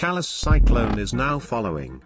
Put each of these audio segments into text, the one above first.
Callous cyclone is now following.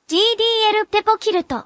GDL ペポキルト。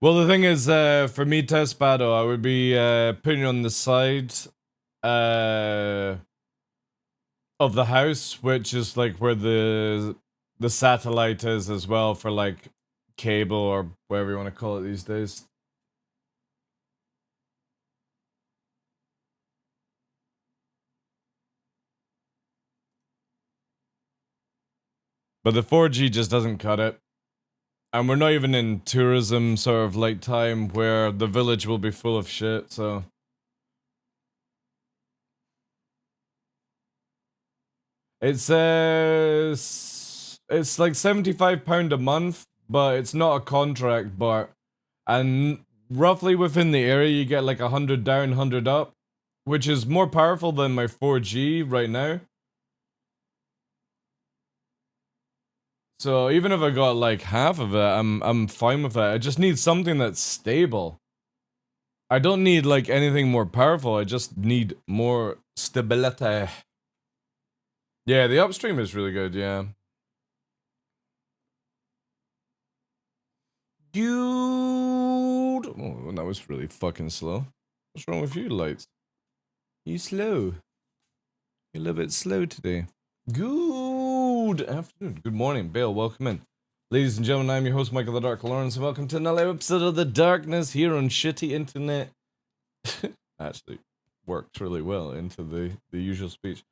Well, the thing is, for me, test battle, I would be putting it on the side of the house, which is like where the satellite is as well for like cable or whatever you want to call it these days. But the 4G just doesn't cut it. And we're not even in tourism sort of like time where the village will be full of shit, so. It's like £75 a month, but it's not a contract, but and roughly within the area you get like 100 down, 100 up, which is more powerful than my 4G right now. So even if I got like half of it, I'm fine with that. I just need something that's stable. I don't need like anything more powerful, I just need more stability. Yeah, the upstream is really good, yeah. Dude! Oh, that was really fucking slow. What's wrong with you, lights? You slow. You're a little bit slow today. Good afternoon. Good morning, Bale. Welcome in. Ladies and gentlemen, I'm your host, Michael the Dark Lawrence, and welcome to another episode of The Darkness here on shitty internet. Actually, worked really well into the usual speech.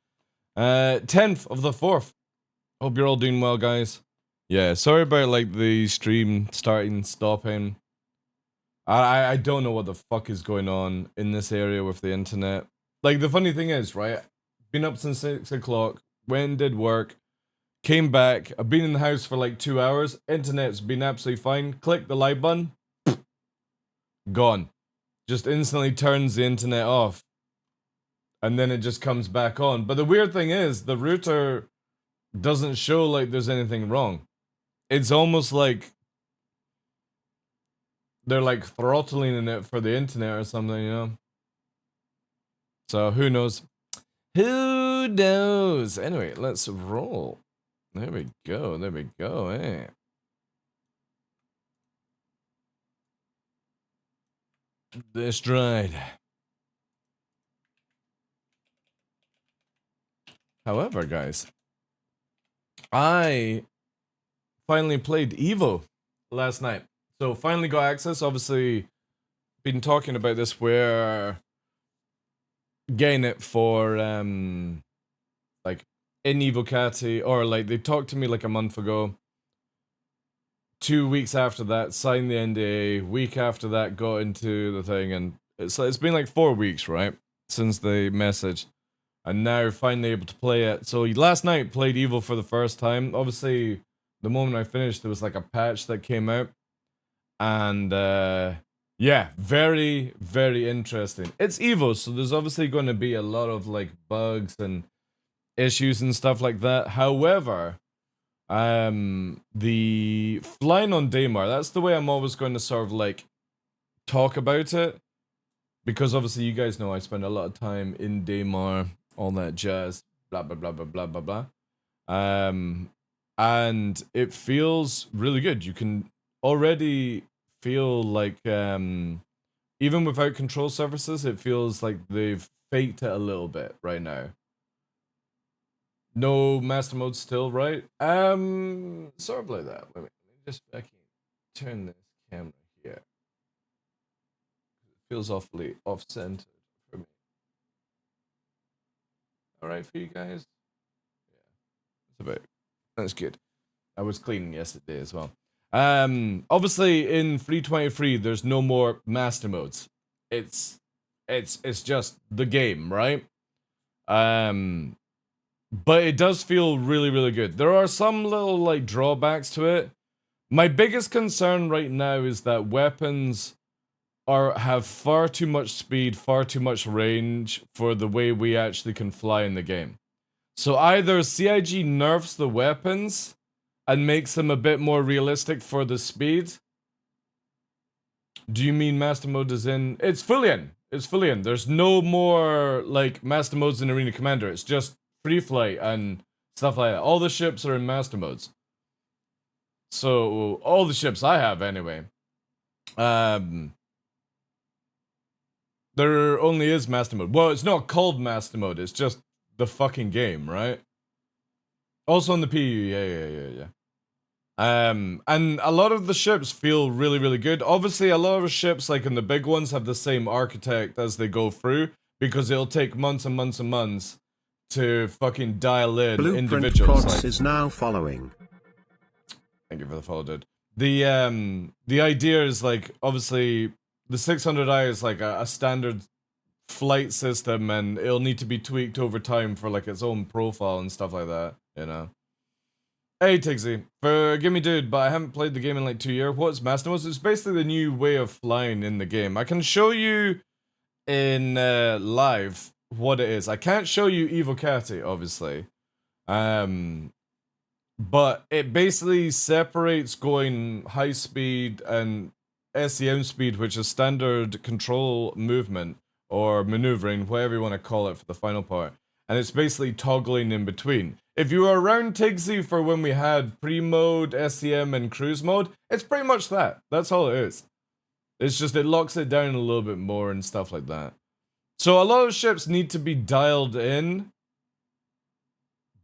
10th of the 4th. Hope you're all doing well, guys. Yeah, sorry about like the stream starting, stopping. I don't know what the fuck is going on in this area with the internet. Like, the funny thing is, right? Been up since 6 o'clock, went and did work, came back, I've been in the house for like 2 hours, internet's been absolutely fine, click the live button, gone. Just instantly turns the internet off. And then it just comes back on. But the weird thing is, the router doesn't show like there's anything wrong. It's almost like they're like throttling it for the internet or something, you know? So who knows? Who knows? Anyway, let's roll. There we go. There we go. Eh? This dried. However, guys, I finally played Evo last night. So finally got access. Obviously, been talking about this where getting it for like in Evocati, or like they talked to me like a month ago. 2 weeks after that, signed the NDA. Week after that, got into the thing, and it's been like 4 weeks, right, since they messaged, and now finally able to play it. So last night played Evo for the first time. Obviously, the moment I finished, there was like a patch that came out, and yeah, very very interesting. It's Evo, so there's obviously going to be a lot of like bugs and issues and stuff like that. However, the flying on Daymar, that's the way I'm always going to sort of like talk about it, because obviously you guys know I spend a lot of time in Daymar, all that jazz, blah blah blah blah blah blah blah. And it feels really good. You can already feel like even without control surfaces, it feels like they've faked it a little bit right now. No master mode still, right? Sort of like that. Let me just turn this camera here. It feels awfully off-centered for me. Alright for you guys? Yeah. That's good. I was cleaning yesterday as well. Obviously in 3.23 there's no more master modes. It's just the game, right? But it does feel really, really good. There are some little, like, drawbacks to it. My biggest concern right now is that weapons have far too much speed, far too much range for the way we actually can fly in the game. So either CIG nerfs the weapons and makes them a bit more realistic for the speed. Do you mean master mode is in? It's fully in. It's fully in. There's no more, like, master modes in Arena Commander. It's just free flight and stuff like that. All the ships are in master modes. So, all the ships I have anyway. There only is master mode. Well, it's not called master mode, it's just the fucking game, right? Also on the PU, yeah. And a lot of the ships feel really, really good. Obviously, a lot of ships, like in the big ones, have the same architect as they go through, because it'll take months and months and months to fucking dial in Blueprint individuals. Prods Like, is now following. thank you for the follow, dude. The idea is like, obviously, the 600i is like a standard flight system, and it'll need to be tweaked over time for like its own profile and stuff like that, you know. Hey Tigsy, forgive me dude, but I haven't played the game in like 2 years. What's Master Mode? It's basically the new way of flying in the game. I can show you in live what it is. I can't show you Evocati, obviously. But it basically separates going high speed and SEM speed, which is standard control movement or maneuvering, whatever you want to call it for the final part. And it's basically toggling in between. If you were around Tigsy for when we had pre-mode, SEM, and cruise mode, it's pretty much that. That's all it is. It's just it locks it down a little bit more and stuff like that. So a lot of ships need to be dialed in,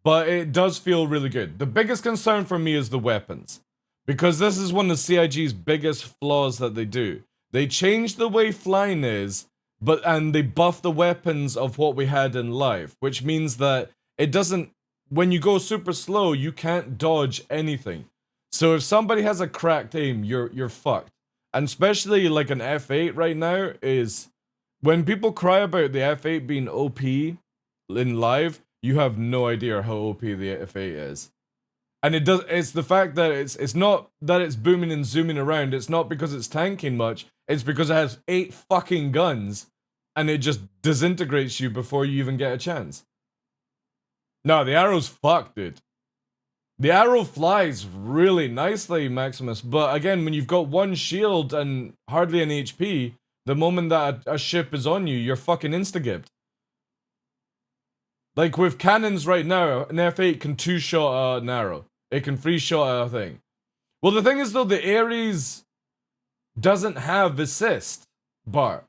but it does feel really good. The biggest concern for me is the weapons, because this is one of CIG's biggest flaws that they do. They change the way flying is, and they buff the weapons of what we had in live, which means that it doesn't, when you go super slow, you can't dodge anything. So if somebody has a cracked aim, you're fucked. And especially like an F8 right now is, when people cry about the F8 being OP in live, you have no idea how OP the F8 is. And it's the fact that it's not that it's booming and zooming around, it's not because it's tanking much, it's because it has 8 fucking guns, and it just disintegrates you before you even get a chance. No, the arrow's fucked, dude. The arrow flies really nicely, Maximus, but again, when you've got one shield and hardly any HP, the moment that a ship is on you, you're fucking insta-gibbed. Like with cannons right now, an F8 can 2-shot an arrow. It can 3-shot a thing. Well, the thing is though, the Ares doesn't have assist bar.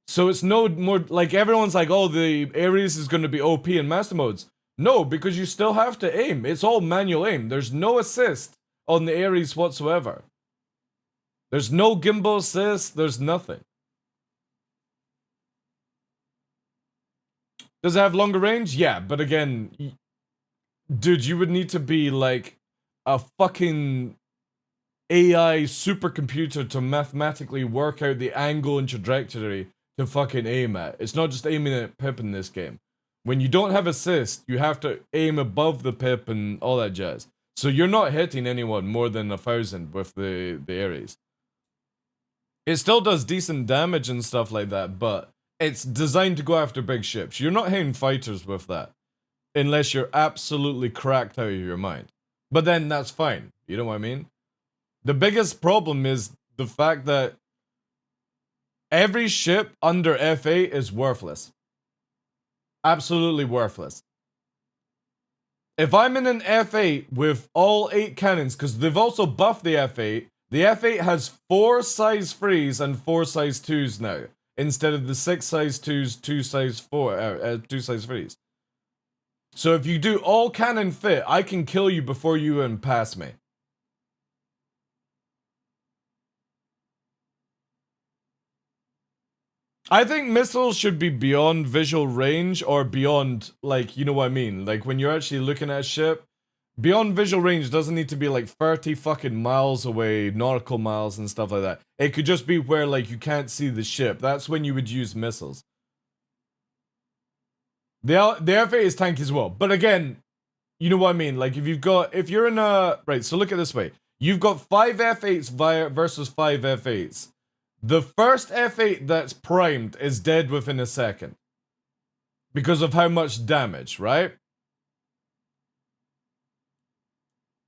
So it's no more, like everyone's like, oh, the Ares is going to be OP in master modes. No, because you still have to aim. It's all manual aim. There's no assist on the Ares whatsoever. There's no gimbal assist. There's nothing. Does it have longer range? Yeah, but again, dude, you would need to be like a fucking AI supercomputer to mathematically work out the angle and trajectory to fucking aim at. It's not just aiming at Pip in this game. When you don't have assist, you have to aim above the Pip and all that jazz. So you're not hitting anyone more than 1,000 with the Ares. It still does decent damage and stuff like that, but it's designed to go after big ships. You're not hitting fighters with that, unless you're absolutely cracked out of your mind. But then that's fine, you know what I mean? The biggest problem is the fact that every ship under F8 is worthless. Absolutely worthless. If I'm in an F8 with all 8 cannons, because they've also buffed the F8 has 4 size 3s and 4 size 2s now, instead of the 6 size 2s, 2 size 2 size 3s. So if you do all cannon fit, I can kill you before you even pass me. I think missiles should be beyond visual range, or beyond, like, you know what I mean? Like, when you're actually looking at a ship, beyond visual range doesn't need to be like 30 fucking miles away, nautical miles and stuff like that. It could just be where, like, you can't see the ship. That's when you would use missiles. The F8 is tanky as well. But again, you know what I mean? Like, if you're in a... Right, so look at it this way. You've got 5 F8s versus 5 F8s. The first F8 that's primed is dead within a second. Because of how much damage, right?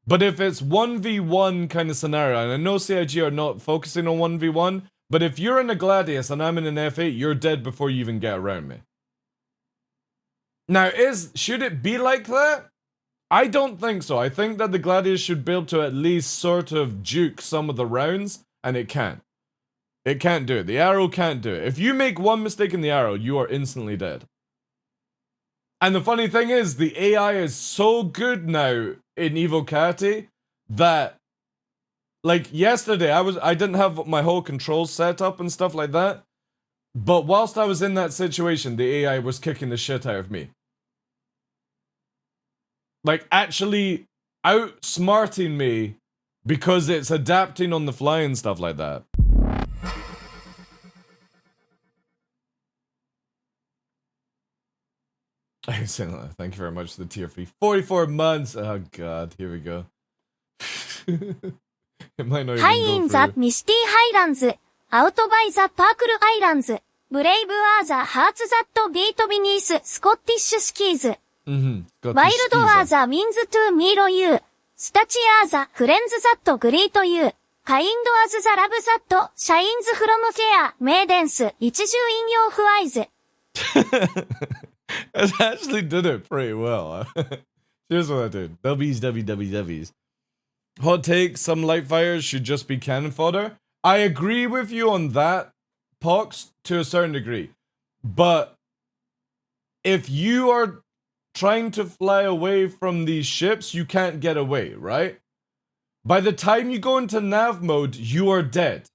But if it's 1v1 kind of scenario, and I know CIG are not focusing on 1v1, but if you're in a Gladius and I'm in an F8, you're dead before you even get around me. Now, should it be like that? I don't think so. I think that the Gladius should be able to at least sort of juke some of the rounds, and it can. It can't do it. The arrow can't do it. If you make one mistake in the arrow, you are instantly dead. And the funny thing is, the AI is so good now in Evocati that, like yesterday, I didn't have my whole controls set up and stuff like that. But whilst I was in that situation, the AI was kicking the shit out of me. Like, actually outsmarting me because it's adapting on the fly and stuff like that. Thank you very much for the tier fee. 44 months! Oh god, here we go. It might not even go through. ハイインザ・ミシティ・ハイランズ、アウトバイザ・パークル・アイランズ、ブレイブ・アーザ・ハーツ・ザット・ビート・ビニース、スコッティッシュ・スキーズ、ワイルド・アーザ・ウィンズ・トゥ・ミーロ・ユー、スタチアーザ・フレンズ・ザット・グリート・ユー、カインド・アズ・ザ・ラブ・ザット、シャインズ・フロム・フェア、メイデンス、一重引用フアイズ。I actually did it pretty well. Here's what I did. W's. Hot take, some light fires should just be cannon fodder. I agree with you on that, Pox, to a certain degree. But if you are trying to fly away from these ships, you can't get away, right? By the time you go into nav mode, you are dead.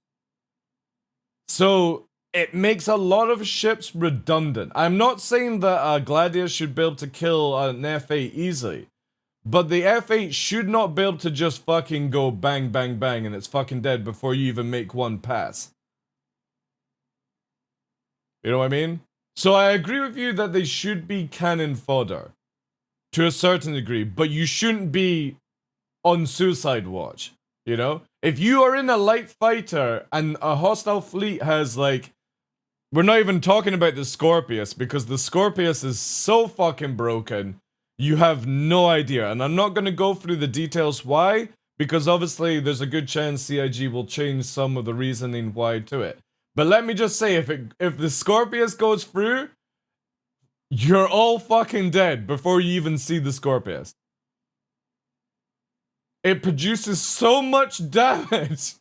So it makes a lot of ships redundant. I'm not saying that a Gladius should be able to kill an F8 easily, but the F8 should not be able to just fucking go bang, bang, bang and it's fucking dead before you even make one pass. You know what I mean? So I agree with you that they should be cannon fodder to a certain degree, but you shouldn't be on suicide watch, you know? If you are in a light fighter and a hostile fleet has like, we're not even talking about the Scorpius because the Scorpius is so fucking broken, you have no idea. And I'm not going to go through the details why, because obviously there's a good chance CIG will change some of the reasoning why to it. But let me just say, if the Scorpius goes through, you're all fucking dead before you even see the Scorpius. It produces so much damage.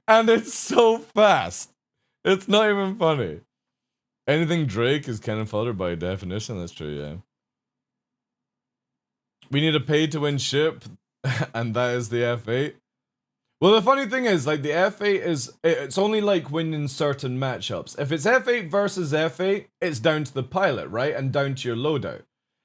And it's so fast. It's not even funny. Anything Drake is cannon fodder by definition, that's true, yeah. We need a pay to win ship, and that is the F8. Well, the funny thing is, like, the F8 is, it's only like winning certain matchups. If it's F8 versus F8, it's down to the pilot, right? And down to your loadout.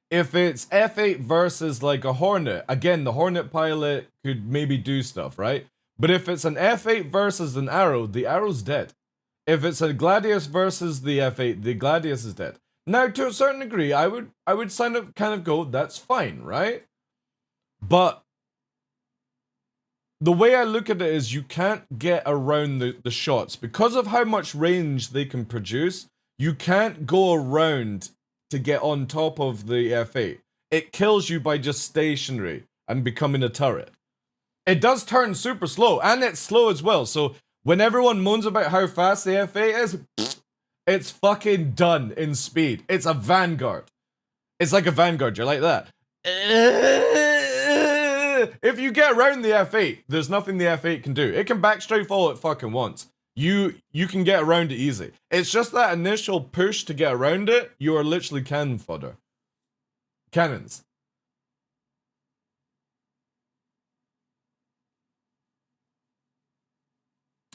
If it's F8 versus like a Hornet, again, the Hornet pilot could maybe do stuff, right? But if it's an F8 versus an Arrow, the Arrow's dead. If it's a Gladius versus the F8, the Gladius is dead. Now, to a certain degree, I would kind of go, that's fine, right? But the way I look at it is you can't get around the shots. Because of how much range they can produce, you can't go around to get on top of the F8. It kills you by just stationary and becoming a turret. It does turn super slow, and it's slow as well, so when everyone moans about how fast the F8 is, it's fucking done in speed. It's a Vanguard. It's like a Vanguard, you're like that. If you get around the F8, there's nothing the F8 can do. It can backstrafe all it fucking wants. You can get around it easy. It's just that initial push to get around it, you are literally cannon fodder. Cannons.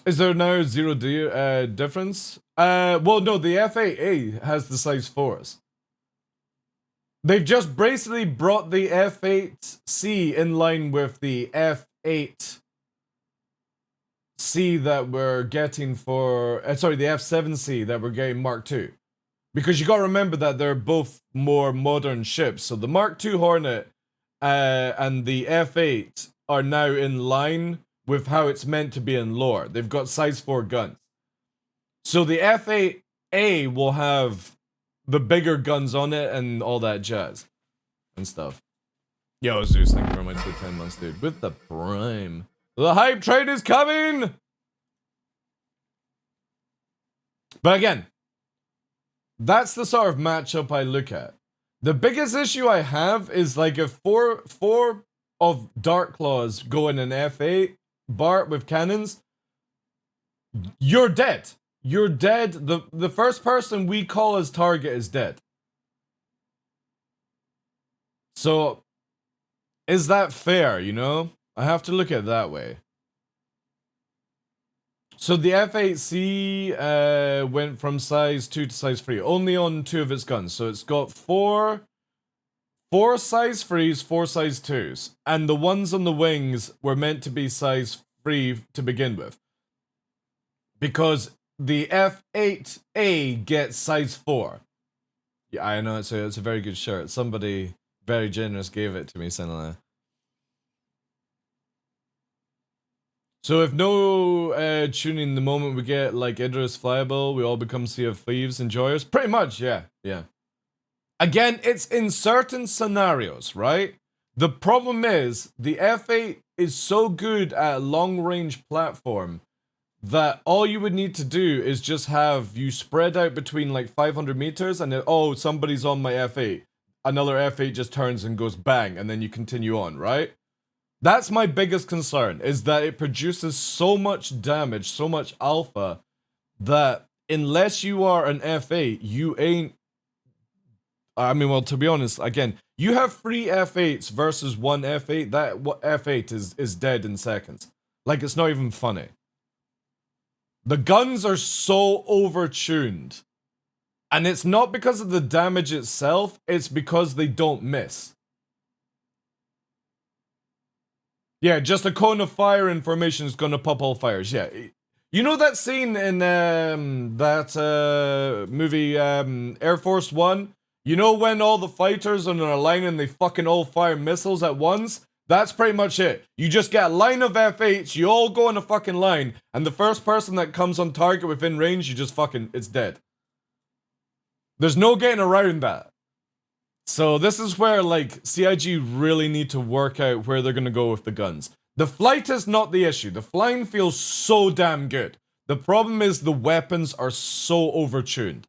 Is there now 0D difference? Well, no, the F8A has the size 4s. They've just basically brought the F8C in line with the F8C that we're getting for... sorry, the F7C that we're getting Mark II. Because you gotta remember that they're both more modern ships. So the Mark II Hornet and the F8 are now in line with how it's meant to be in lore. They've got size 4 guns. So the F8A will have the bigger guns on it and all that jazz and stuff. Yo, Zeus, thank you very much for 10 months, dude. With the Prime. The hype train is coming! But again, that's the sort of matchup I look at. The biggest issue I have is like if four of DarkLaws go in an F8 Bart with cannons, You're dead. You're dead. The first person we call as target is dead. So, is that fair, you know? I have to look at it that way. So the F8C went from size 2 to size 3, only on 2 of its guns. So it's got 4 size 3s, 4 size 2s. And the ones on the wings were meant to be size 3 to begin with. Because the F8A gets size 4. Yeah, I know, it's a very good shirt. Somebody very generous gave it to me, Senala. So if no tuning the moment we get like Idris Flyable, we all become Sea of Thieves enjoyers? Pretty much, yeah. Again, it's in certain scenarios, right? The problem is, the F8 is so good at a long-range platform that all you would need to do is just have you spread out between like 500 meters and then, oh, somebody's on my F8. Another F8 just turns and goes bang, and then you continue on, right? That's my biggest concern, is that it produces so much damage, so much alpha, that unless you are an F8, you ain't... I mean, well, to be honest, again, you have 3 F8s versus 1 F8, that F8 is dead in seconds. Like, it's not even funny. The guns are so overtuned. And it's not because of the damage itself, it's because they don't miss. Yeah, just a cone of fire in formation is gonna pop all fires. Yeah, you know that scene in that movie Air Force One? You know when all the fighters are in a line and they fucking all fire missiles at once? That's pretty much it. You just get a line of F8s, you all go in a fucking line, and the first person that comes on target within range, you just fucking, it's dead. There's no getting around that. So this is where, like, CIG really need to work out where they're gonna go with the guns. The flight is not the issue. The flying feels so damn good. The problem is the weapons are so overtuned.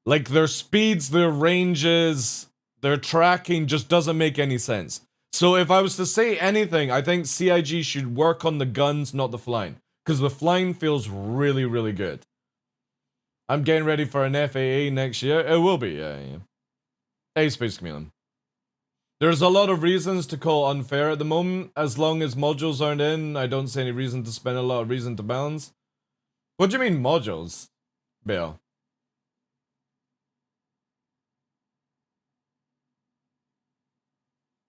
Like, their speeds, their ranges, their tracking just doesn't make any sense. So if I was to say anything, I think CIG should work on the guns, not the flying. Because the flying feels really, really good. I'm getting ready for an FAA next year. It will be, yeah. Hey, Space Chameleon. There's a lot of reasons to call unfair at the moment. As long as modules aren't in, I don't see any reason to spend a lot of reason to balance. What do you mean modules, Bale?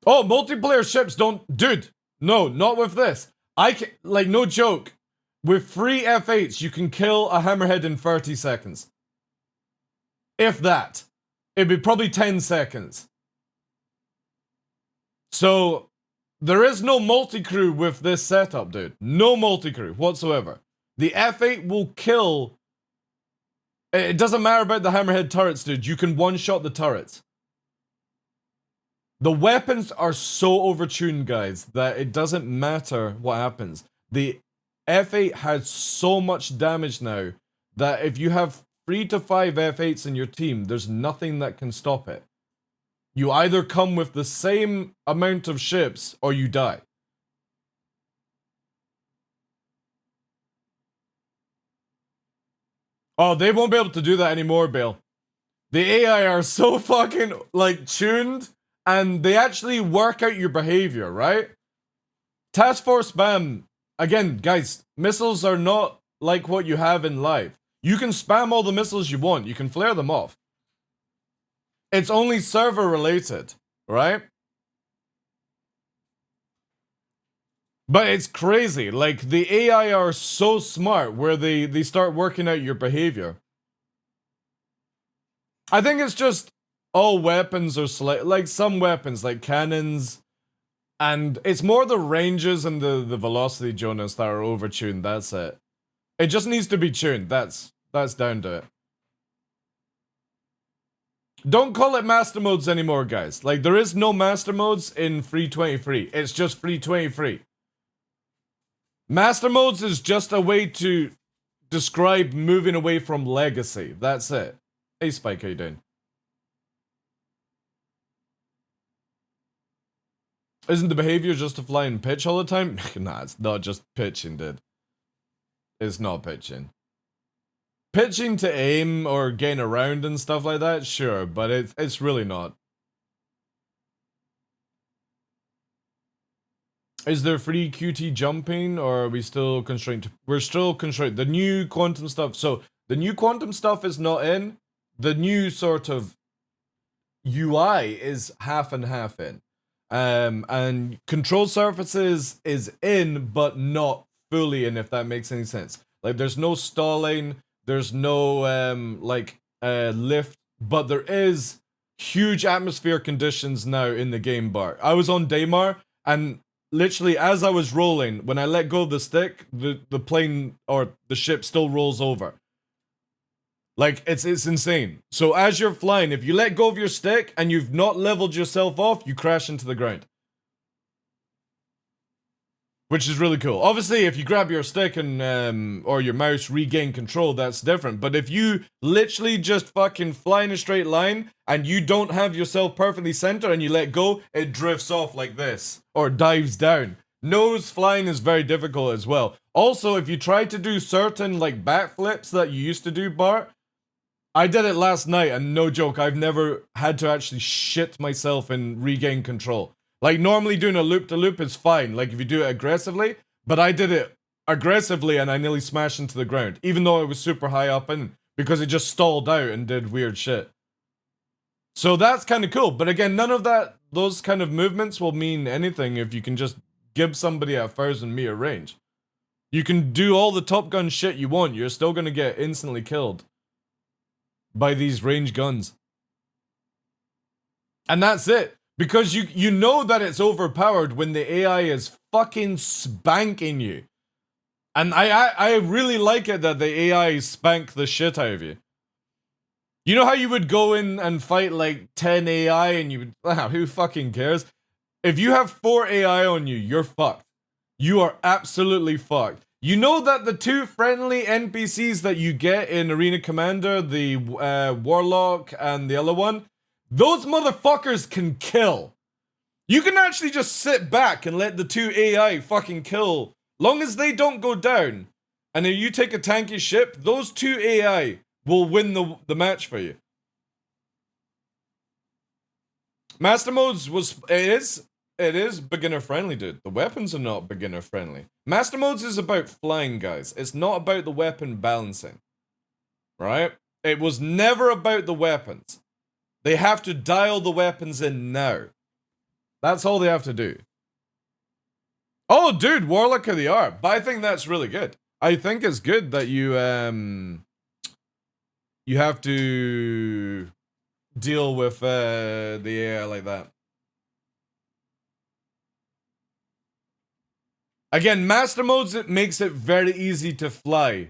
Oh, multiplayer ships don't... Dude, no, not with this. I can... Like, no joke. With 3 F8s, you can kill a hammerhead in 30 seconds. If that. It'd be probably 10 seconds. So, there is no multi-crew with this setup, dude. No multi-crew whatsoever. The F8 will kill... It doesn't matter about the hammerhead turrets, dude. You can one-shot the turrets. The weapons are so overtuned, guys, that it doesn't matter what happens. The F8 has so much damage now that if you have 3 to 5 F8s in your team, there's nothing that can stop it. You either come with the same amount of ships or you die. Oh, they won't be able to do that anymore, Bale. The AI are so fucking, like, tuned, and they actually work out your behavior, right? Task Force spam. Again, guys, missiles are not like what you have in live. You can spam all the missiles you want. You can flare them off. It's only server related, right? But it's crazy. Like, the AI are so smart where they start working out your behavior. I think it's just all weapons are like some weapons, like cannons, and it's more the ranges and the velocity, Jonas, that are overtuned. That's it. It just needs to be tuned. That's down to it. Don't call it master modes anymore, guys. Like, there is no master modes in 323. It's just 323. Master modes is just a way to describe moving away from legacy. That's it. Hey, Spike, how you doing? Isn't the behavior just to fly and pitch all the time? Nah, it's not just pitching, dude. It's not pitching. Pitching to aim or gain around and stuff like that, sure, but it's really not. Is there free QT jumping, or are we still constrained? We're still constrained. The new quantum stuff. So the new quantum stuff is not in. The new sort of UI is half and half in. And control surfaces is in, but not fully in, if that makes any sense. Like, there's no stalling, there's no lift, but there is huge atmosphere conditions now in the game bar. I was on Daymar, and literally as I was rolling, when I let go of the stick, the plane or the ship still rolls over. Like, it's insane. So as you're flying, if you let go of your stick and you've not leveled yourself off, you crash into the ground. Which is really cool. Obviously, if you grab your stick and or your mouse, regain control, that's different. But if you literally just fucking fly in a straight line and you don't have yourself perfectly centered and you let go, it drifts off like this. Or dives down. Nose flying is very difficult as well. Also, if you try to do certain like backflips that you used to do, Bart, I did it last night, and no joke, I've never had to actually shit myself and regain control. Like, normally doing a loop-to-loop is fine, like if you do it aggressively, but I did it aggressively and I nearly smashed into the ground, even though it was super high up and because it just stalled out and did weird shit. So that's kind of cool, but again, none of those kind of movements will mean anything if you can just give somebody a 1,000-meter range. You can do all the Top Gun shit you want, you're still gonna get instantly killed by these range guns. And that's it. Because you know that it's overpowered when the AI is fucking spanking you. And I really like it that the AI spank the shit out of you. You know how you would go in and fight like 10 AI and you would, who fucking cares? If you have 4 AI on you, you're fucked. You are absolutely fucked. You know that the 2 friendly NPCs that you get in Arena Commander, the Warlock and the other one, those motherfuckers can kill. You can actually just sit back and let the 2 AI fucking kill. Long as they don't go down, and if you take a tanky ship, those 2 AI will win the match for you. Master Modes it is beginner friendly, dude. The weapons are not beginner friendly. Master Modes is about flying, guys. It's not about the weapon balancing. Right? It was never about the weapons. They have to dial the weapons in now. That's all they have to do. Oh, dude, Warlock of the Art. But I think that's really good. I think it's good that you have to deal with the AI like that. Again, Master Modes, it makes it very easy to fly,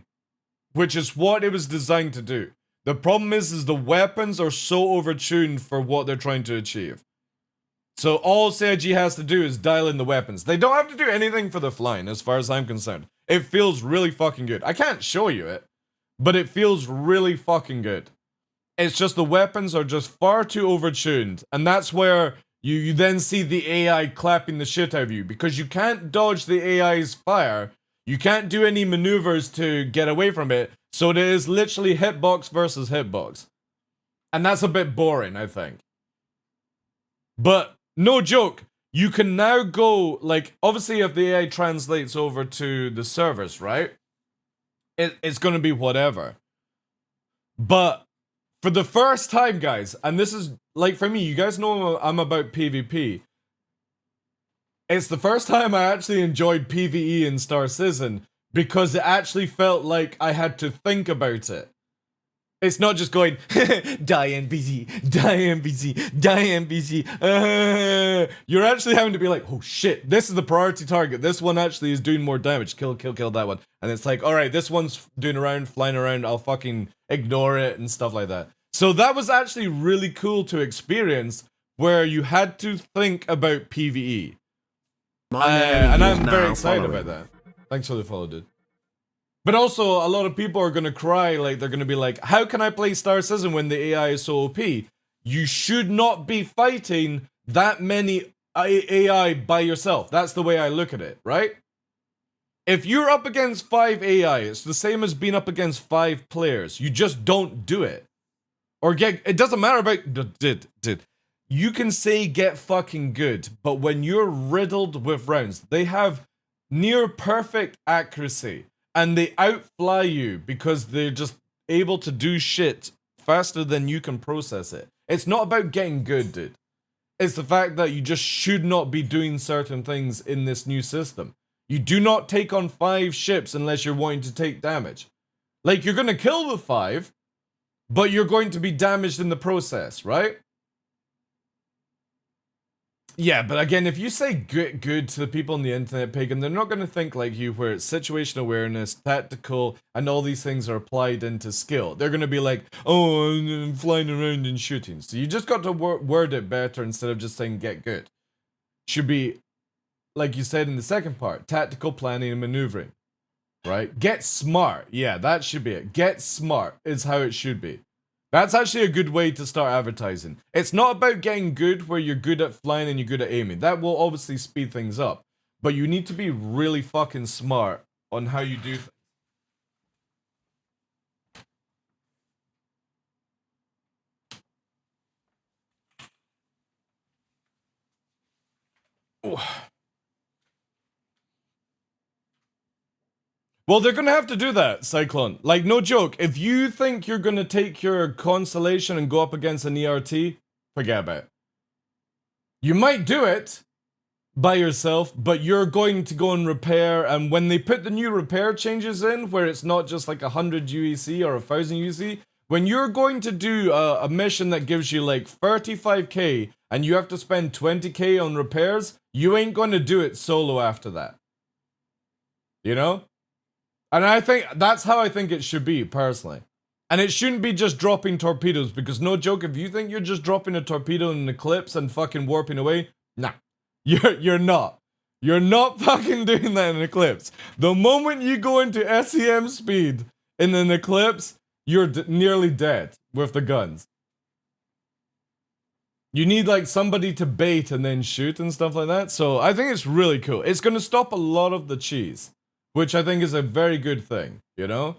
which is what it was designed to do. The problem is the weapons are so overtuned for what they're trying to achieve. So all CIG has to do is dial in the weapons. They don't have to do anything for the flying, as far as I'm concerned. It feels really fucking good. I can't show you it, but it feels really fucking good. It's just the weapons are just far too overtuned, and that's where you then see the AI clapping the shit out of you, because you can't dodge the AI's fire. You can't do any maneuvers to get away from it, so it is literally hitbox versus hitbox. And that's a bit boring, I think. But, no joke, you can now go, like, obviously if the AI translates over to the servers, right? It's gonna be whatever. But, for the first time, guys, and this is, like, for me, you guys know I'm about PvP. It's the first time I actually enjoyed PvE in Star Citizen, because it actually felt like I had to think about it. It's not just going, die NPC, die NPC, die NPC. You're actually having to be like, oh shit, this is the priority target. This one actually is doing more damage. Kill that one. And it's like, alright, this one's doing around, flying around. I'll fucking ignore it and stuff like that. So that was actually really cool to experience, where you had to think about PvE. And I'm very excited about that. Thanks for the follow, dude. But also, a lot of people are gonna cry, like, they're gonna be like, how can I play Star Citizen when the AI is so OP? You should not be fighting that many AI by yourself. That's the way I look at it, right? If you're up against 5 AI, it's the same as being up against 5 players. You just don't do it. Or it doesn't matter about you can say get fucking good, but when you're riddled with rounds, they have near perfect accuracy and they outfly you because they're just able to do shit faster than you can process it. It's not about getting good, dude. It's the fact that you just should not be doing certain things in this new system. You do not take on 5 ships unless you're wanting to take damage. Like, you're gonna kill the 5, but you're going to be damaged in the process, right? Yeah, but again, if you say good to the people on the internet, Pagan, they're not going to think like you, where it's situation awareness, tactical, and all these things are applied into skill. They're going to be like, oh, I'm flying around and shooting. So you just got to word it better instead of just saying get good. Should be, like you said in the second part, tactical planning and maneuvering, right? Get smart. Yeah, that should be it. Get smart is how it should be. That's actually a good way to start advertising. It's not about getting good where you're good at flying and you're good at aiming. That will obviously speed things up. But you need to be really fucking smart on how you do things. Well, they're gonna have to do that, Cyclone. Like, no joke. If you think you're gonna take your Constellation and go up against an ERT, forget about it. You might do it by yourself, but you're going to go and repair, and when they put the new repair changes in, where it's not just like 100 UEC or 1000 UEC, when you're going to do a mission that gives you like 35k, and you have to spend 20k on repairs, you ain't gonna do it solo after that. You know? And I think that's how I think it should be, personally. And it shouldn't be just dropping torpedoes, because no joke, if you think you're just dropping a torpedo in an eclipse and fucking warping away, nah. You're not. You're not fucking doing that in an eclipse. The moment you go into SEM speed in an eclipse, you're nearly dead with the guns. You need like somebody to bait and then shoot and stuff like that. So I think it's really cool. It's going to stop a lot of the cheese, which I think is a very good thing, you know?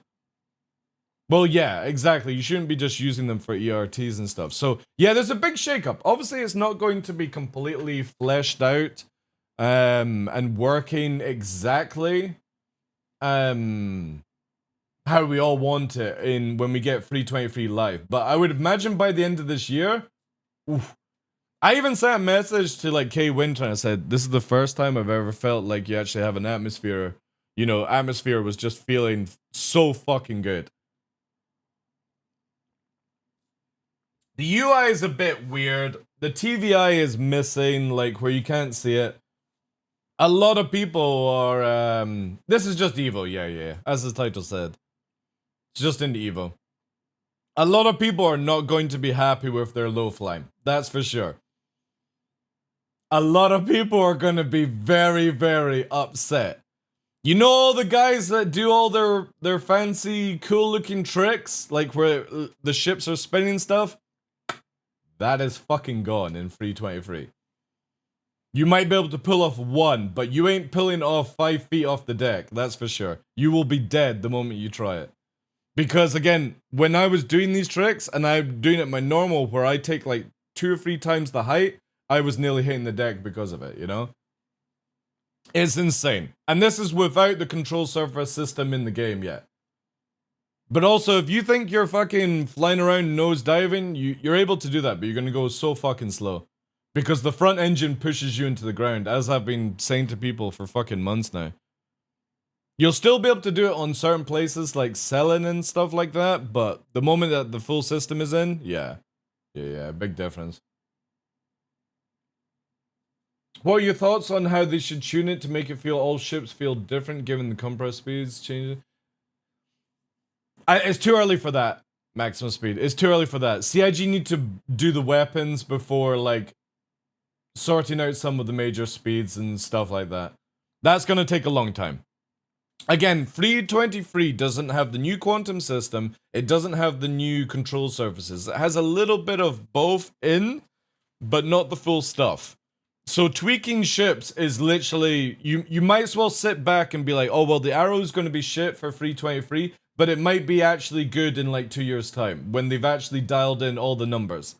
Well, yeah, exactly. You shouldn't be just using them for ERTs and stuff. So, yeah, there's a big shakeup. Obviously, it's not going to be completely fleshed out and working exactly how we all want it in when we get 323 live. But I would imagine by the end of this year, oof. I even sent a message to like Kay Winter and I said, this is the first time I've ever felt like you actually have an atmosphere. You know, atmosphere was just feeling so fucking good. The UI is a bit weird. The TVI is missing, like where you can't see it. A lot of people are, this is just Evo, yeah, as the title said. It's just into Evo. A lot of people are not going to be happy with their low flying. That's for sure. A lot of people are going to be very, very upset. You know all the guys that do all their fancy, cool-looking tricks? Like where the ships are spinning stuff? That is fucking gone in 323. You might be able to pull off one, but you ain't pulling off 5 feet off the deck, that's for sure. You will be dead the moment you try it. Because again, when I was doing these tricks, and I'm doing it my normal, where I take like 2 or 3 times the height, I was nearly hitting the deck because of it, you know? It's insane. And this is without the control surface system in the game yet. But also, if you think you're fucking flying around nose diving, you're able to do that, but you're gonna go so fucking slow. Because the front engine pushes you into the ground, as I've been saying to people for fucking months now. You'll still be able to do it on certain places like selling and stuff like that, but the moment that the full system is in, yeah, big difference. What are your thoughts on how they should tune it to make it feel all ships feel different given the compress speeds changing? It's too early for that, maximum speed. It's too early for that. CIG need to do the weapons before, like, sorting out some of the major speeds and stuff like that. That's gonna take a long time. Again, 323 doesn't have the new quantum system. It doesn't have the new control surfaces. It has a little bit of both in, but not the full stuff. So tweaking ships is literally, you might as well sit back and be like, oh, well, the Arrow is going to be shit for 323, but it might be actually good in like 2 years' time when they've actually dialed in all the numbers.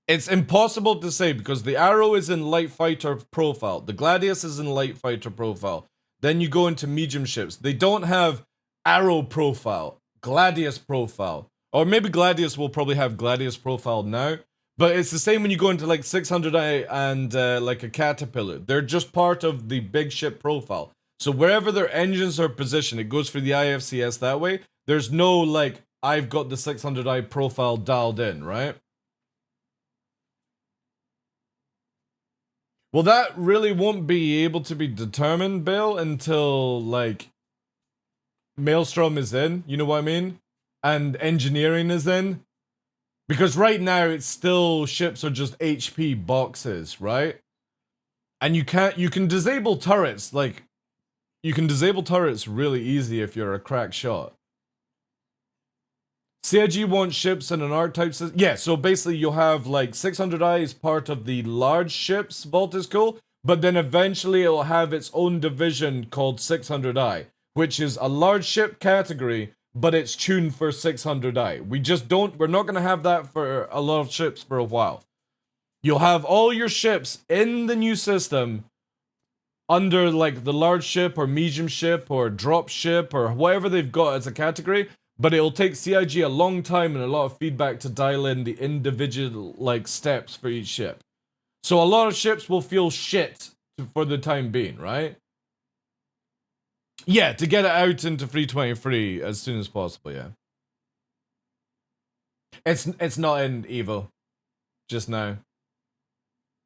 It's impossible to say because the Arrow is in light fighter profile. The Gladius is in light fighter profile. Then you go into medium ships. They don't have Arrow profile, Gladius profile. Or maybe Gladius will probably have Gladius profile now. But it's the same when you go into like 600i and like a Caterpillar. They're just part of the big ship profile. So wherever their engines are positioned, it goes for the IFCS that way. There's no like, I've got the 600i profile dialed in, right? Well, that really won't be able to be determined, Bill, until, like, Maelstrom is in, you know what I mean? And engineering is in. Because right now, it's still, ships are just HP boxes, right? And you can disable turrets, like, you can disable turrets really easy if you're a crack shot. CIG wants ships in an archetype system. Yeah, so basically you'll have like 600i is part of the large ships vault is cool, but then eventually it'll have its own division called 600i, which is a large ship category, but it's tuned for 600i. We're not going to have that for a lot of ships for a while. You'll have all your ships in the new system under like the large ship or medium ship or drop ship or whatever they've got as a category. But it'll take CIG a long time and a lot of feedback to dial in the individual, like, steps for each ship. So a lot of ships will feel shit for the time being, right? Yeah, to get it out into 323 as soon as possible, yeah. It's not in Evo just now.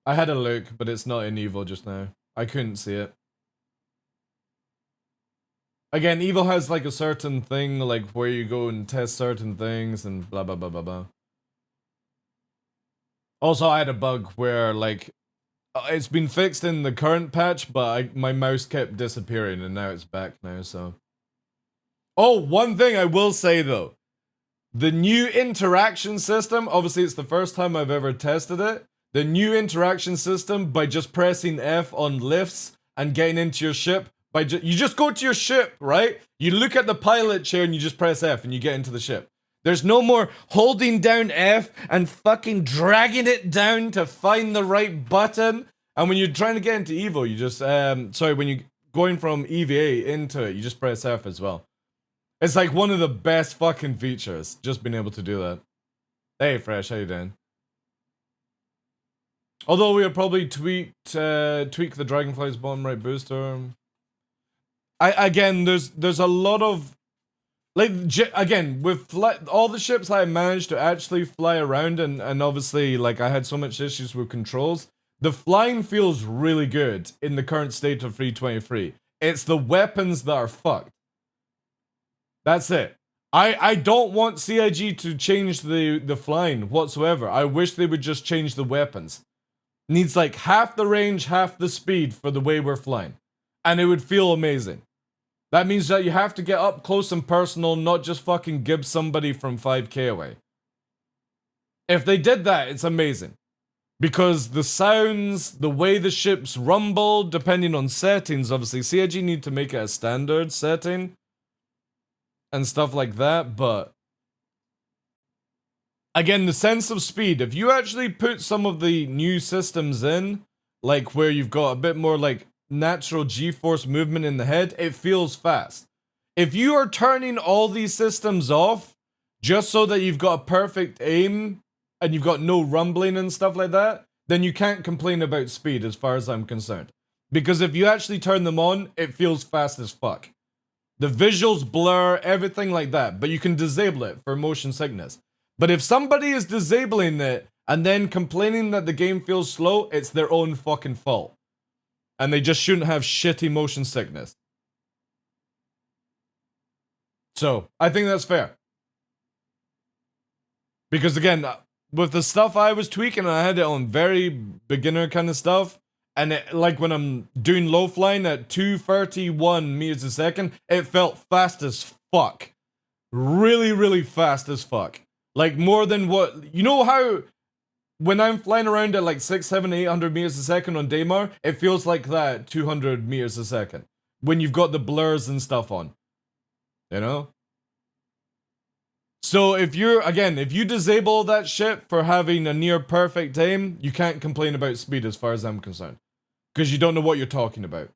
I had a look, but it's not in Evo just now. I couldn't see it. Again, Evo has like a certain thing, like where you go and test certain things and blah blah blah blah blah. Also, I had a bug where like it's been fixed in the current patch, but my mouse kept disappearing and now it's back now. So, oh, one thing I will say though, the new interaction system. Obviously, it's the first time I've ever tested it. The new interaction system by just pressing F on lifts and getting into your ship. You just go to your ship, right? You look at the pilot chair and you just press F and you get into the ship. There's no more holding down F and fucking dragging it down to find the right button. And when you're trying to get into Evo, you just, when you're going from EVA into it, you just press F as well. It's like one of the best fucking features, just being able to do that. Hey, Fresh, how you doing? Although we'll probably tweak the Dragonfly's bottom right booster. Again, there's a lot of, like, again, with all the ships I managed to actually fly around, and obviously, like, I had so much issues with controls, the flying feels really good in the current state of 323. It's the weapons that are fucked. That's it. I don't want CIG to change the flying whatsoever. I wish they would just change the weapons. Needs like half the range, half the speed for the way we're flying. And it would feel amazing. That means that you have to get up close and personal, not just fucking gib somebody from 5k away. If they did that, it's amazing. Because the sounds, the way the ships rumble, depending on settings, obviously, CIG need to make it a standard setting. And stuff like that, but again, the sense of speed, if you actually put some of the new systems in, like where you've got a bit more like natural G-force movement in the head, it feels fast. If you are turning all these systems off just so that you've got a perfect aim and you've got no rumbling and stuff like that, then you can't complain about speed as far as I'm concerned. Because if you actually turn them on, it feels fast as fuck. The visuals blur, everything like that, but you can disable it for motion sickness. But if somebody is disabling it and then complaining that the game feels slow, it's their own fucking fault. And they just shouldn't have shitty motion sickness. So, I think that's fair. Because again, with the stuff I was tweaking, I had it on very beginner kind of stuff. And it, like when I'm doing low flying at 231 meters a second, it felt fast as fuck. Really, really fast as fuck. Like more than what, you know how when I'm flying around at like 6, 7, 800 meters a second on Daymar, it feels like that 200 meters a second. When you've got the blurs and stuff on. You know? So if you disable that shit for having a near perfect aim, you can't complain about speed as far as I'm concerned. Because you don't know what you're talking about.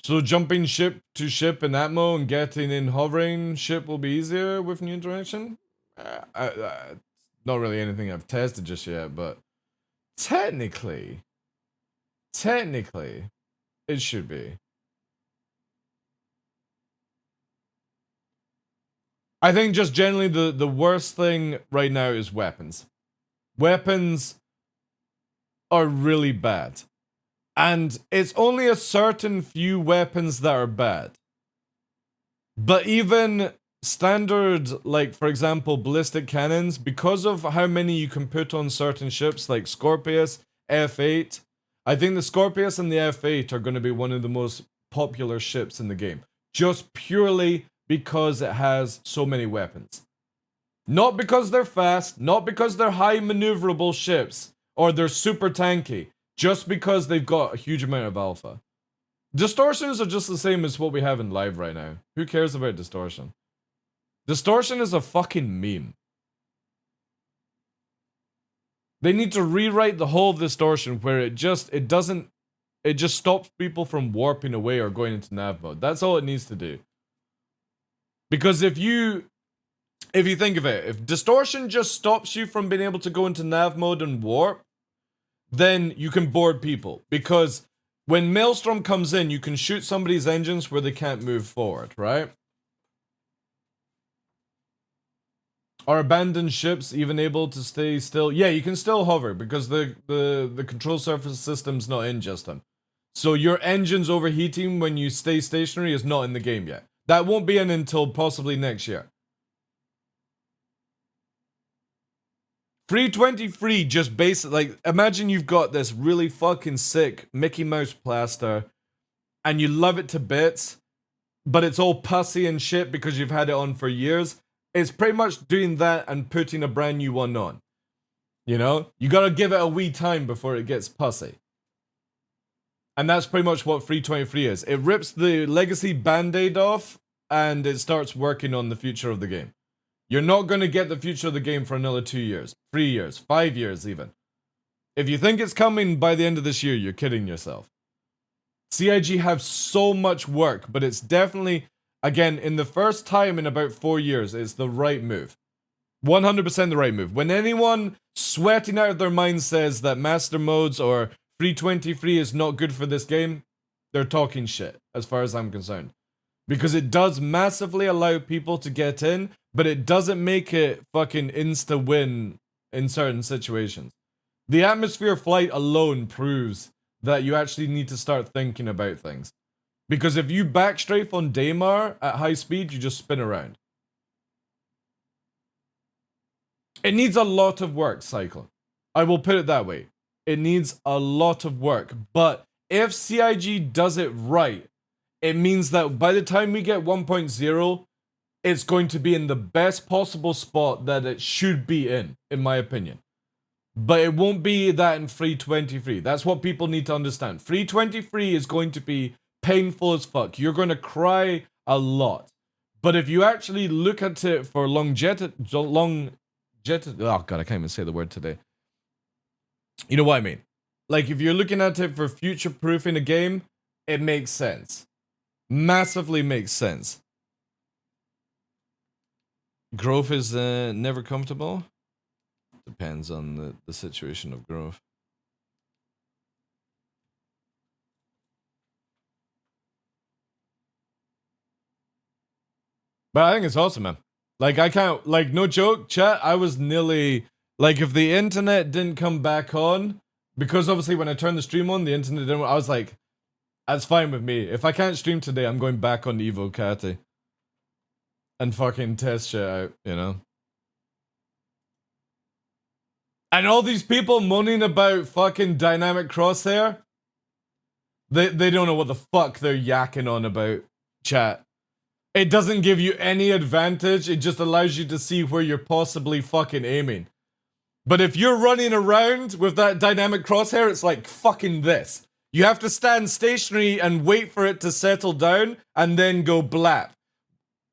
So jumping ship to ship in Atmo and getting in hovering ship will be easier with new interaction? Not really anything I've tested just yet, but technically, it should be. I think just generally the worst thing right now is weapons. Weapons are really bad. And it's only a certain few weapons that are bad. But even standard, like, for example, ballistic cannons, because of how many you can put on certain ships, like Scorpius, F8, I think the Scorpius and the F8 are going to be one of the most popular ships in the game. Just purely because it has so many weapons. Not because they're fast, not because they're high maneuverable ships, or they're super tanky, just because they've got a huge amount of alpha. Distortions are just the same as what we have in live right now. Who cares about distortion? Distortion is a fucking meme. They need to rewrite the whole distortion where it just stops people from warping away or going into nav mode. That's all it needs to do. Because if you think of it, if distortion just stops you from being able to go into nav mode and warp, then you can board people. Because when Maelstrom comes in, you can shoot somebody's engines where they can't move forward, right? Are abandoned ships even able to stay still? Yeah, you can still hover because the control surface system's not in just them. So your engine's overheating when you stay stationary is not in the game yet. That won't be in until possibly next year. Free 23 just like, imagine you've got this really fucking sick Mickey Mouse plaster and you love it to bits, but it's all pussy and shit because you've had it on for years. It's pretty much doing that and putting a brand new one on. You know? You gotta give it a wee time before it gets pussy. And that's pretty much what Free 23 is. It rips the legacy band-aid off and it starts working on the future of the game. You're not going to get the future of the game for another 2 years, 3 years, 5 years even. If you think it's coming by the end of this year, you're kidding yourself. CIG have so much work, but it's definitely, again, in the first time in about 4 years, it's the right move. 100% the right move. When anyone sweating out of their mind says that Master Modes or Free 23 is not good for this game, they're talking shit, as far as I'm concerned. Because it does massively allow people to get in, but it doesn't make it fucking insta-win in certain situations. The atmosphere flight alone proves that you actually need to start thinking about things. Because if you backstrafe on Daymar at high speed, you just spin around. It needs a lot of work, Cycle. I will put it that way. It needs a lot of work. But if CIG does it right, it means that by the time we get 1.0, it's going to be in the best possible spot that it should be in my opinion. But it won't be that in Free 23. That's what people need to understand. Free 23 is going to be painful as fuck. You're going to cry a lot. But if you actually look at it for longevity, oh god, I can't even say the word today. You know what I mean? Like, if you're looking at it for future-proofing a game, it makes sense. Massively makes sense. Growth is never comfortable. Depends on the situation of growth. But I think it's awesome, man. Like, I can't, like, no joke, chat, I was nearly, like, if the internet didn't come back on, because obviously when I turned the stream on, the internet didn't, I was like, that's fine with me. If I can't stream today, I'm going back on Evo Kati. And fucking test shit out, you know? And all these people moaning about fucking dynamic crosshair, they don't know what the fuck they're yakking on about, chat. It doesn't give you any advantage, it just allows you to see where you're possibly fucking aiming. But if you're running around with that dynamic crosshair, it's like fucking this. You have to stand stationary and wait for it to settle down and then go blap.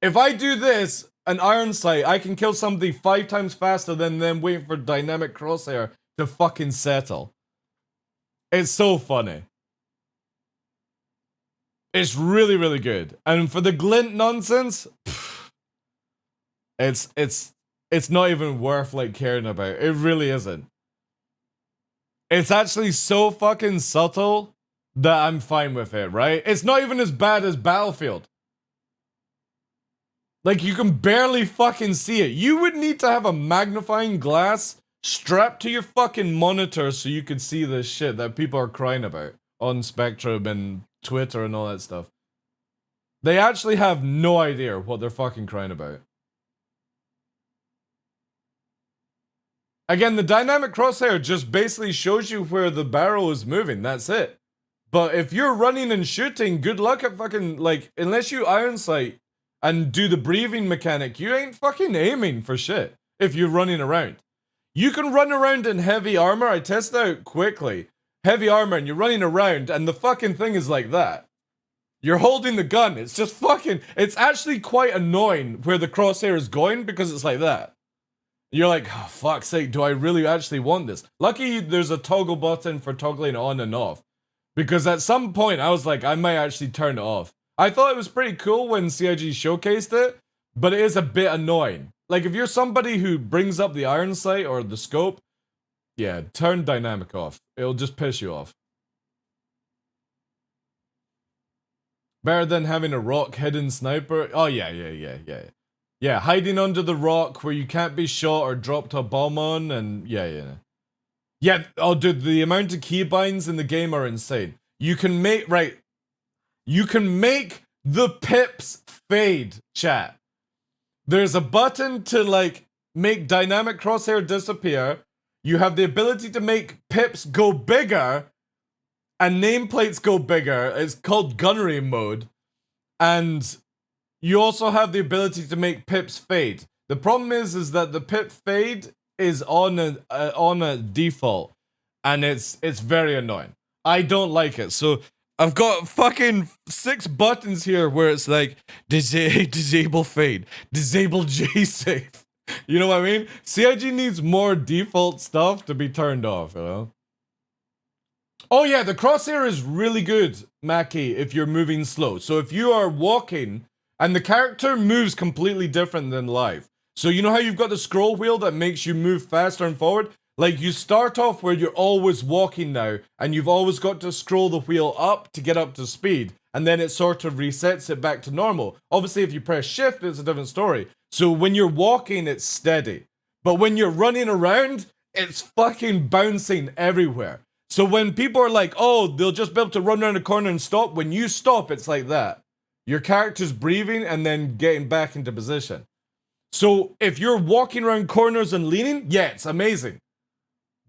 If I do this, an iron sight, I can kill somebody 5 times faster than them waiting for dynamic crosshair to fucking settle. It's so funny. It's really, really good. And for the glint nonsense, it's not even worth like caring about. It really isn't. It's actually so fucking subtle that I'm fine with it, right? It's not even as bad as Battlefield. Like, you can barely fucking see it. You would need to have a magnifying glass strapped to your fucking monitor so you could see this shit that people are crying about on Spectrum and Twitter and all that stuff. They actually have no idea what they're fucking crying about. Again, the dynamic crosshair just basically shows you where the barrel is moving, that's it. But if you're running and shooting, good luck at fucking, like, unless you iron sight and do the breathing mechanic, you ain't fucking aiming for shit if you're running around. You can run around in heavy armor, I tested out quickly. Heavy armor and you're running around and the fucking thing is like that. You're holding the gun, it's just fucking, it's actually quite annoying where the crosshair is going because it's like that. You're like, oh, fuck's sake, do I really actually want this? Lucky there's a toggle button for toggling on and off. Because at some point I was like, I might actually turn it off. I thought it was pretty cool when CIG showcased it, but it is a bit annoying. Like if you're somebody who brings up the iron sight or the scope, yeah, turn dynamic off. It'll just piss you off. Better than having a rock hidden sniper. Oh yeah. Yeah, hiding under the rock where you can't be shot or dropped a bomb on, and yeah. Yeah, oh dude, the amount of keybinds in the game are insane. You can make, right, you can make the pips fade, chat. There's a button to, like, make dynamic crosshair disappear. You have the ability to make pips go bigger, and nameplates go bigger. It's called gunnery mode. And you also have the ability to make pips fade. The problem is that the pip fade is on a default, and it's very annoying. I don't like it. So I've got fucking 6 buttons here where it's like disable fade, disable J-safe. You know what I mean? CIG needs more default stuff to be turned off, you know? Oh yeah, the crosshair is really good, Mackie, if you're moving slow. So if you are walking and the character moves completely different than live. So you know how you've got the scroll wheel that makes you move faster and forward? Like you start off where you're always walking now, and you've always got to scroll the wheel up to get up to speed, and then it sort of resets it back to normal. Obviously if you press shift, it's a different story. So when you're walking, it's steady. But when you're running around, it's fucking bouncing everywhere. So when people are like, oh, they'll just be able to run around a corner and stop, when you stop, it's like that. Your character's breathing and then getting back into position. So if you're walking around corners and leaning, yeah, it's amazing.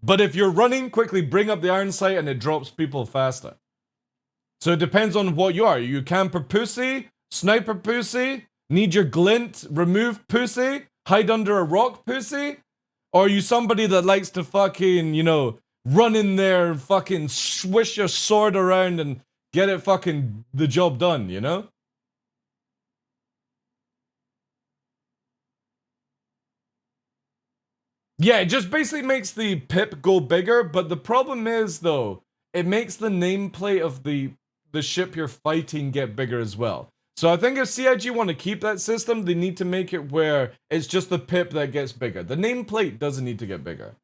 But if you're running, quickly bring up the iron sight and it drops people faster. So it depends on what you are. Are you camper pussy, sniper pussy, need your glint, remove pussy, hide under a rock pussy? Or are you somebody that likes to fucking, you know, run in there, fucking swish your sword around and get it fucking the job done, you know? Yeah, it just basically makes the pip go bigger, but the problem is, though, it makes the nameplate of the ship you're fighting get bigger as well. So I think if CIG want to keep that system, they need to make it where it's just the pip that gets bigger. The nameplate doesn't need to get bigger.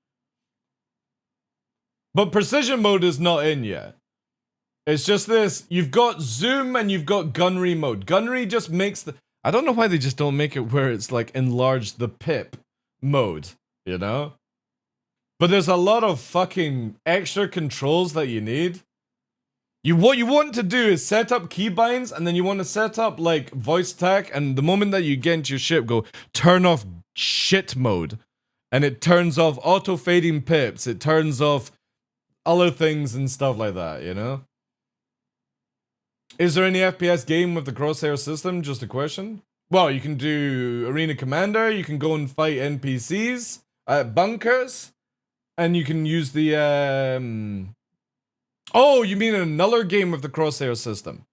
But precision mode is not in yet. It's just this, you've got zoom and you've got gunnery mode. Gunnery just makes the... I don't know why they just don't make it where it's like enlarge the pip mode. You know? But there's a lot of fucking extra controls that you need. What you want to do is set up keybinds, and then you want to set up like voice tag, and the moment that you get into your ship, go turn off shit mode. And it turns off auto fading pips, it turns off other things and stuff like that, you know? Is there any FPS game with the crosshair system? Just a question. Well, you can do Arena Commander, you can go and fight NPCs at bunkers, and you can use the, Oh, you mean another game with the crosshair system?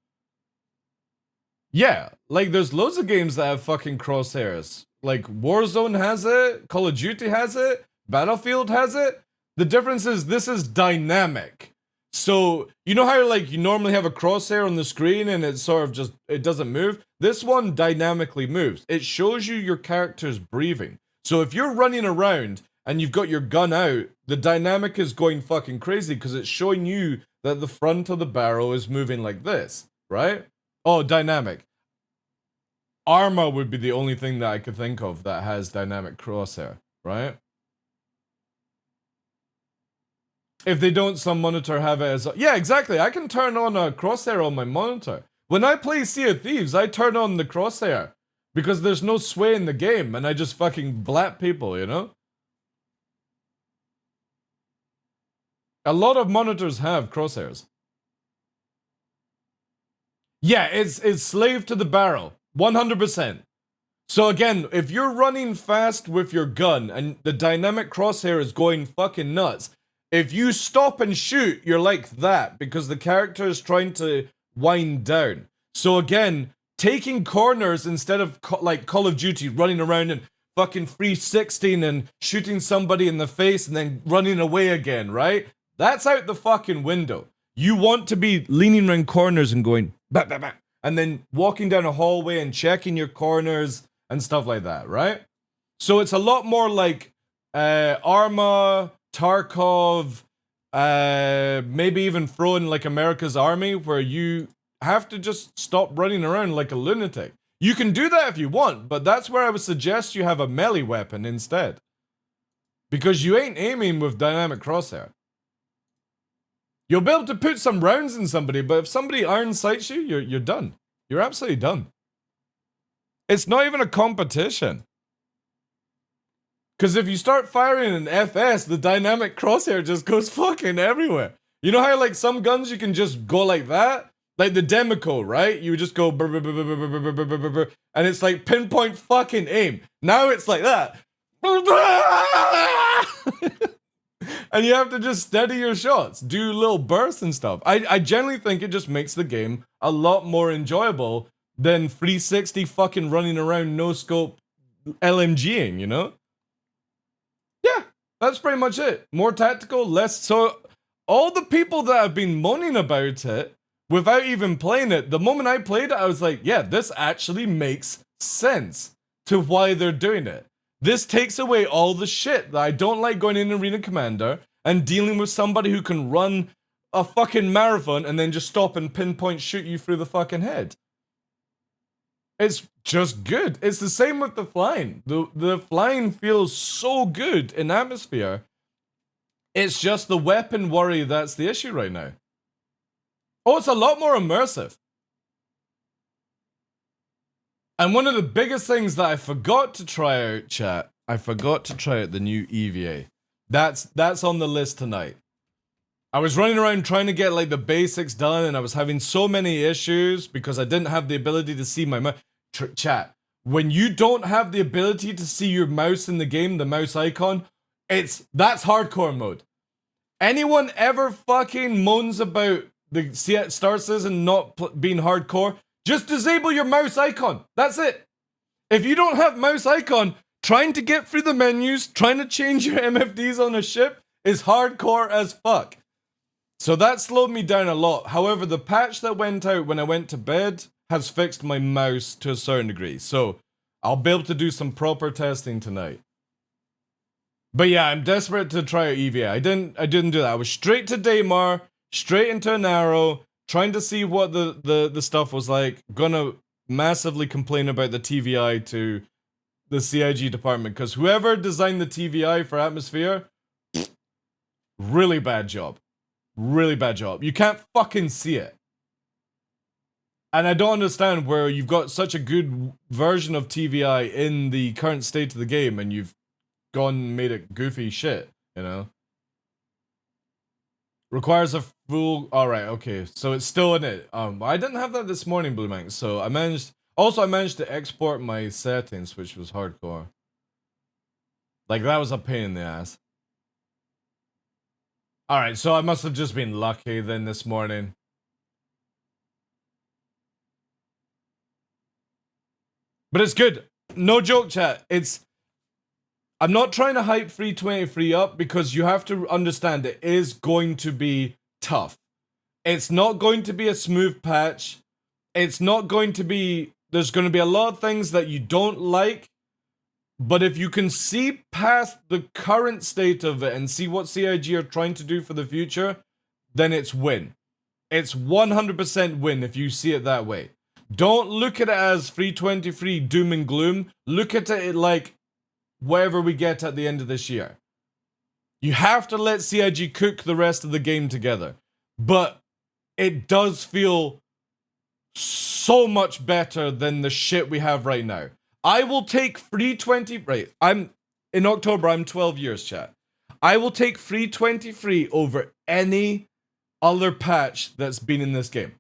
Yeah, like there's loads of games that have fucking crosshairs. Like Warzone has it, Call of Duty has it, Battlefield has it. The difference is this is dynamic. So, you know how like you normally have a crosshair on the screen and it sort of just, it doesn't move? This one dynamically moves. It shows you your character's breathing. So if you're running around and you've got your gun out, the dynamic is going fucking crazy because it's showing you that the front of the barrel is moving like this, right? Oh, dynamic. Arma would be the only thing that I could think of that has dynamic crosshair, right? If they don't, some monitor have it as... Yeah, exactly. I can turn on a crosshair on my monitor. When I play Sea of Thieves, I turn on the crosshair because there's no sway in the game and I just fucking blap people, you know? A lot of monitors have crosshairs. Yeah, it's slave to the barrel. 100%. So again, if you're running fast with your gun and the dynamic crosshair is going fucking nuts, if you stop and shoot, you're like that because the character is trying to wind down. So again, taking corners instead of like Call of Duty, running around and fucking 360 and shooting somebody in the face and then running away again, right? That's out the fucking window. You want to be leaning around corners and going, bah, bah, bah, and then walking down a hallway and checking your corners and stuff like that, right? So it's a lot more like Arma, Tarkov, maybe even throwing like America's Army, where you have to just stop running around like a lunatic. You can do that if you want, but that's where I would suggest you have a melee weapon instead. Because you ain't aiming with dynamic crosshair. You'll be able to put some rounds in somebody, but if somebody iron sights you, you're done. You're absolutely done. It's not even a competition. Because if you start firing an FS, the dynamic crosshair just goes fucking everywhere. You know how like some guns you can just go like that? Like the Demico, right? You just go brr, brr, brr, brr, brr, brr, brr, brr, brr, and it's like pinpoint fucking aim. Now it's like that. And you have to just steady your shots, do little bursts and stuff. I generally think it just makes the game a lot more enjoyable than 360 fucking running around no scope LMGing, you know? Yeah, that's pretty much it. More tactical, less... So, all the people that have been moaning about it, without even playing it, the moment I played it, I was like, yeah, this actually makes sense to why they're doing it. This takes away all the shit that I don't like going in Arena Commander and dealing with somebody who can run a fucking marathon and then just stop and pinpoint shoot you through the fucking head. It's just good. It's the same with the flying. The flying feels so good in atmosphere. It's just the weapon worry that's the issue right now. Oh, it's a lot more immersive. And one of the biggest things that I forgot to try out, chat, I forgot to try out the new EVA. That's on the list tonight. I was running around trying to get like the basics done and I was having so many issues because I didn't have the ability to see my mouse. Chat, when you don't have the ability to see your mouse in the game, the mouse icon, that's hardcore mode. Anyone ever fucking moans about the Star Citizen not being hardcore? Just disable your mouse icon. That's it. If you don't have mouse icon, trying to get through the menus, trying to change your MFDs on a ship is hardcore as fuck. So that slowed me down a lot. However, the patch that went out when I went to bed has fixed my mouse to a certain degree. So I'll be able to do some proper testing tonight. But yeah, I'm desperate to try out EVA. I didn't do that. I was straight to Daymar, straight into an arrow, trying to see what the stuff was like. Gonna massively complain about the TVI to the CIG department, because whoever designed the TVI for Atmosphere, really bad job. Really bad job. You can't fucking see it. And I don't understand where you've got such a good version of TVI in the current state of the game and you've gone and made it goofy shit, you know? Requires a full. All right, okay, so it's still in it. I didn't have that this morning, Blue Manx. So I managed. Also, I managed to export my settings, which was hardcore. Like that was a pain in the ass. All right, so I must have just been lucky then this morning. But it's good. No joke, chat. I'm not trying to hype 323 up because you have to understand it is going to be tough. It's not going to be a smooth patch. It's not going to be... There's going to be a lot of things that you don't like. But if you can see past the current state of it and see what CIG are trying to do for the future, then it's win. It's 100% win if you see it that way. Don't look at it as 323 doom and gloom. Look at it like wherever we get at the end of this year. You have to let CIG cook the rest of the game together. But it does feel so much better than the shit we have right now. I will take 320... Right, in October, I'm 12 years, chat. I will take 323 over any other patch that's been in this game.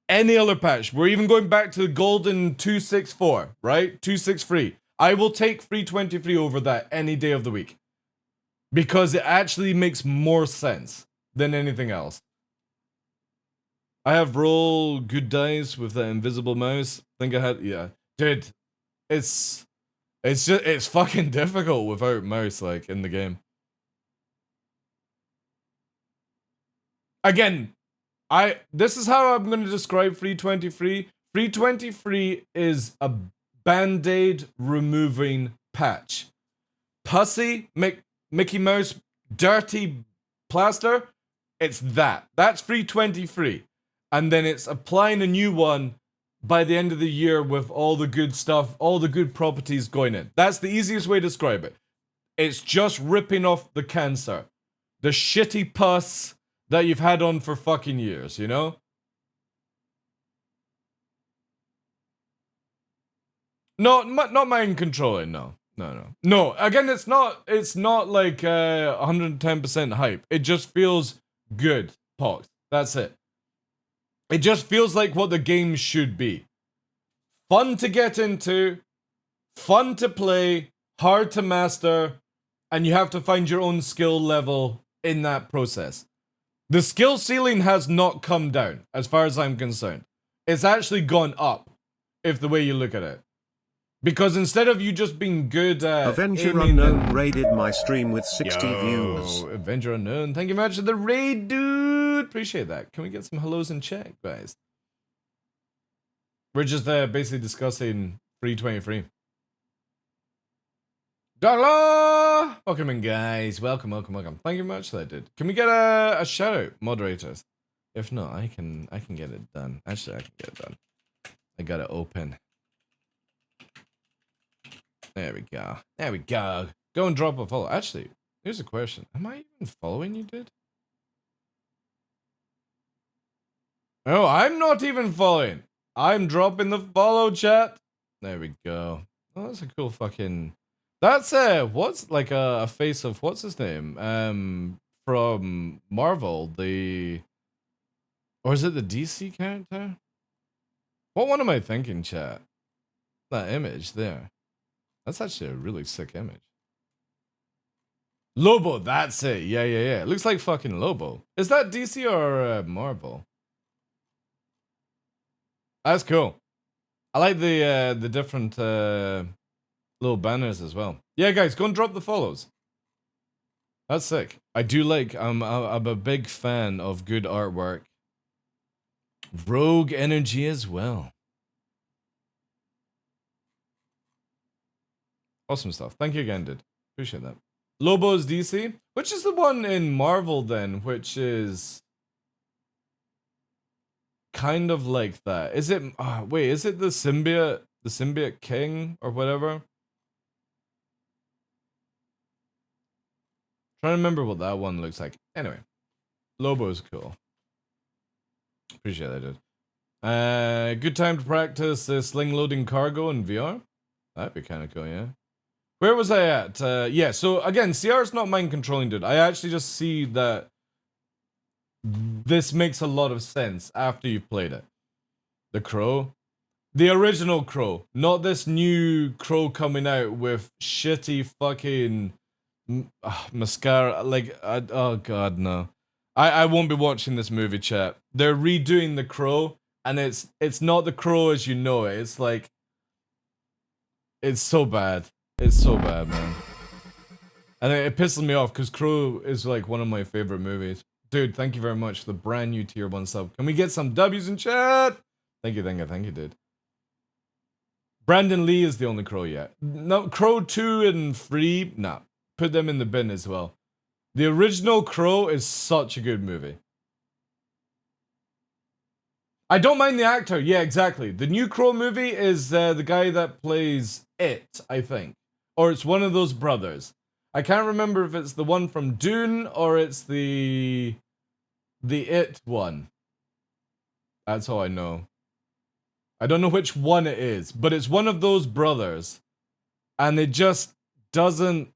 Any other patch. We're even going back to the golden 264, right? 263. I will take 323 over that any day of the week. Because it actually makes more sense than anything else. I have roll good dice with that invisible mouse. Think I had... Yeah. Dude, it's fucking difficult without mouse, like, in the game. Again, this is how I'm going to describe 323. 323 is a band-aid removing patch. Pussy, Mickey Mouse, dirty plaster, it's that. That's 323. And then it's applying a new one by the end of the year with all the good stuff, all the good properties going in. That's the easiest way to describe it. It's just ripping off the cancer. The shitty pus that you've had on for fucking years, you know? No, not mind controlling, no. No, again, it's not like 110% hype. It just feels good, Pox. That's it. It just feels like what the game should be. Fun to get into, fun to play, hard to master, and you have to find your own skill level in that process. The skill ceiling has not come down, as far as I'm concerned. It's actually gone up, if the way you look at it. Because instead of you just being good at... Avenger Unknown raided my stream with 60 views. Avenger Unknown, thank you very much for the raid, dude. Appreciate that. Can we get some hellos in chat, guys? We're just basically discussing 323. TheDarkLaw! Welcome in, guys. Welcome. Thank you very much for that, dude. Can we get a shout out, moderators? If not, I can get it done. Actually, I can get it done. I got it open. There we go. Go and drop a follow. Actually, here's a question. Am I even following you, dude? Oh, I'm not even following. I'm dropping the follow, chat. There we go. Oh, that's a cool fucking... That's what's like a face of... What's his name? From Marvel, the... Or is it the DC character? What one am I thinking, chat? That image there. That's actually a really sick image. Lobo, that's it. Yeah. It looks like fucking Lobo. Is that DC or Marvel? That's cool. I like the different little banners as well. Yeah, guys, go and drop the follows. That's sick. I do like. I'm a big fan of good artwork. Rogue energy as well. Awesome stuff. Thank you again, dude. Appreciate that. Lobo's DC? Which is the one in Marvel then, which is kind of like that. Is it wait, is it the symbiote king or whatever? Trying to remember what that one looks like. Anyway. Lobo's cool. Appreciate that, dude. Good time to practice sling loading cargo in VR? That'd be kind of cool, yeah. Where was I at? Yeah, so again, CR is not mind controlling, dude. I actually just see that this makes a lot of sense after you've played it. The Crow. The original Crow. Not this new Crow coming out with shitty fucking mascara. Like, oh god, no. I won't be watching this movie, chat. They're redoing The Crow, and it's not The Crow as you know it. It's like... It's so bad. It's so bad, man. And it pisses me off, because Crow is like one of my favorite movies. Dude, thank you very much for the brand new tier 1 sub. Can we get some W's in chat? Thank you, dude. Brandon Lee is the only Crow yet. No, Crow 2 and 3, nah. Put them in the bin as well. The original Crow is such a good movie. I don't mind the actor, yeah, exactly. The new Crow movie is the guy that plays It, I think. Or it's one of those brothers. I can't remember if it's the one from Dune or it's the It one. That's all I know. I don't know which one it is, but it's one of those brothers. And it just doesn't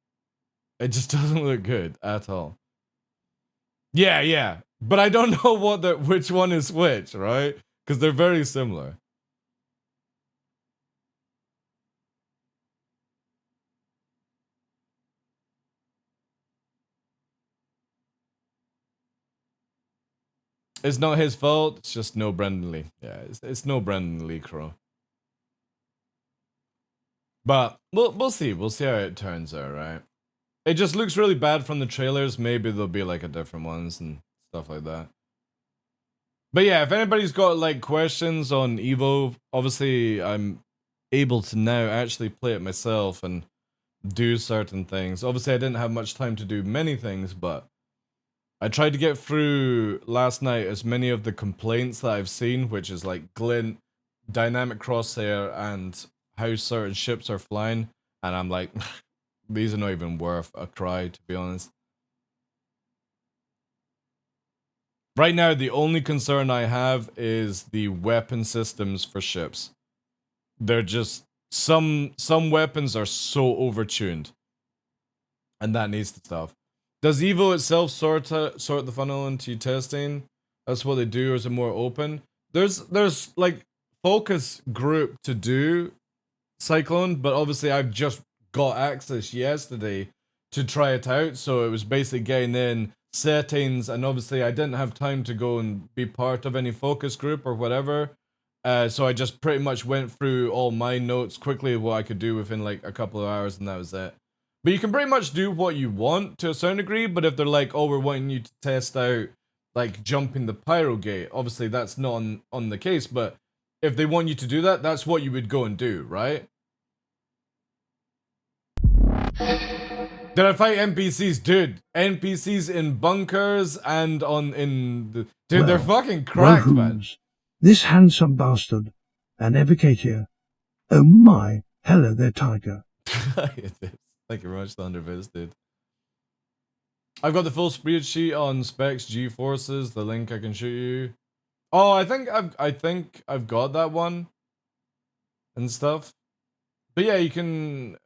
look good at all. Yeah. But I don't know which one is which, right? Because they're very similar. It's not his fault, it's just no Brendan Lee. Yeah, it's no Brendan Lee Crow. But we'll see how it turns out, right? It just looks really bad from the trailers. Maybe there'll be like a different ones and stuff like that. But yeah, if anybody's got like questions on Evo, obviously I'm able to now actually play it myself and do certain things. Obviously I didn't have much time to do many things, but I tried to get through last night as many of the complaints that I've seen, which is like glint, dynamic crosshair, and how certain ships are flying, and I'm like, these are not even worth a cry, to be honest. Right now, the only concern I have is the weapon systems for ships. They're just... Some weapons are so overtuned. And that needs to stop. Does Evo itself sort the funnel into testing? That's what they do, or is it more open? There's like focus group to do Cyclone, but obviously I've just got access yesterday to try it out, so it was basically getting in settings, and obviously I didn't have time to go and be part of any focus group or whatever, so I just pretty much went through all my notes quickly, what I could do within like a couple of hours, and that was it. But you can pretty much do what you want to a certain degree, but if they're like, oh, we're wanting you to test out like jumping the pyro gate, obviously that's not on the case, but if they want you to do that, that's what you would go and do, right? Did I fight NPCs? Dude, NPCs in bunkers and in the... Dude, well, they're fucking cracked, man. This handsome bastard, an evocator. Oh my, hello there, tiger. Thank you very much, Thunderviz, dude. I've got the full spreadsheet on specs, G-forces, the link I can show you. Oh, I think I've got that one and stuff. But yeah, you can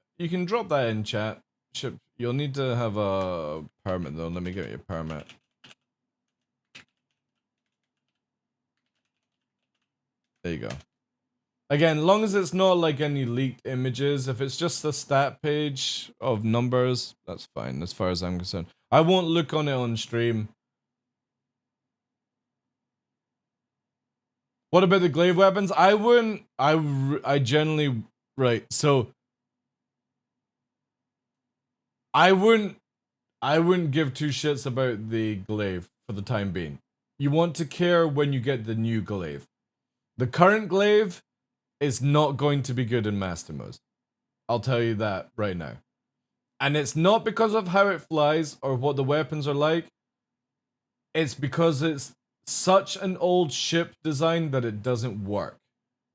drop that in chat. You'll need to have a permit though. Let me get you a permit. There you go. Again, long as it's not like any leaked images, if it's just a stat page of numbers, that's fine as far as I'm concerned. I won't look on it on stream. What about the glaive weapons? I wouldn't, I generally, right, so I wouldn't give two shits about the glaive for the time being. You want to care when you get the new glaive. The current glaive is not going to be good in Master Mode. I'll tell you that right now. And it's not because of how it flies or what the weapons are like. It's because it's such an old ship design that it doesn't work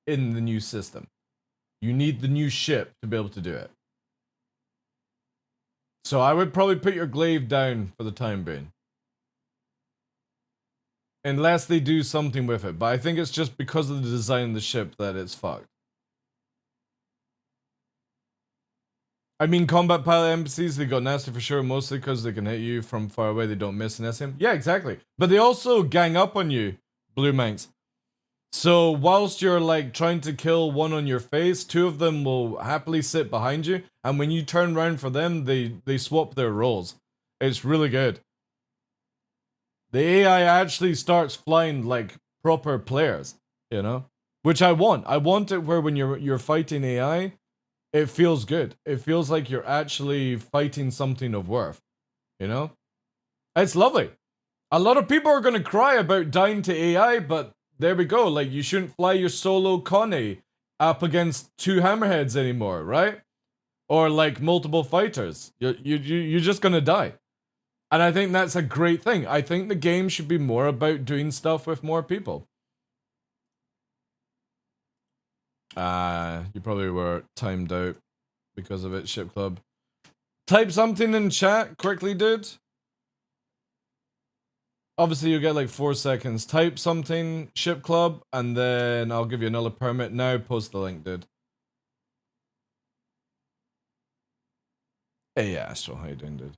in the new system. You need the new ship to be able to do it. So I would probably put your glaive down for the time being. Unless they do something with it. But I think it's just because of the design of the ship that it's fucked. I mean, combat pilot NPCs, they got nasty for sure, mostly because they can hit you from far away, they don't miss an SM. Yeah, exactly. But they also gang up on you, Blue Manx. So whilst you're like trying to kill one on your face, two of them will happily sit behind you, and when you turn around for them, they swap their roles. It's really good. The AI actually starts flying like proper players, you know? Which I want. I want it where when you're fighting AI, it feels good. It feels like you're actually fighting something of worth, you know? It's lovely. A lot of people are going to cry about dying to AI, but there we go. Like, you shouldn't fly your solo Connie up against two hammerheads anymore, right? Or like multiple fighters. You're just going to die. And I think that's a great thing. I think the game should be more about doing stuff with more people. You probably were timed out because of it, Ship Club. Type something in chat quickly, dude. Obviously, you'll get like 4 seconds. Type something, Ship Club, and then I'll give you another permit. Now, post the link, dude. Hey, yeah, Astro, how you doing, dude?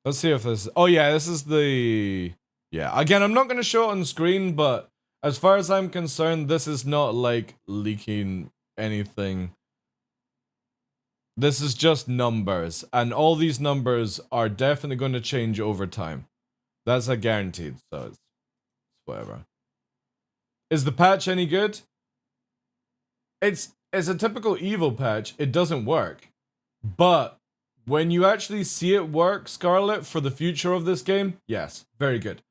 Let's see if this... Oh, yeah, this is the... Yeah, again, I'm not going to show it on screen, but as far as I'm concerned, this is not, like, leaking anything. This is just numbers, and all these numbers are definitely going to change over time. That's a guaranteed, so it's whatever. Is the patch any good? It's a typical evil patch. It doesn't work. But when you actually see it work, Scarlet, for the future of this game, yes, very good.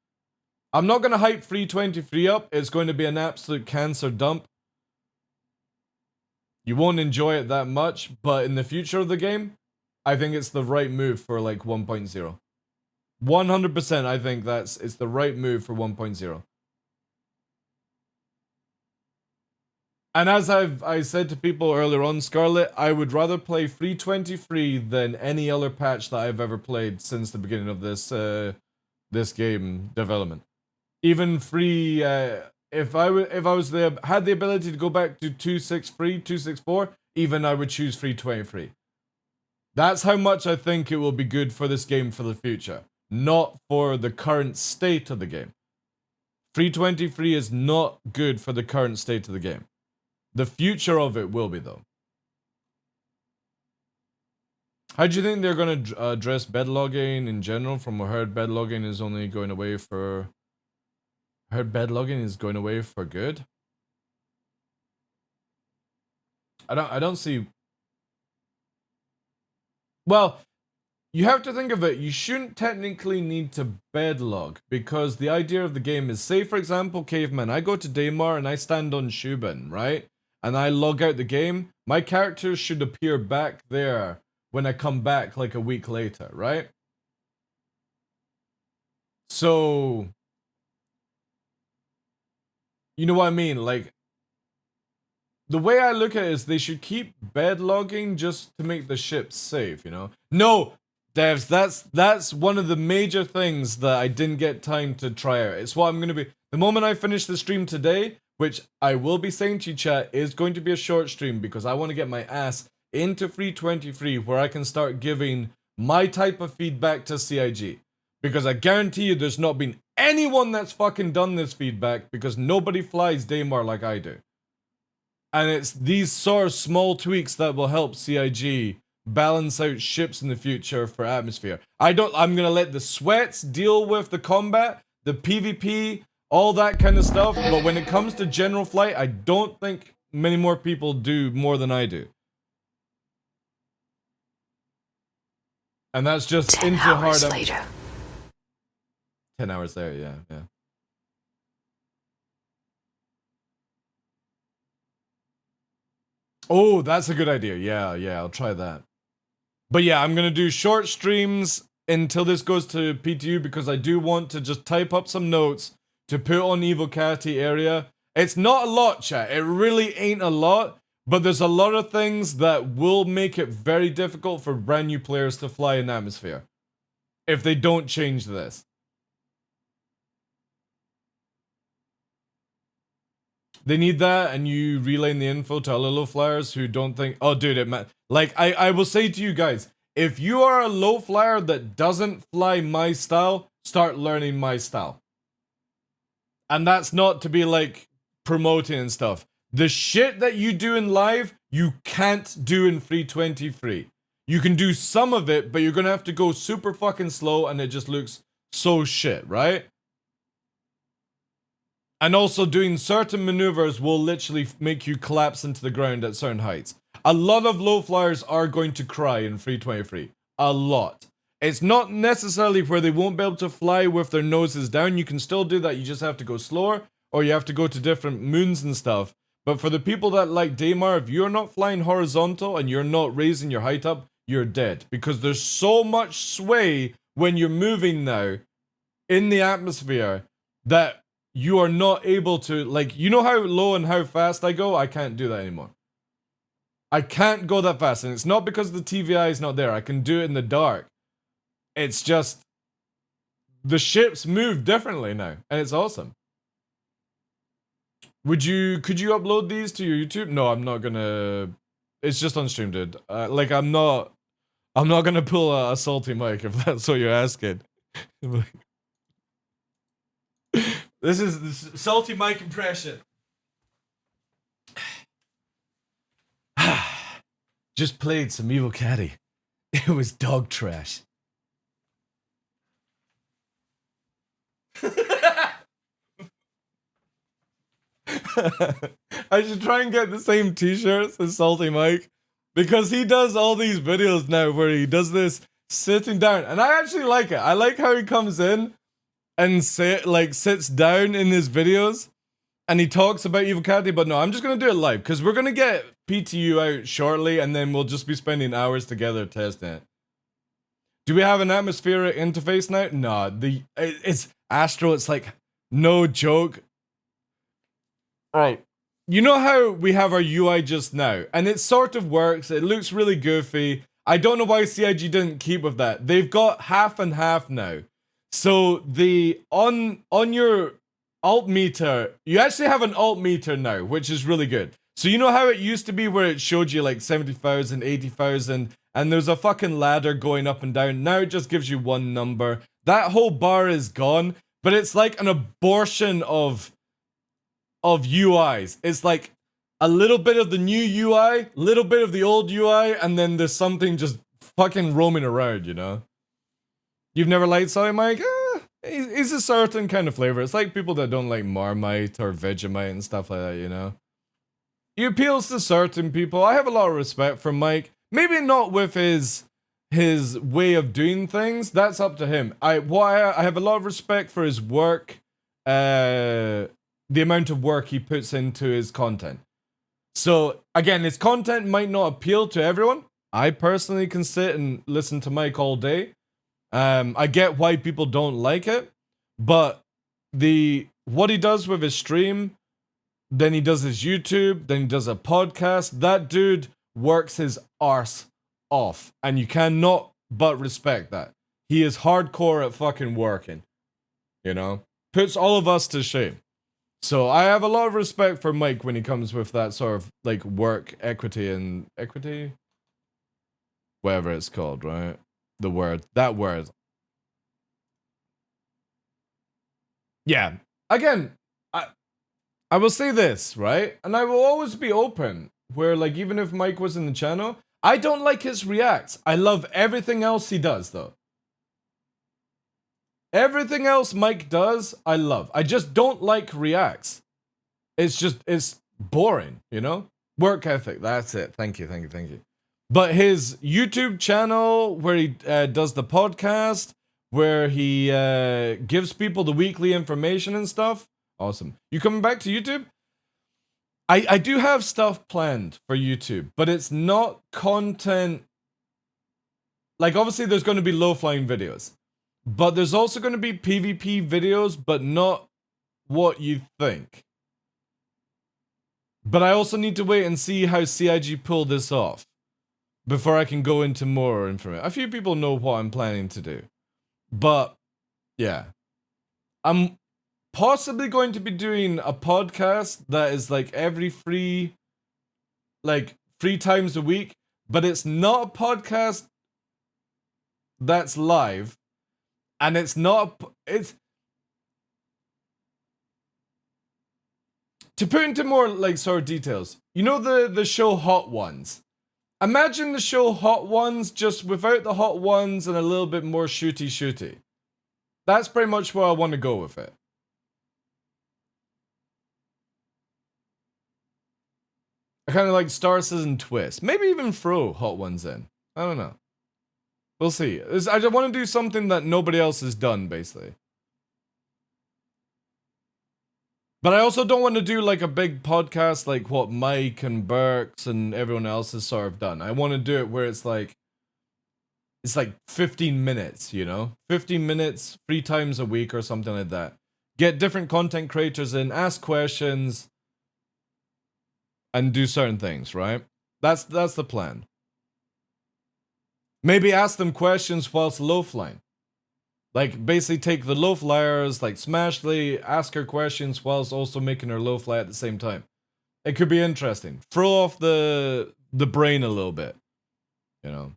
I'm not going to hype 323 up. It's going to be an absolute cancer dump. You won't enjoy it that much, but in the future of the game, I think it's the right move for like 1.0. 100% I think it's the right move for 1.0. And as I said to people earlier on, Scarlet, I would rather play 323 than any other patch that I've ever played since the beginning of this this game development. Even free, if I had the ability to go back to 263, 264, even I would choose 323. That's how much I think it will be good for this game for the future, not for the current state of the game. 323 is not good for the current state of the game. The future of it will be, though. How do you think they're going to address bed logging in general? From what I heard, bed logging is only going away for... I heard bed logging is going away for good. I don't see... Well, you have to think of it. You shouldn't technically need to bed log, because the idea of the game is, say for example, Caveman, I go to Daymar and I stand on Shubin, right? And I log out the game, my character should appear back there when I come back like a week later, right? So, you know what I mean? Like, the way I look at it is they should keep bed logging just to make the ship safe, you know? No, devs, that's one of the major things that I didn't get time to try out. It's what I'm going to be... The moment I finish the stream today, which I will be saying to you, chat, is going to be a short stream because I want to get my ass into 323 where I can start giving my type of feedback to CIG. Because I guarantee you there's not been anyone that's fucking done this feedback because nobody flies Daymar like I do. And it's these sort of small tweaks that will help CIG balance out ships in the future for atmosphere. I'm gonna let the sweats deal with the combat, the PvP, all that kind of stuff, but when it comes to general flight, I don't think many more people do more than I do. And that's just 10 into hours hard... later. 10 hours there, yeah. Oh, that's a good idea. Yeah, I'll try that. But yeah, I'm gonna do short streams until this goes to PTU because I do want to just type up some notes to put on Evocati area. It's not a lot, chat. It really ain't a lot, but there's a lot of things that will make it very difficult for brand new players to fly in atmosphere if they don't change this. They need that, and you relaying the info to other low flyers who don't think, oh, dude, it like, I will say to you guys, if you are a low flyer that doesn't fly my style, start learning my style. And that's not to be like promoting and stuff. The shit that you do in live, you can't do in 323. You can do some of it, but you're gonna have to go super fucking slow, and it just looks so shit, right? And also doing certain maneuvers will literally make you collapse into the ground at certain heights. A lot of low flyers are going to cry in 323. A lot. It's not necessarily where they won't be able to fly with their noses down. You can still do that. You just have to go slower, or you have to go to different moons and stuff. But for the people that like Daymar, if you're not flying horizontal and you're not raising your height up, you're dead. Because there's so much sway when you're moving now in the atmosphere that you are not able to, like, you know how low and how fast I go? I can't do that anymore. I can't go that fast, and it's not because the TVI is not there. I can do it in the dark. It's just, the ships move differently now, and it's awesome. Could you upload these to your YouTube? No, I'm not gonna, it's just on stream, dude. Like, I'm not gonna pull a salty mic if that's what you're asking. This is the salty mic impression. Just played some Evil Caddy. It was dog trash. I should try and get the same t-shirts as Salty Mike, because he does all these videos now where he does this sitting down, and I actually like it. I like how he comes in and sits down in his videos and he talks about Evil Caddy, but no, I'm just gonna do it live because we're gonna get PTU out shortly, and then we'll just be spending hours together testing it. Do we have an atmospheric interface now? No, it's Astro. It's like no joke. Right. You know how we have our UI just now, and it sort of works. It looks really goofy. I don't know why CIG didn't keep with that. They've got half and half now. So the on your alt meter, you actually have an alt meter now, which is really good. So you know how it used to be where it showed you like 70,000, 80,000, and there's a fucking ladder going up and down. Now it just gives you one number. That whole bar is gone, but it's like an abortion of UIs. It's like a little bit of the new UI, little bit of the old UI, and then there's something just fucking roaming around, you know? You've never liked Soy Mike? He's a certain kind of flavor. It's like people that don't like Marmite or Vegemite and stuff like that, you know? He appeals to certain people. I have a lot of respect for Mike. Maybe not with his way of doing things. That's up to him. I have a lot of respect for his work, the amount of work he puts into his content. So, again, his content might not appeal to everyone. I personally can sit and listen to Mike all day. I get why people don't like it, but what he does with his stream, then he does his YouTube, then he does a podcast, that dude works his arse off, and you cannot but respect that. He is hardcore at fucking working, you know? Puts all of us to shame. So I have a lot of respect for Mike when he comes with that sort of like work equity, whatever it's called, right? That word. Yeah. Again, I will say this, right? And I will always be open, where like even if Mike was in the channel, I don't like his reacts. I love everything else he does though. Everything else Mike does, I love. I just don't like reacts. It's boring, you know? Work ethic, that's it. Thank you. But his YouTube channel, where he does the podcast, where he gives people the weekly information and stuff, awesome. You coming back to YouTube? I do have stuff planned for YouTube, but it's not content. Like, obviously, there's going to be low-flying videos. But there's also going to be PvP videos, but not what you think. But I also need to wait and see how CIG pull this off before I can go into more information. A few people know what I'm planning to do. But, yeah. possibly going to be doing a podcast that is like every free 3 times a week, but it's not a podcast that's live, and it's not it's to put into more like sort of details. You know the show Hot Ones. Imagine the show Hot Ones just without the hot ones and a little bit more shooty. That's pretty much where I want to go with it. I kind of like Star Citizen twist. Maybe even throw Hot Ones in. I don't know. We'll see. I just want to do something that nobody else has done, basically. But I also don't want to do like a big podcast like what Mike and Burks and everyone else has sort of done. I want to do it where it's like 15 minutes, you know? 15 minutes, 3 times a week or something like that. Get different content creators in, ask questions, and do certain things, right? That's the plan. Maybe ask them questions whilst low flying. Like, basically take the low flyers, like Smashley, ask her questions whilst also making her low fly at the same time. It could be interesting. Throw off the brain a little bit, you know?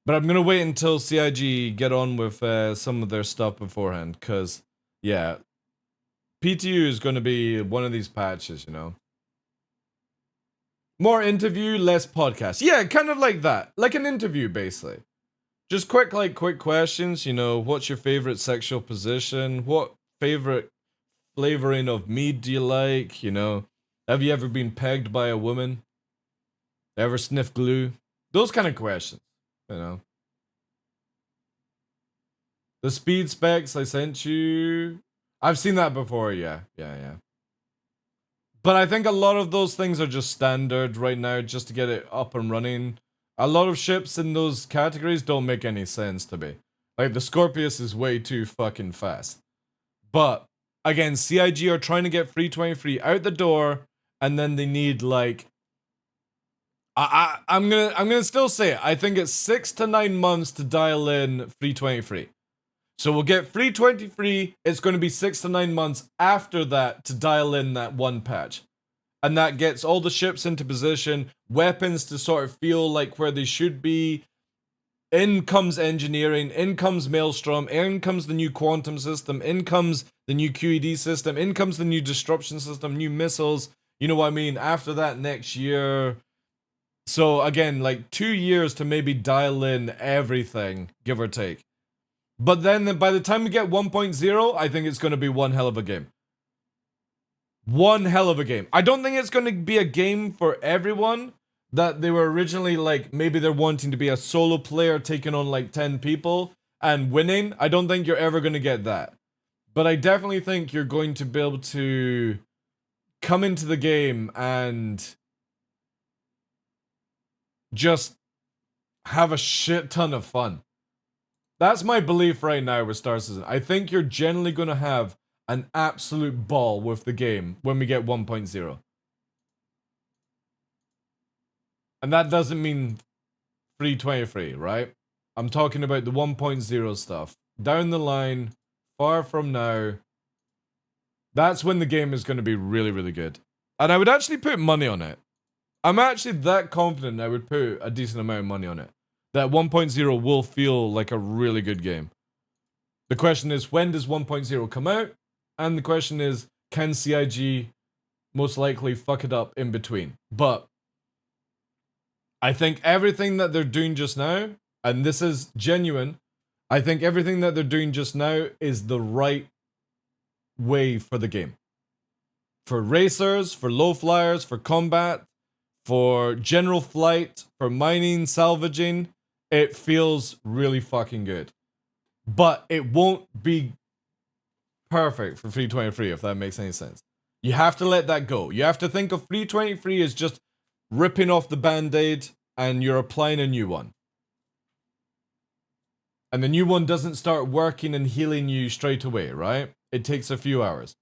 But I'm gonna wait until CIG get on with some of their stuff beforehand, because, yeah, PTU is gonna be one of these patches, you know? More interview, less podcast. Yeah, kind of like that. Like an interview, basically. Just quick questions, you know, what's your favorite sexual position? What favorite flavoring of mead do you like? You know, have you ever been pegged by a woman? Ever sniffed glue? Those kind of questions, you know. The speed specs I sent you. I've seen that before, yeah. But I think a lot of those things are just standard right now just to get it up and running. A lot of ships in those categories don't make any sense to me. Like, the Scorpius is way too fucking fast. But, again, CIG are trying to get 323 out the door, and then they need, like... I'm gonna still say it. I think it's 6 to 9 months to dial in 323. So we'll get 323, it's going to be 6 to 9 months after that to dial in that one patch. And that gets all the ships into position, weapons to sort of feel like where they should be. In comes engineering, in comes Maelstrom, in comes the new quantum system, in comes the new QED system, in comes the new disruption system, new missiles, you know what I mean? After that, next year. So again, like 2 years to maybe dial in everything, give or take. But then by the time we get 1.0, I think it's going to be one hell of a game. One hell of a game. I don't think it's going to be a game for everyone that they were originally like, maybe they're wanting to be a solo player taking on like 10 people and winning. I don't think you're ever going to get that. But I definitely think you're going to be able to come into the game and just have a shit ton of fun. That's my belief right now with Star Citizen. I think you're generally going to have an absolute ball with the game when we get 1.0. And that doesn't mean 323, right? I'm talking about the 1.0 stuff. Down the line, far from now, that's when the game is going to be really, really good. And I would actually put money on it. I'm actually that confident I would put a decent amount of money on it. That 1.0 will feel like a really good game. The question is, when does 1.0 come out? And the question is, can CIG most likely fuck it up in between? But I think everything that they're doing just now, and this is genuine, I think everything that they're doing just now is the right way for the game. For racers, for low flyers, for combat, for general flight, for mining, salvaging, it feels really fucking good. But it won't be perfect for 323, if that makes any sense. You have to let that go. You have to think of 323 as just ripping off the band-aid and you're applying a new one. And the new one doesn't start working and healing you straight away, right? It takes a few hours.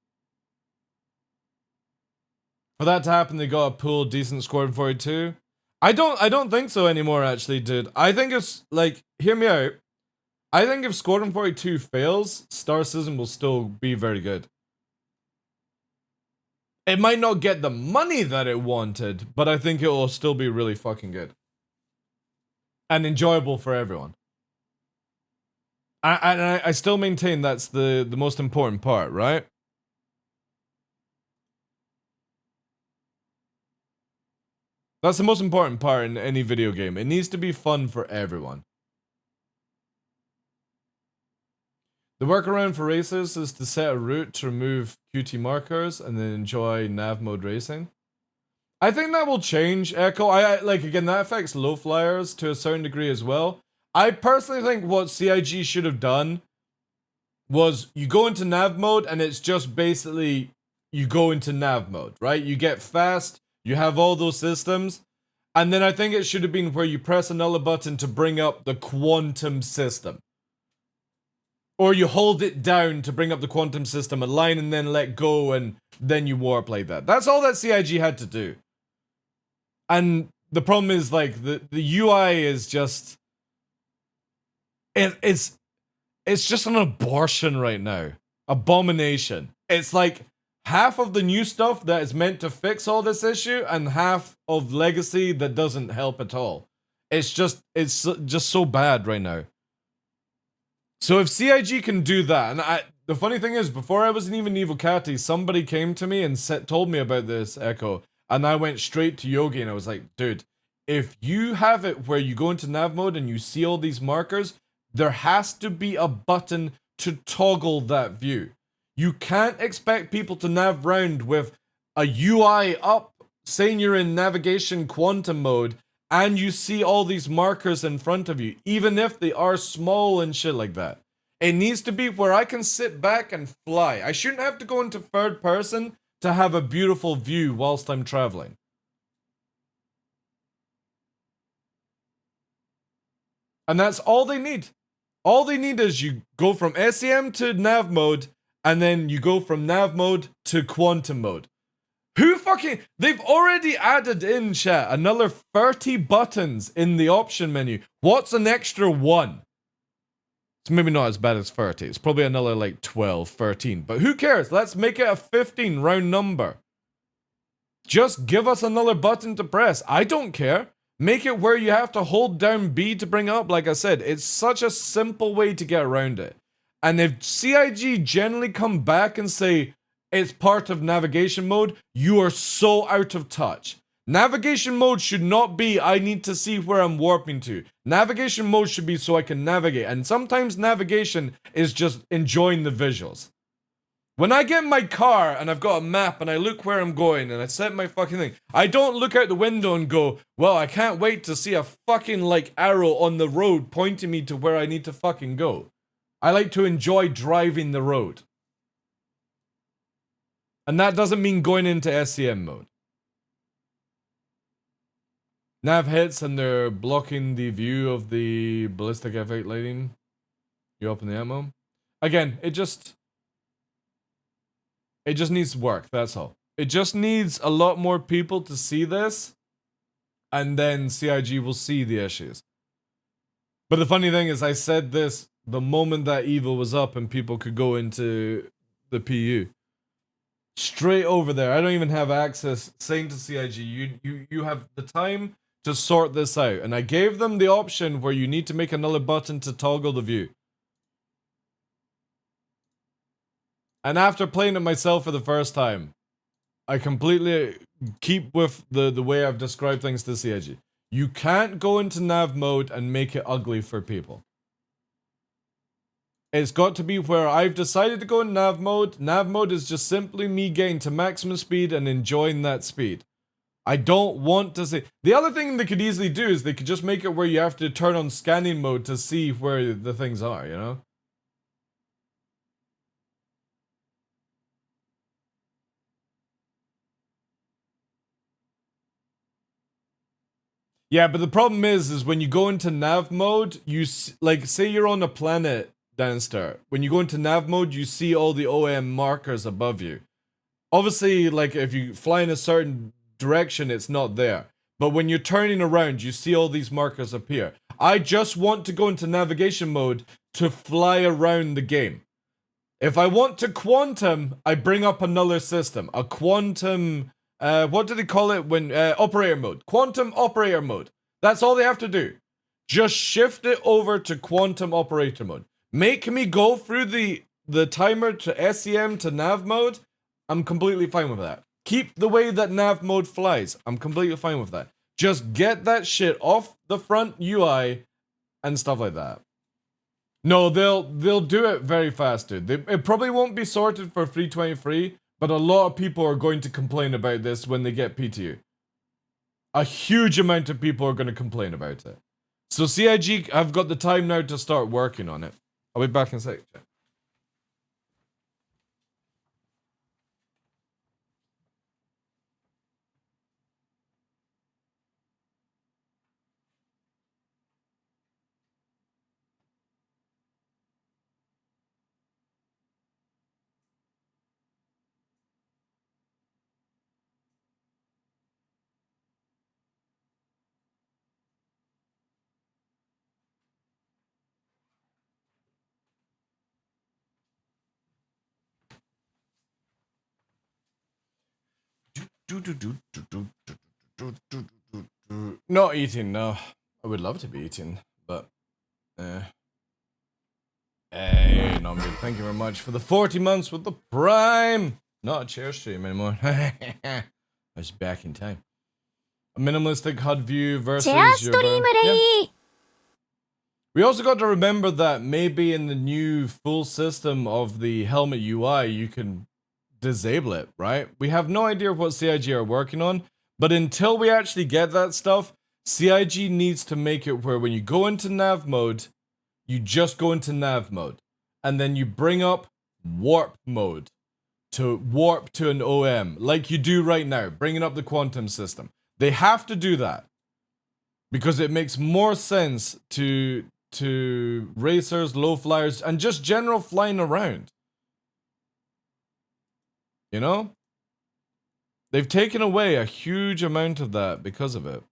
For that to happen, they gotta pull decent Squadron 42. I don't think so anymore, actually, dude. I think it's, like, hear me out. I think if Squadron 42 fails, Star Citizen will still be very good. It might not get the money that it wanted, but I think it will still be really fucking good. And enjoyable for everyone. I still maintain that's the most important part, right? That's the most important part in any video game. It needs to be fun for everyone. The workaround for racers is to set a route to remove QT markers and then enjoy nav mode racing. I think that will change, Echo. Like, again, that affects low flyers to a certain degree as well. I personally think what CIG should have done was you go into nav mode and it's just basically you go into nav mode, right? You get fast, you have all those systems, and then I think it should have been where you press another button to bring up the quantum system. Or you hold it down to bring up the quantum system, align and then let go, and then you warp like that. That's all that CIG had to do. And the problem is, like, the UI is just... It's just an abortion right now. Abomination. It's like half of the new stuff that is meant to fix all this issue and half of legacy that doesn't help at all. It's just so bad right now. So if CIG can do that, and the funny thing is, before I was even Evil Catty, somebody came to me and told me about this, Echo, and I went straight to Yogi and I was like, dude, if you have it where you go into nav mode and you see all these markers, there has to be a button to toggle that view. You can't expect people to nav round with a UI up saying you're in navigation quantum mode and you see all these markers in front of you, even if they are small and shit like that. It needs to be where I can sit back and fly. I shouldn't have to go into third person to have a beautiful view whilst I'm traveling. And that's all they need. All they need is you go from SEM to nav mode, and then you go from nav mode to quantum mode. Who fucking... They've already added in, chat, another 30 buttons in the option menu. What's an extra one? It's maybe not as bad as 30. It's probably another, like, 12, 13. But who cares? Let's make it a 15 round number. Just give us another button to press. I don't care. Make it where you have to hold down B to bring up. Like I said, it's such a simple way to get around it. And if CIG generally come back and say it's part of navigation mode, you are so out of touch. Navigation mode should not be, I need to see where I'm warping to. Navigation mode should be so I can navigate. And sometimes navigation is just enjoying the visuals. When I get in my car and I've got a map and I look where I'm going and I set my fucking thing, I don't look out the window and go, well, I can't wait to see a fucking, like, arrow on the road pointing me to where I need to fucking go. I like to enjoy driving the road. And that doesn't mean going into SCM mode. Nav hits and they're blocking the view of the ballistic F8 lighting. You open the ammo. Again, it just needs work, that's all. It just needs a lot more people to see this, and then CIG will see the issues. But the funny thing is, I said this the moment that Evil was up and people could go into the PU. Straight over there, I don't even have access, saying to CIG, you have the time to sort this out. And I gave them the option where you need to make another button to toggle the view. And after playing it myself for the first time, I completely keep with the way I've described things to CIG. You can't go into nav mode and make it ugly for people. It's got to be where I've decided to go in nav mode. Nav mode is just simply me getting to maximum speed and enjoying that speed. I don't want to see... The other thing they could easily do is they could just make it where you have to turn on scanning mode to see where the things are, you know? Yeah, but the problem is when you go into nav mode, like, say you're on a planet, Danstar. When you go into nav mode, you see all the OM markers above you. Obviously, like, if you fly in a certain direction, it's not there. But when you're turning around, you see all these markers appear. I just want to go into navigation mode to fly around the game. If I want to quantum, I bring up another system. A quantum, what do they call it when, operator mode. Quantum operator mode. That's all they have to do. Just shift it over to quantum operator mode. Make me go through the timer to SEM to nav mode. I'm completely fine with that. Keep the way that nav mode flies. I'm completely fine with that. Just get that shit off the front UI and stuff like that. No, they'll do it very fast, dude. It probably won't be sorted for 323, but a lot of people are going to complain about this when they get PTU. A huge amount of people are going to complain about it. So CIG, I've got the time now to start working on it. I'll be back in a sec. Not eating, no. I would love to be eating, but hey, no, I'm good. Thank you very much for the 40 months with the Prime. Not a chair stream anymore. I was back in time. A minimalistic HUD view versus your yeah. We also got to remember that maybe in the new full system of the helmet UI, you can disable it, right? We have no idea what CIG are working on, but until we actually get that stuff, CIG needs to make it where when you go into nav mode, you just go into nav mode, and then you bring up warp mode to warp to an OM, like you do right now, bringing up the quantum system. They have to do that because it makes more sense to racers, low flyers, and just general flying around. You know? They've taken away a huge amount of that because of it.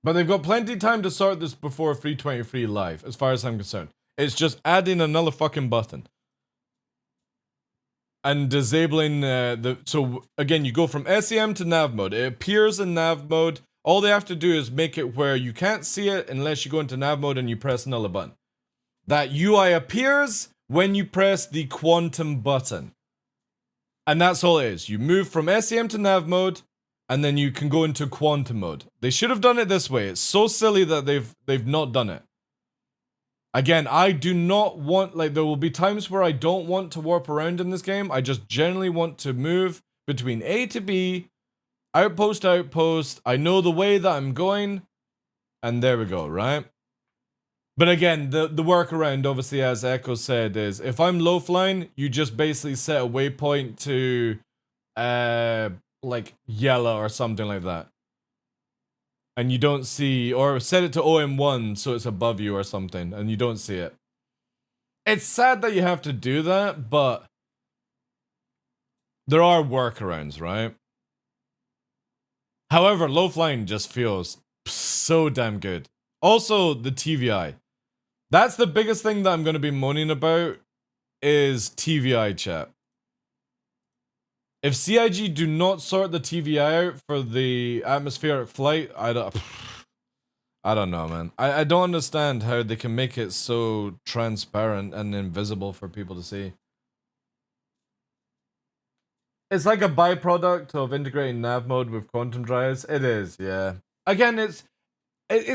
But they've got plenty of time to sort this before 323 live, as far as I'm concerned. It's just adding another fucking button. And disabling so again, you go from SEM to nav mode. It appears in nav mode. All they have to do is make it where you can't see it unless you go into nav mode and you press another button. That UI appears when you press the quantum button. And that's all it is. You move from SEM to nav mode, and then you can go into quantum mode. They should have done it this way. It's so silly that they've not done it. Again, I do not want, like, there will be times where I don't want to warp around in this game. I just generally want to move between A to B, outpost to outpost. I know the way that I'm going, and there we go, right? But again, the workaround, obviously, as Echo said, is if I'm low flying, you just basically set a waypoint to, like, yellow or something like that. And you don't see, or set it to OM1 so it's above you or something, and you don't see it. It's sad that you have to do that, but there are workarounds, right? However, low flying just feels so damn good. Also, the TVI. That's the biggest thing that I'm going to be moaning about, is TVI chat. If CIG do not sort the TVI out for the atmospheric flight, I don't know, man. I don't understand how they can make it so transparent and invisible for people to see. It's like a byproduct of integrating nav mode with quantum drives. It is, yeah. Again, it's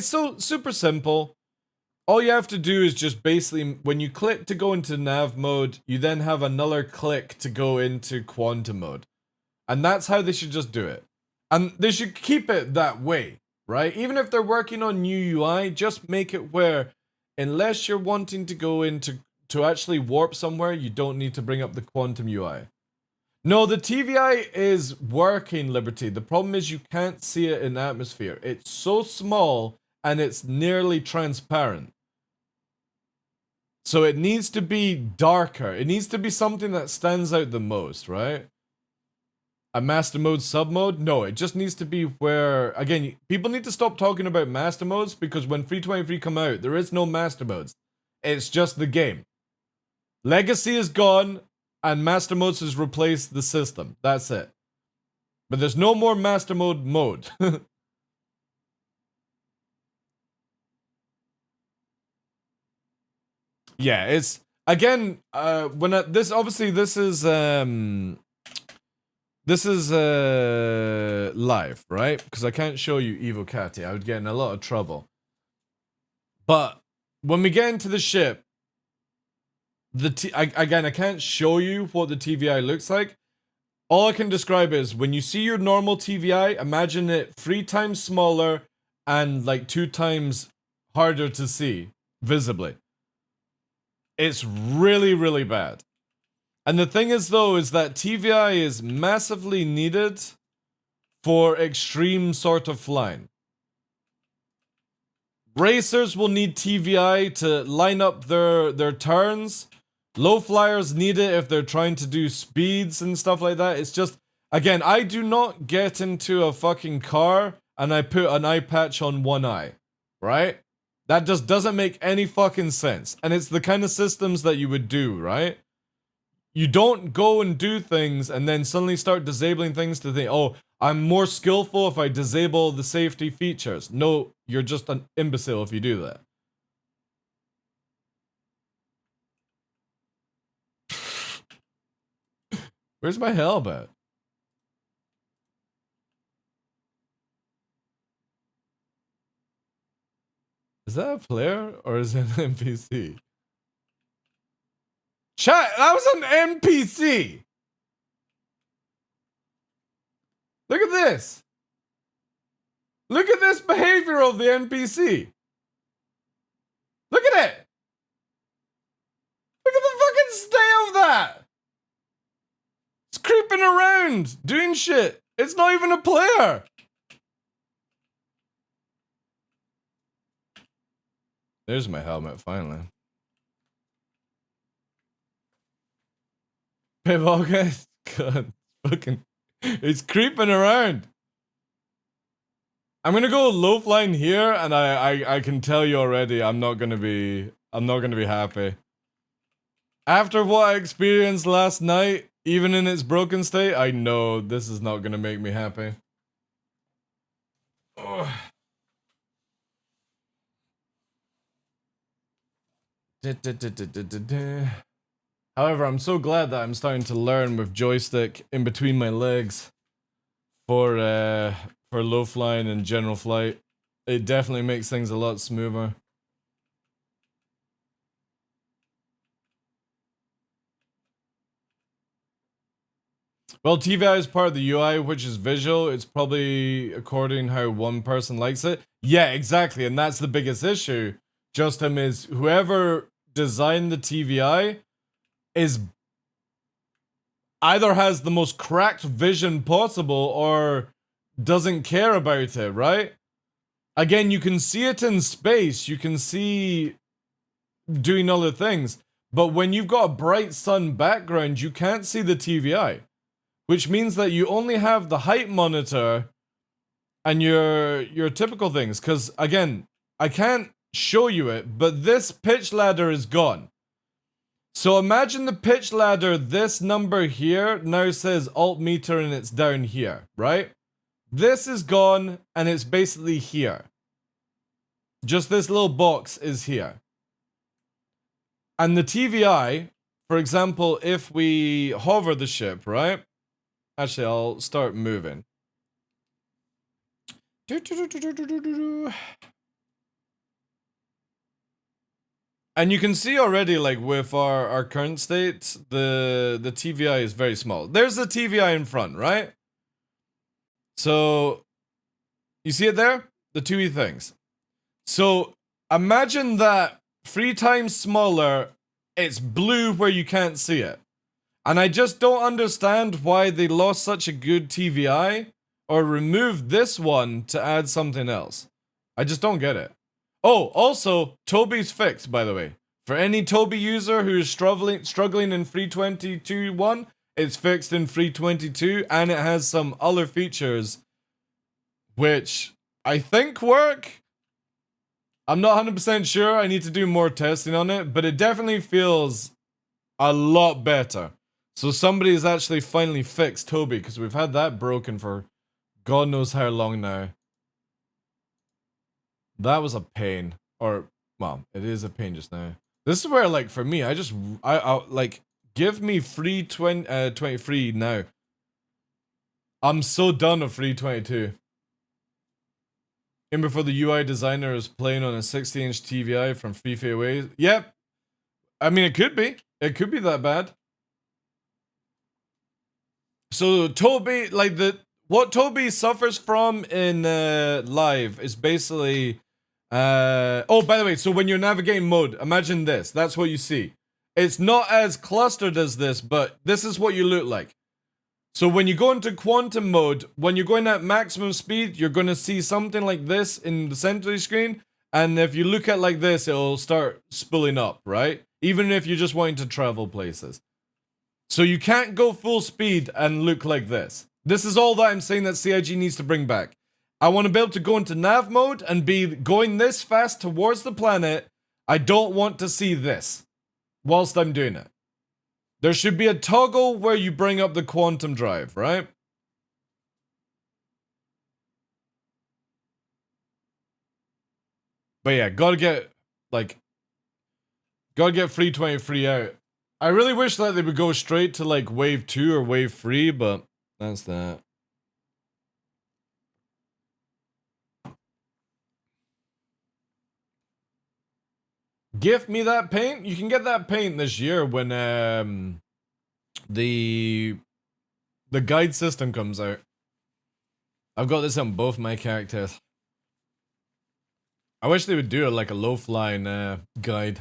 so super simple. All you have to do is just basically, when you click to go into nav mode, you then have another click to go into quantum mode. And that's how they should just do it. And they should keep it that way, right? Even if they're working on new UI, just make it where, unless you're wanting to go into to actually warp somewhere, you don't need to bring up the quantum UI. No, the TVI is working, Liberty. The problem is you can't see it in atmosphere. It's so small and it's nearly transparent. So it needs to be darker. It needs to be something that stands out the most, right? A master mode, sub mode? No, it just needs to be where, again, people need to stop talking about master modes because when 323 come out, there is no master modes. It's just the game. Legacy is gone and master modes has replaced the system. That's it. But there's no more master mode. Yeah, it's again this is live, right? Because I can't show you Evo Catty. I would get in a lot of trouble. But when we get into the ship, again, I can't show you what the TVI looks like. All I can describe is when you see your normal TVI, imagine it 3 times smaller and like 2 times harder to see visibly. It's really, really bad. And the thing is, though, is that TVI is massively needed for extreme sort of flying. Racers will need TVI to line up their turns. Low flyers need it if they're trying to do speeds and stuff like that. It's just, again, I do not get into a fucking car and I put an eye patch on one eye, right? That just doesn't make any fucking sense. And it's the kind of systems that you would do, right? You don't go and do things and then suddenly start disabling things to think, oh, I'm more skillful if I disable the safety features. No, you're just an imbecile if you do that. Where's my helmet? Is that a player or is it an NPC? Chat, that was an NPC! Look at this! Look at this behavior of the NPC! Look at it! Look at the fucking state of that! It's creeping around, doing shit. It's not even a player! There's my helmet, finally. Pivot, guys. God, fucking, it's creeping around. I'm gonna go low flying here, and I can tell you already, I'm not gonna be happy. After what I experienced last night, even in its broken state, I know this is not gonna make me happy. Ugh. However, I'm so glad that I'm starting to learn with joystick in between my legs for low flying and general flight. It definitely makes things a lot smoother. Well, TVI is part of the UI, which is visual. It's probably according how one person likes it. Yeah, exactly, and that's the biggest issue. Justin, is whoever designed the TVI is either has the most cracked vision possible or doesn't care about it, right? Again, you can see it in space, you can see doing other things, but when you've got a bright sun background, you can't see the TVI, which means that you only have the height monitor and your typical things, because again, I can't show you it, but this pitch ladder is gone. So imagine the pitch ladder, this number here now says alt meter and it's down here, right? This is gone and it's basically here. Just this little box is here. And the TVI, for example, if we hover the ship, right? Actually, I'll start moving. And you can see already, like, with our current state, the TVI is very small. There's the TVI in front, right? So, you see it there? The two things. So, imagine that 3 times smaller, it's blue where you can't see it. And I just don't understand why they lost such a good TVI or removed this one to add something else. I just don't get it. Oh, also, Toby's fixed, by the way. For any Toby user who is struggling in 322.1, It's fixed in 3.22, and it has some other features which I think work. I'm not 100% sure. I need to do more testing on it, but it definitely feels a lot better. So somebody's actually finally fixed Toby, because we've had that broken for God knows how long now. That was a pain. Or, well, it is a pain just now. This is where, like, for me, I like, give me free 23 now. I'm so done with free 22. Even before the UI designer is playing on a 60-inch TVI from 3 feet away. Yep. I mean, it could be. It could be that bad. So Toby, like what Toby suffers from in live is basically oh, by the way, so when you're navigating mode, imagine this. That's what you see. It's not as clustered as this, but this is what you look like. So when you go into quantum mode, when you're going at maximum speed, you're going to see something like this in the center of the screen. And if you look at like this, it'll start spooling up, right? Even if you're just wanting to travel places. So you can't go full speed and look like this. This is all that I'm saying that CIG needs to bring back. I want to be able to go into nav mode and be going this fast towards the planet. I don't want to see this whilst I'm doing it. There should be a toggle where you bring up the quantum drive, right? But yeah, gotta get 323 out. I really wish that they would go straight to like wave 2 or wave 3, but that's that. Gift me that paint? You can get that paint this year when the guide system comes out. I've got this on both my characters. I wish they would do it like a low-flying guide.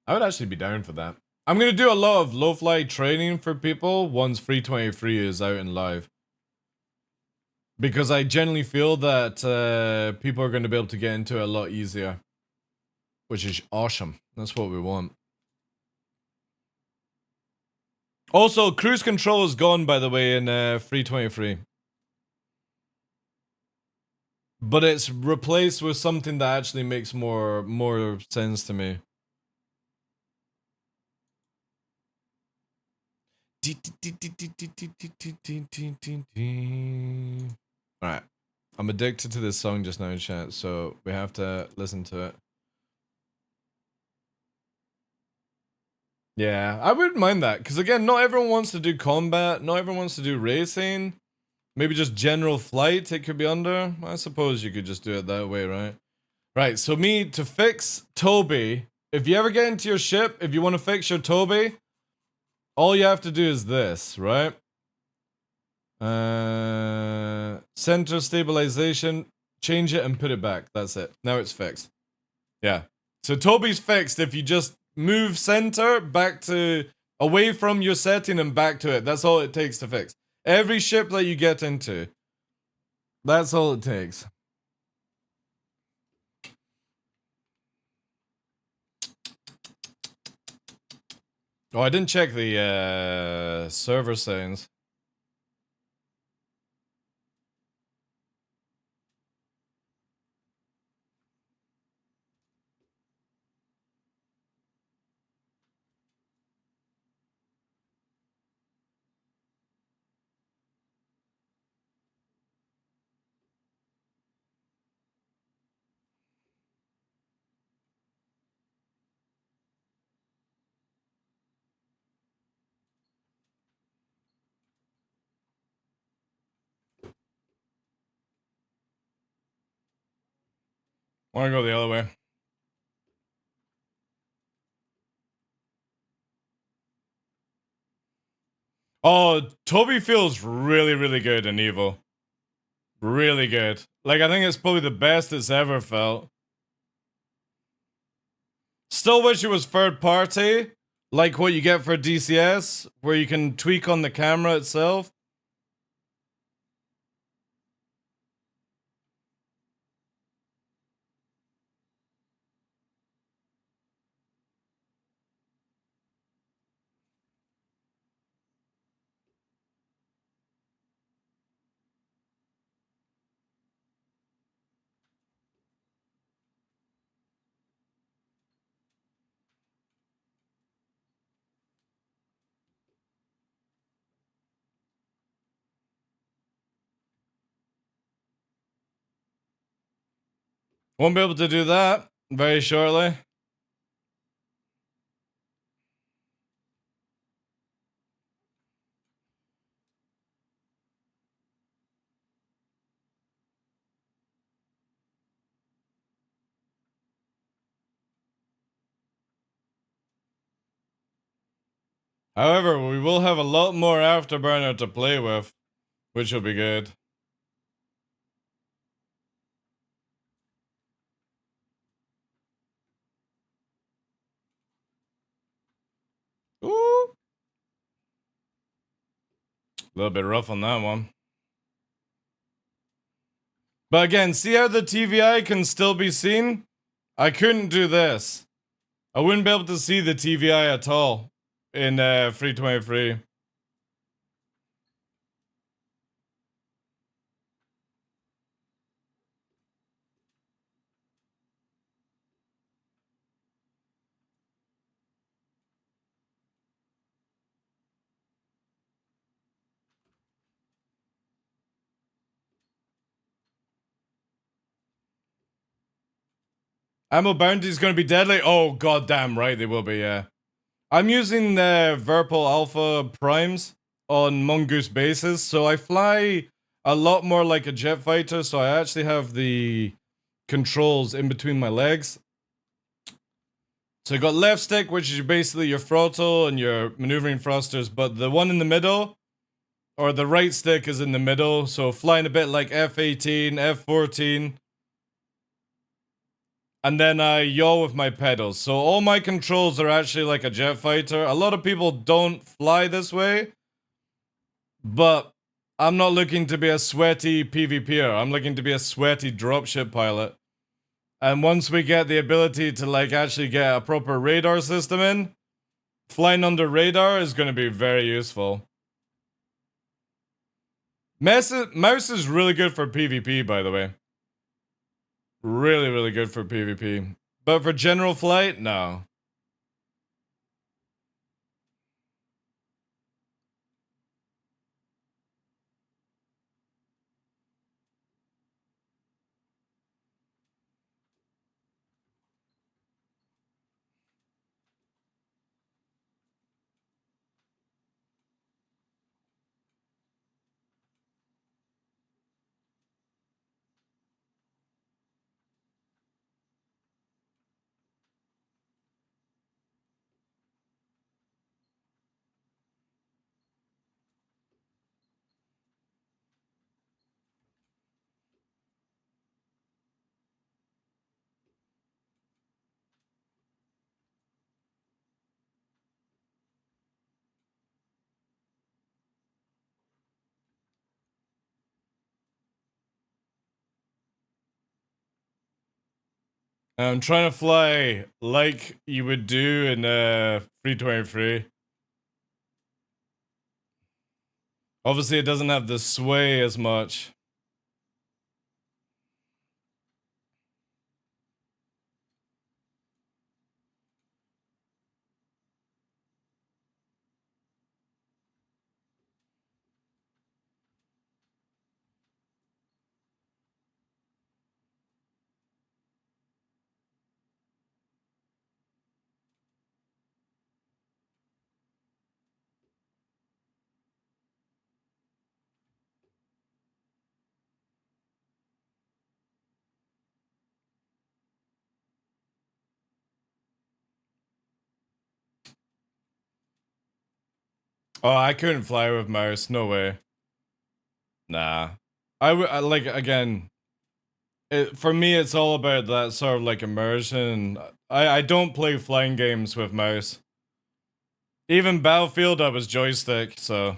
I would actually be down for that. I'm gonna do a lot of low-fly training for people once 323 is out and live. Because I generally feel that people are going to be able to get into it a lot easier. Which is awesome. That's what we want. Also, cruise control is gone, by the way, in 323. But it's replaced with something that actually makes more sense to me. Alright. I'm addicted to this song just now in chat, so we have to listen to it. Yeah, I wouldn't mind that, because again, not everyone wants to do combat, not everyone wants to do racing. Maybe just general flight it could be under. I suppose you could just do it that way, right? Right, so me, to fix Toby, if you ever get into your ship, if you want to fix your Toby, all you have to do is this, right? Center stabilization, change it and put it back. That's it. Now it's fixed. Yeah. So Toby's fixed if you just move center back to away from your setting and back to it. That's all it takes to fix. Every ship that you get into. That's all it takes. Oh, I didn't check the server settings. I want to go the other way. Oh, Toby feels really, really good in Evo. Really good. Like, I think it's probably the best it's ever felt. Still wish it was third party, like what you get for DCS, where you can tweak on the camera itself. Won't be able to do that very shortly. However, we will have a lot more Afterburner to play with, which will be good. Ooh. A little bit rough on that one. But again, see how the TVI can still be seen? I couldn't do this. I wouldn't be able to see the TVI at all in 323. Ammo bounty's gonna be deadly? Oh, goddamn right they will be, yeah. I'm using the Verpal Alpha Primes on Mongoose bases, so I fly a lot more like a jet fighter, so I actually have the controls in between my legs. So I got left stick, which is basically your throttle and your maneuvering thrusters, but the one in the middle, or the right stick is in the middle, so flying a bit like F18, F14. And then I yaw with my pedals. So all my controls are actually like a jet fighter. A lot of people don't fly this way, but I'm not looking to be a sweaty PvPer. I'm looking to be a sweaty dropship pilot. And once we get the ability to like actually get a proper radar system in, flying under radar is going to be very useful. Mouse is really good for PvP, by the way. Really, really good for PvP. But for general flight, no. I'm trying to fly like you would do in 323. Obviously, it doesn't have the sway as much. Oh, I couldn't fly with mouse. No way. Nah. I would like again. For me, it's all about that sort of like immersion. I don't play flying games with mouse. Even Battlefield, I was joystick, so.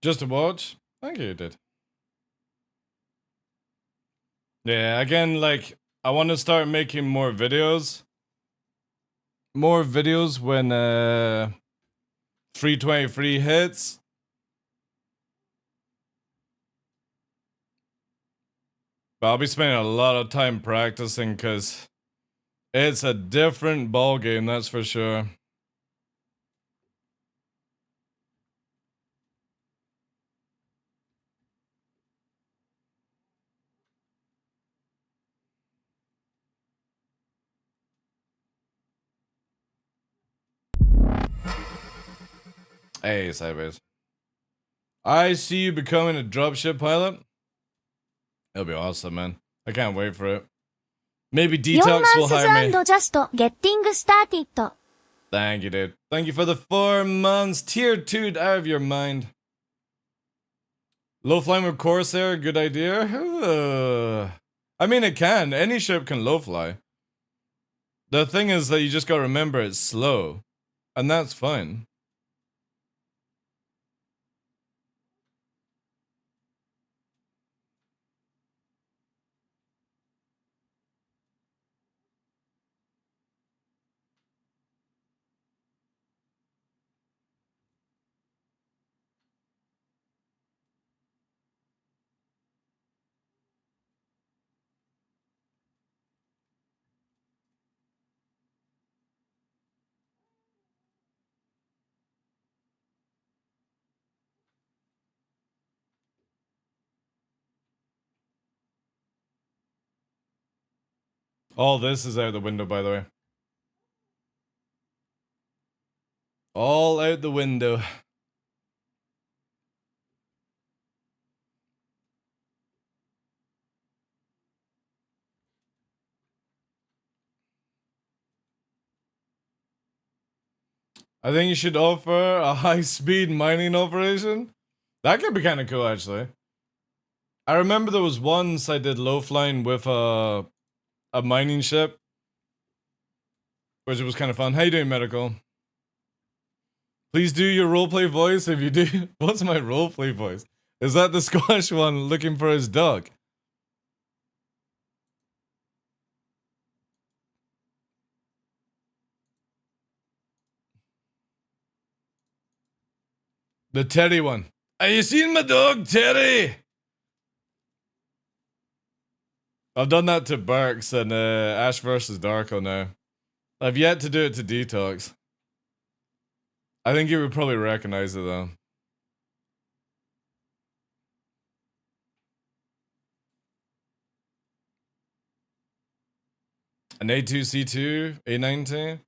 Just to watch? Thank you, dude. Yeah, again, like, I want to start making more videos. More videos when 323 hits. But I'll be spending a lot of time practicing because it's a different ball game, that's for sure. Hey, sideways. I see you becoming a dropship pilot. It'll be awesome, man. I can't wait for it. Maybe 4 Detox will months hire me. and just getting started. Thank you, dude. Thank you for the 4 months. Tier 2'd out of your mind. Low flying with Corsair, good idea? I mean, it can. Any ship can low fly. The thing is that you just gotta remember it's slow. And that's fine. All this is out the window, by the way. All out the window. I think you should offer a high-speed mining operation. That could be kind of cool, actually. I remember there was once I did low flying with a mining ship, which was kind of fun. How you doing, Medical? Please do your roleplay voice if you do. What's my roleplay voice? Is that the Scottish one looking for his dog? The Terry one. Have you seen my dog, Terry? I've done that to Burks and Ash vs. Darko now. I've yet to do it to Detox. I think you would probably recognize it though. An A2C2, A90.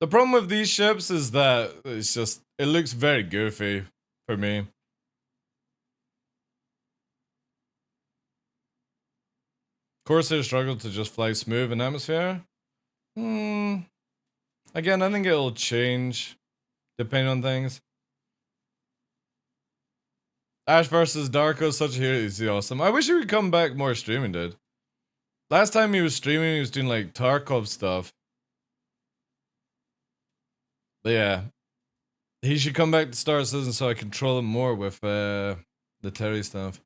The problem with these ships is that it looks very goofy for me. Corsair struggled to just fly smooth in atmosphere. Again, I think it'll change depending on things. Ash versus Darko, such a hero, is awesome. I wish he would come back more streaming, dude. Last time he was streaming, he was doing like Tarkov stuff. But yeah, he should come back to Star Citizen so I control him more with the Terry stuff.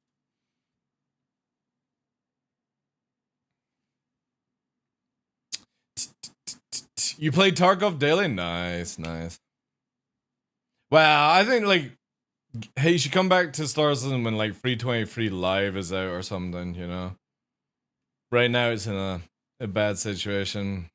You played Tarkov daily? Nice, nice. Well, I think like, hey, you should come back to Star Citizen when like 323 Live is out or something, you know? Right now it's in a bad situation.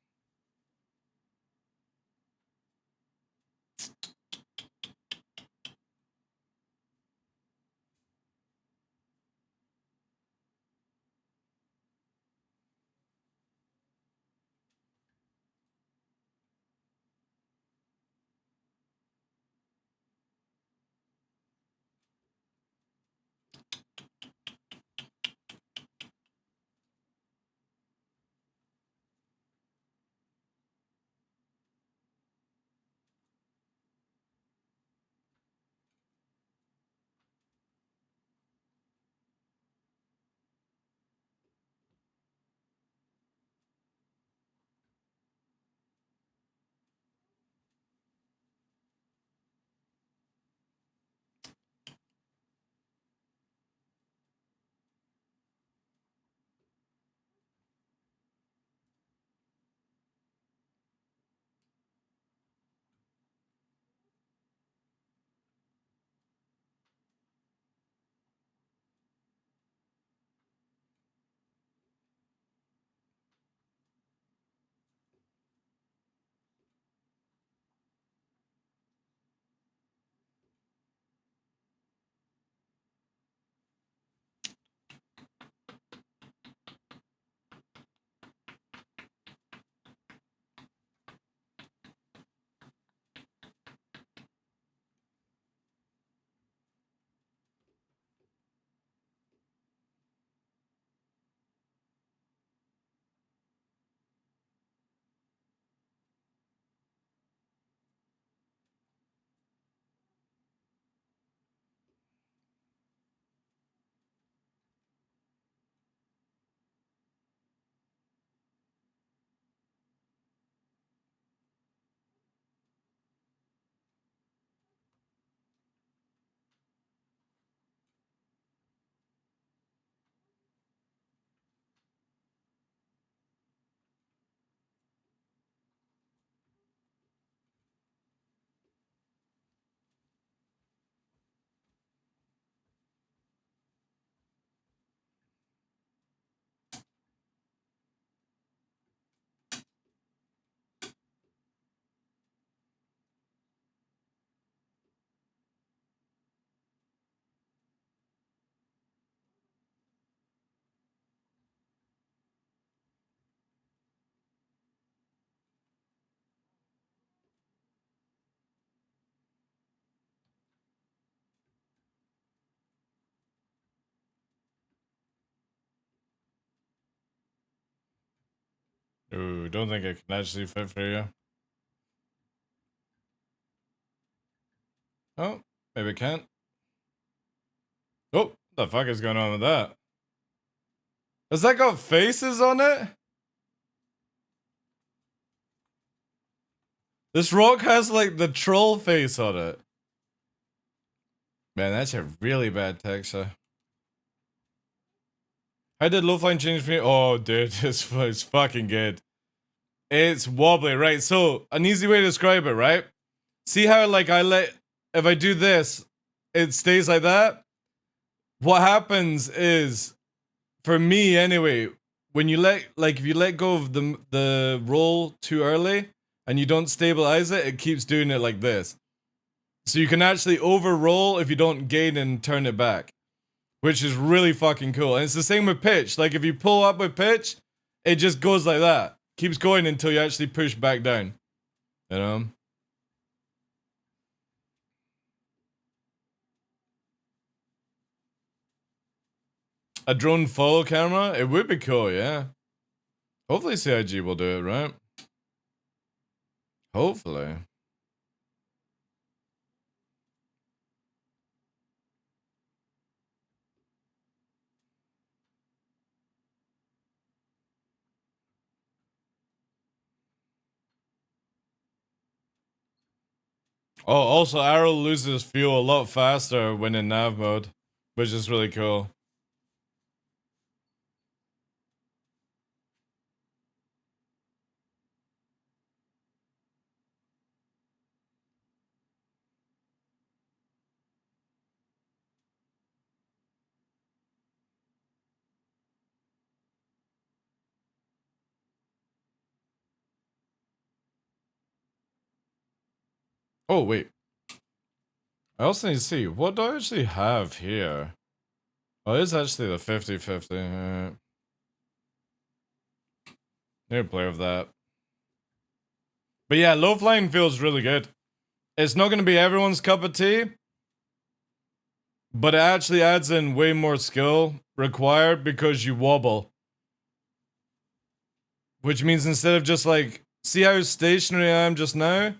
Ooh, don't think it can actually fit for you. Oh, maybe it can't. Oh, what the fuck is going on with that? Has that got faces on it? This rock has like the troll face on it. Man, that's a really bad texture. How did Lowflying change for me? Oh, dude, it's fucking good. It's wobbly, right? So, an easy way to describe it, right? See how, like, if I do this, it stays like that? What happens is, for me anyway, when you if you let go of the roll too early, and you don't stabilize it, it keeps doing it like this. So you can actually over-roll if you don't gain and turn it back. Which is really fucking cool. And it's the same with pitch. Like, if you pull up with pitch, it just goes like that. Keeps going until you actually push back down. You know? A drone follow camera? It would be cool, yeah. Hopefully CIG will do it, right? Hopefully. Oh, also Arrow loses fuel a lot faster when in nav mode, which is really cool. Oh, wait. I also need to see, what do I actually have here? Oh, it's actually the 50-50. Need to play with that. But yeah, low flying feels really good. It's not going to be everyone's cup of tea, but it actually adds in way more skill required because you wobble. Which means instead of just like, see how stationary I am just now?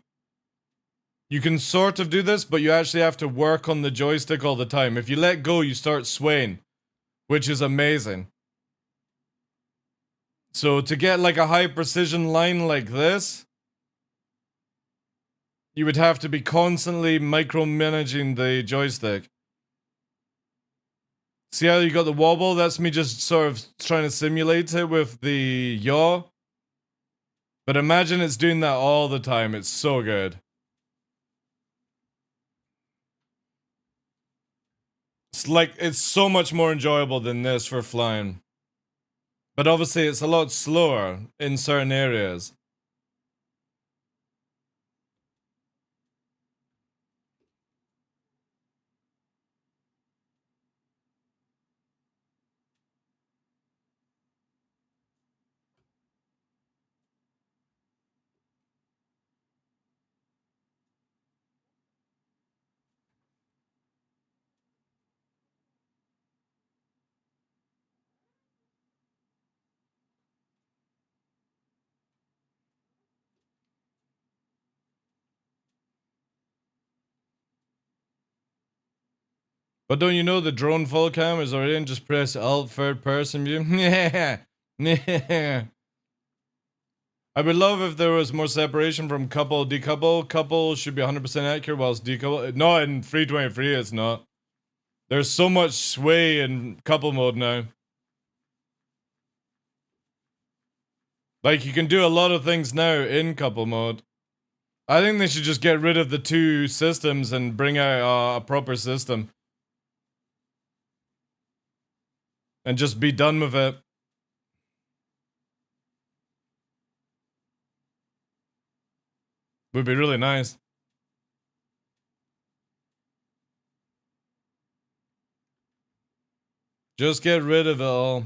You can sort of do this, but you actually have to work on the joystick all the time. If you let go, you start swaying, which is amazing. So to get like a high precision line like this, you would have to be constantly micromanaging the joystick. See how you got the wobble? That's me just sort of trying to simulate it with the yaw. But imagine it's doing that all the time. It's so good. It's like, it's so much more enjoyable than this for flying. But obviously it's a lot slower in certain areas. But don't you know the drone full cam is already in? Just press Alt third person view. Yeah. Yeah. I would love if there was more separation from couple, decouple. Couple should be 100% accurate, whilst decouple... No, in 323 it's not. There's so much sway in couple mode now. Like, you can do a lot of things now in couple mode. I think they should just get rid of the two systems and bring out a proper system. And just be done with it. Would be really nice. Just get rid of it all.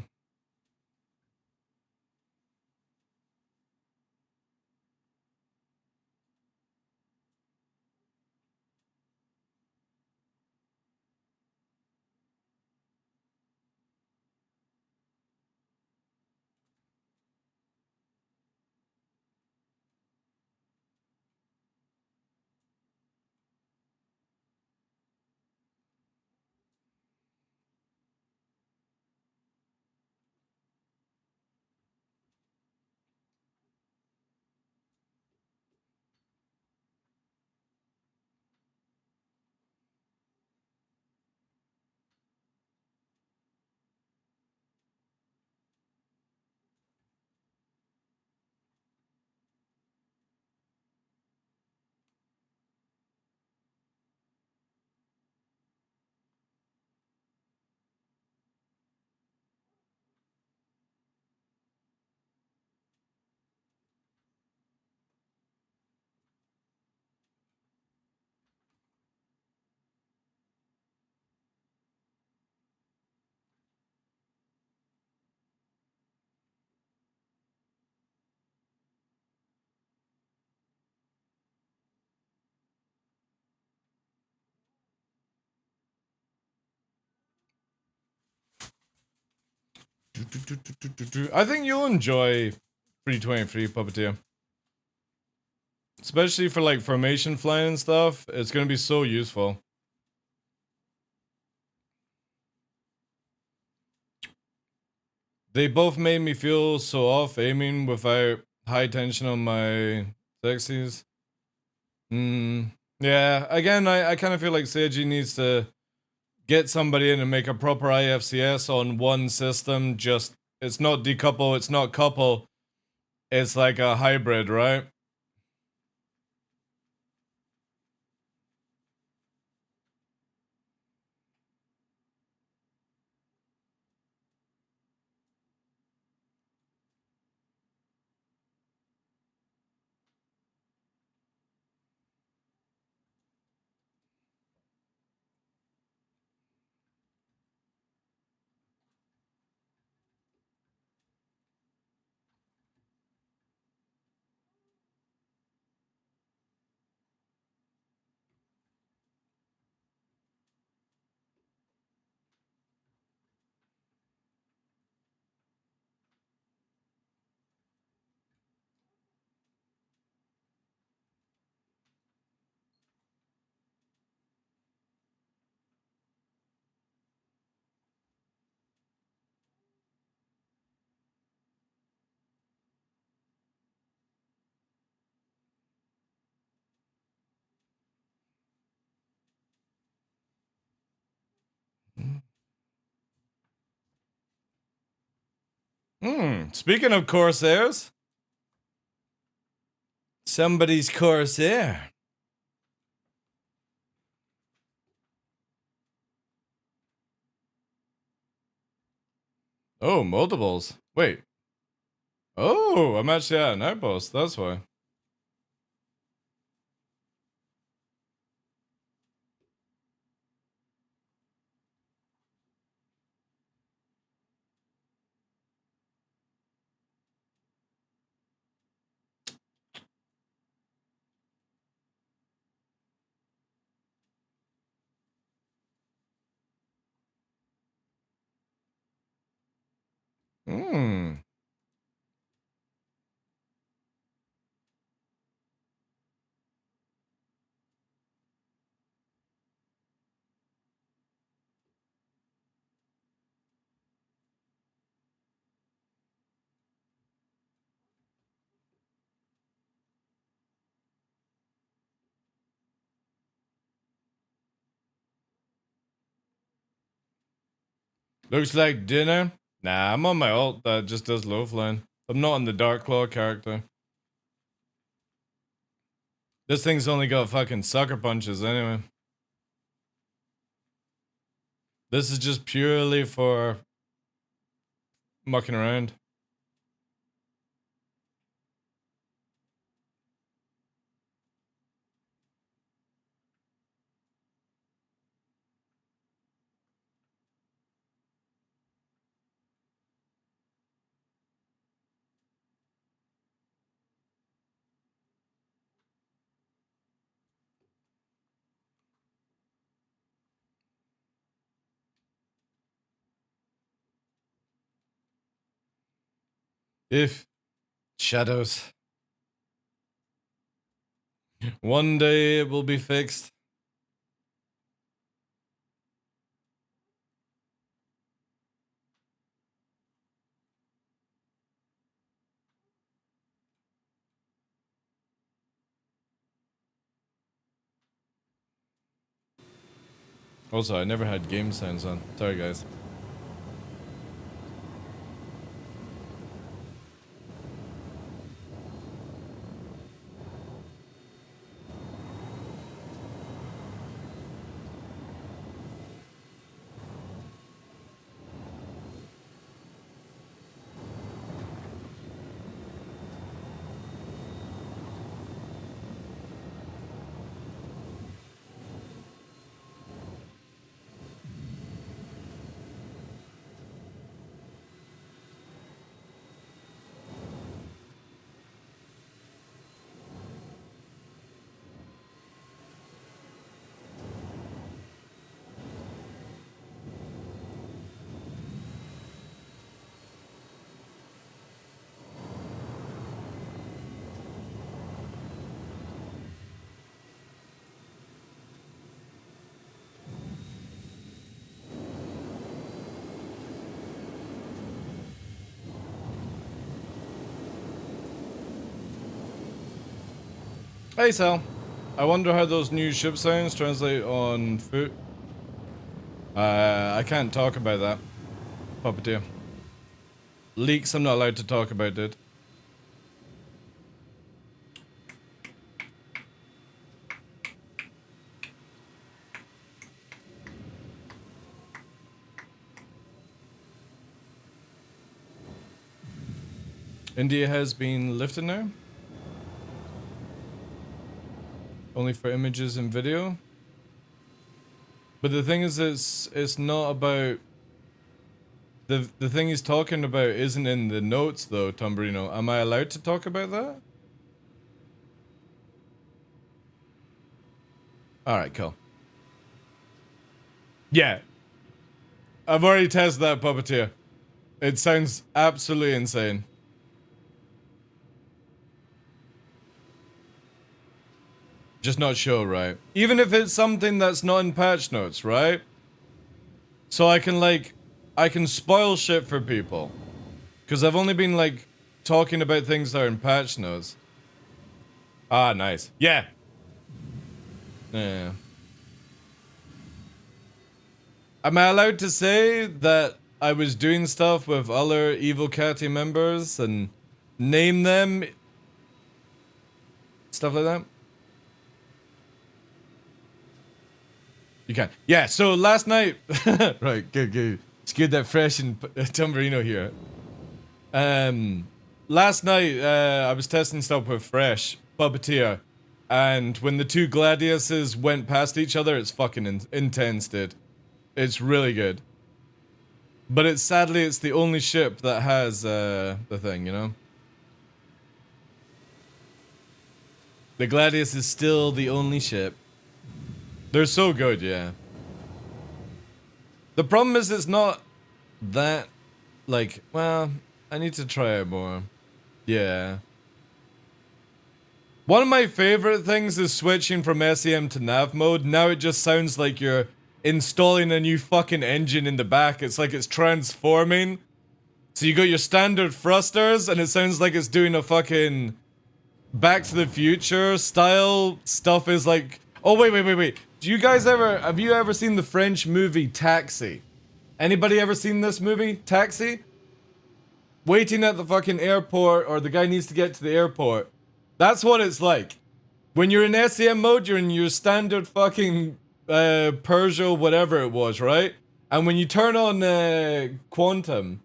I think you'll enjoy 323 Puppeteer. Especially for like formation flying and stuff. It's gonna be so useful. They both made me feel so off aiming without high tension on my sexies. Yeah, again, I kind of feel like Seiji needs to get somebody in and make a proper IFCS on one system. Just, it's not decouple, it's not couple. It's like a hybrid, right? Speaking of Corsairs, somebody's Corsair. Oh, multiples. Wait. Oh, I'm actually at an outpost. That's why. Looks like dinner. Nah, I'm on my ult that just does low flying. I'm not on the TheDarkLaw character. This thing's only got fucking sucker punches anyway. This is just purely for mucking around. If shadows. One day it will be fixed. Also, I never had game sounds on. Sorry, guys. Hey Sal, I wonder how those new ship sounds translate on foot. I can't talk about that, Puppeteer. Leaks I'm not allowed to talk about, dude. India has been lifted now. Only for images and video. But the thing is, it's not about the thing he's talking about isn't in the notes though, Tombrino. Am I allowed to talk about that? Alright, cool. Yeah. I've already tested that, Puppeteer. It sounds absolutely insane. Just not sure, right? Even if it's something that's not in patch notes, right? So I can spoil shit for people. Because I've only been, like, talking about things that are in patch notes. Ah, nice. Yeah. Yeah. Am I allowed to say that I was doing stuff with other Evil Catty members and name them? Stuff like that? You can. Yeah, so last night... right, good. It's good that Fresh and Tumberino here. Last night, I was testing stuff with Fresh, Puppeteer, and when the two Gladiuses went past each other, it's fucking intense, dude. It's really good. But sadly, it's the only ship that has, the thing, you know? The Gladius is still the only ship. They're so good, yeah. The problem is it's not that, like, well, I need to try it more. Yeah. One of my favorite things is switching from SEM to nav mode. Now it just sounds like you're installing a new fucking engine in the back. It's like it's transforming. So you got your standard thrusters and it sounds like it's doing a fucking Back to the Future style stuff is like... Oh, wait. Do you guys have you ever seen the French movie Taxi? Anybody ever seen this movie, Taxi? Waiting at the fucking airport, or the guy needs to get to the airport. That's what it's like. When you're in SEM mode, you're in your standard fucking Peugeot, whatever it was, right? And when you turn on Quantum,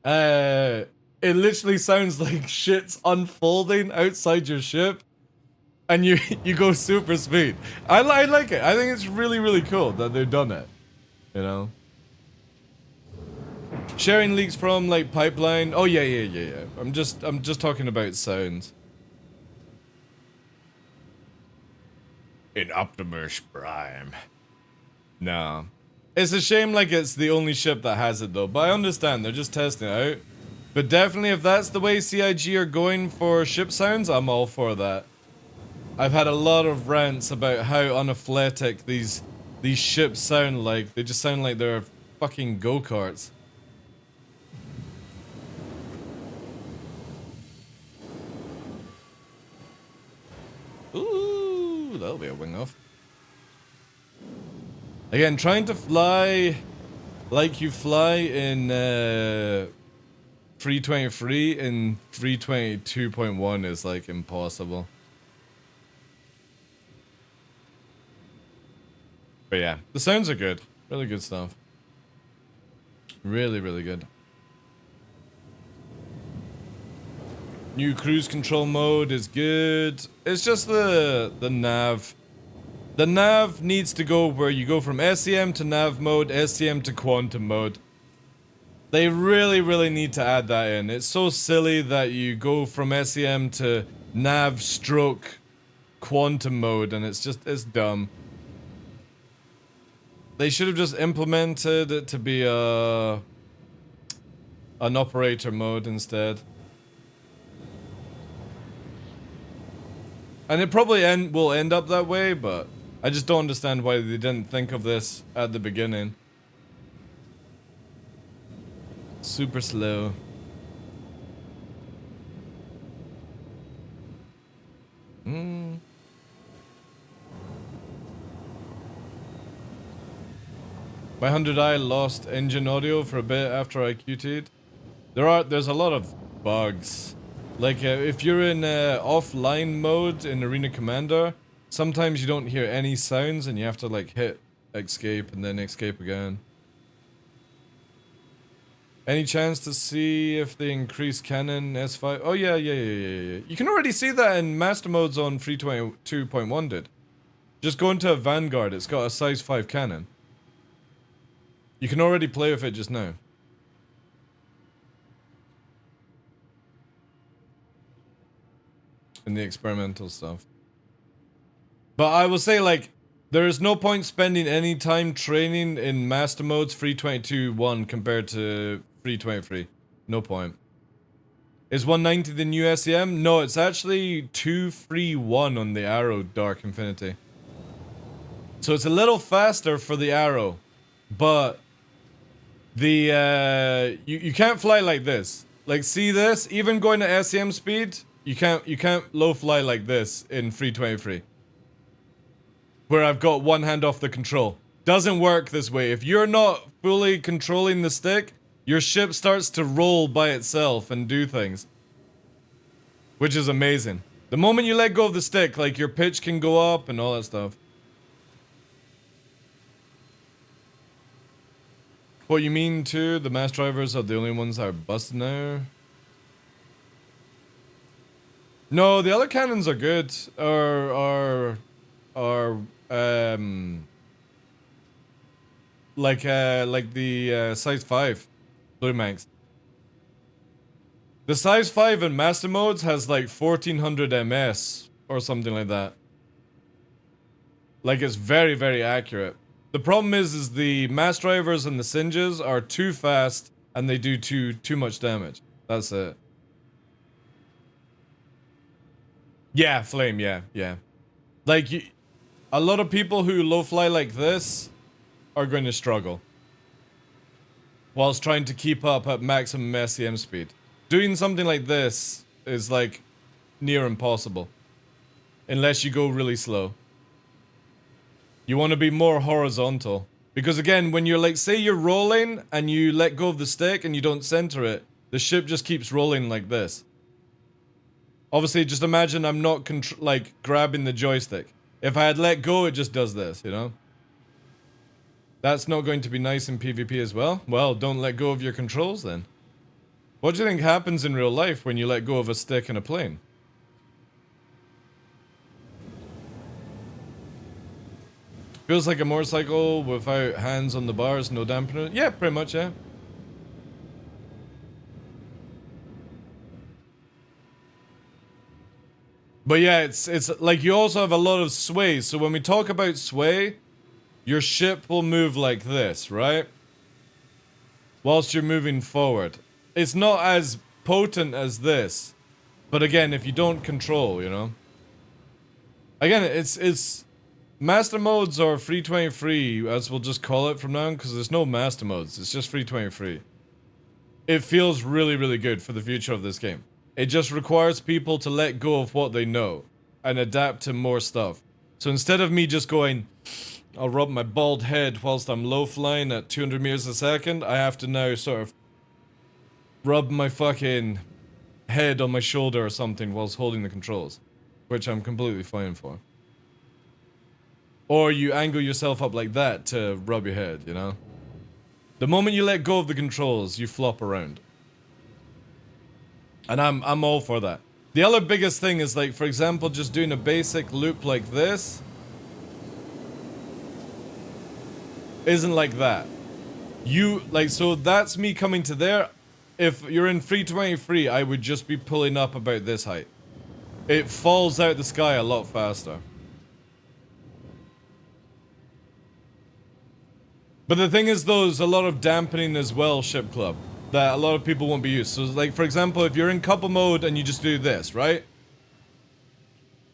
it literally sounds like shit's unfolding outside your ship. And you go super speed. I like it. I think it's really cool that they've done it. You know? Sharing leaks from like pipeline. Oh yeah. I'm just talking about sounds. In Optimus Prime. No. It's a shame like it's the only ship that has it though. But I understand, they're just testing it out. But definitely if that's the way CIG are going for ship sounds, I'm all for that. I've had a lot of rants about how unathletic these ships sound like. They just sound like they're fucking go-karts. Ooh, that'll be a wing off. Again, trying to fly like you fly in 323 and 322.1 is like impossible. But yeah, the sounds are good. Really good stuff. Really good. New cruise control mode is good. It's just the nav. The nav needs to go where you go from SEM to nav mode, SEM to quantum mode. They really need to add that in. It's so silly that you go from SEM to nav stroke quantum mode and it's dumb. They should have just implemented it to be an operator mode instead. And it probably will end up that way, but I just don't understand why they didn't think of this at the beginning. Super slow. My 100i lost engine audio for a bit after I QT'd. There's a lot of bugs. Like if you're in offline mode in Arena Commander, sometimes you don't hear any sounds and you have to like hit escape and then escape again. Any chance to see if they increase cannon S5? Oh yeah. You can already see that in master modes on 322.1 did. Just go into a Vanguard, it's got a size 5 cannon. You can already play with it just now. In the experimental stuff. But I will say, like, there is no point spending any time training in master modes 322.1 compared to 323. No point. Is 190 the new SEM? No, it's actually 231 on the Arrow Dark Infinity. So it's a little faster for the Arrow, but the you can't fly like this. Like, see this? Even going to SEM speed, you can't low fly like this in 323. Where I've got one hand off the control. Doesn't work this way. If you're not fully controlling the stick, your ship starts to roll by itself and do things. Which is amazing. The moment you let go of the stick, like, your pitch can go up and all that stuff. What you mean too? The mass drivers are the only ones that are busted now? No, the other cannons are good. Like the size 5 Blue Manx. The size 5 in master modes has like 1400 ms or something like that. Like, it's very, very accurate. The problem is the mass drivers and the singes are too fast and they do too much damage. That's it. Yeah, flame, yeah. Like, a lot of people who low fly like this are going to struggle whilst trying to keep up at maximum SEM speed. Doing something like this is like near impossible unless you go really slow. You want to be more horizontal. Because again, when you're like, say you're rolling and you let go of the stick and you don't center it, the ship just keeps rolling like this. Obviously, just imagine I'm not like grabbing the joystick. If I had let go, it just does this, you know? That's not going to be nice in PvP as well. Well, don't let go of your controls then. What do you think happens in real life when you let go of a stick in a plane? Feels like a motorcycle without hands on the bars, no dampener. Yeah, pretty much, yeah. But yeah, it's like you also have a lot of sway. So when we talk about sway, your ship will move like this, right? Whilst you're moving forward. It's not as potent as this. But again, if you don't control, you know. Again, it's master modes or 323, as we'll just call it from now on, because there's no master modes. It's just 323. It feels really, really good for the future of this game. It just requires people to let go of what they know and adapt to more stuff. So instead of me just going, I'll rub my bald head whilst I'm low flying at 200 meters a second, I have to now sort of rub my fucking head on my shoulder or something whilst holding the controls, which I'm completely fine for. Or you angle yourself up like that to rub your head, you know? The moment you let go of the controls, you flop around. And I'm all for that. The other biggest thing is, like, for example, just doing a basic loop like this isn't like that. So that's me coming to there. If you're in 323, I would just be pulling up about this height. It falls out the sky a lot faster. But the thing is, though, there's a lot of dampening as well, Ship Club, that a lot of people won't be used. So, like, for example, if you're in couple mode and you just do this, right?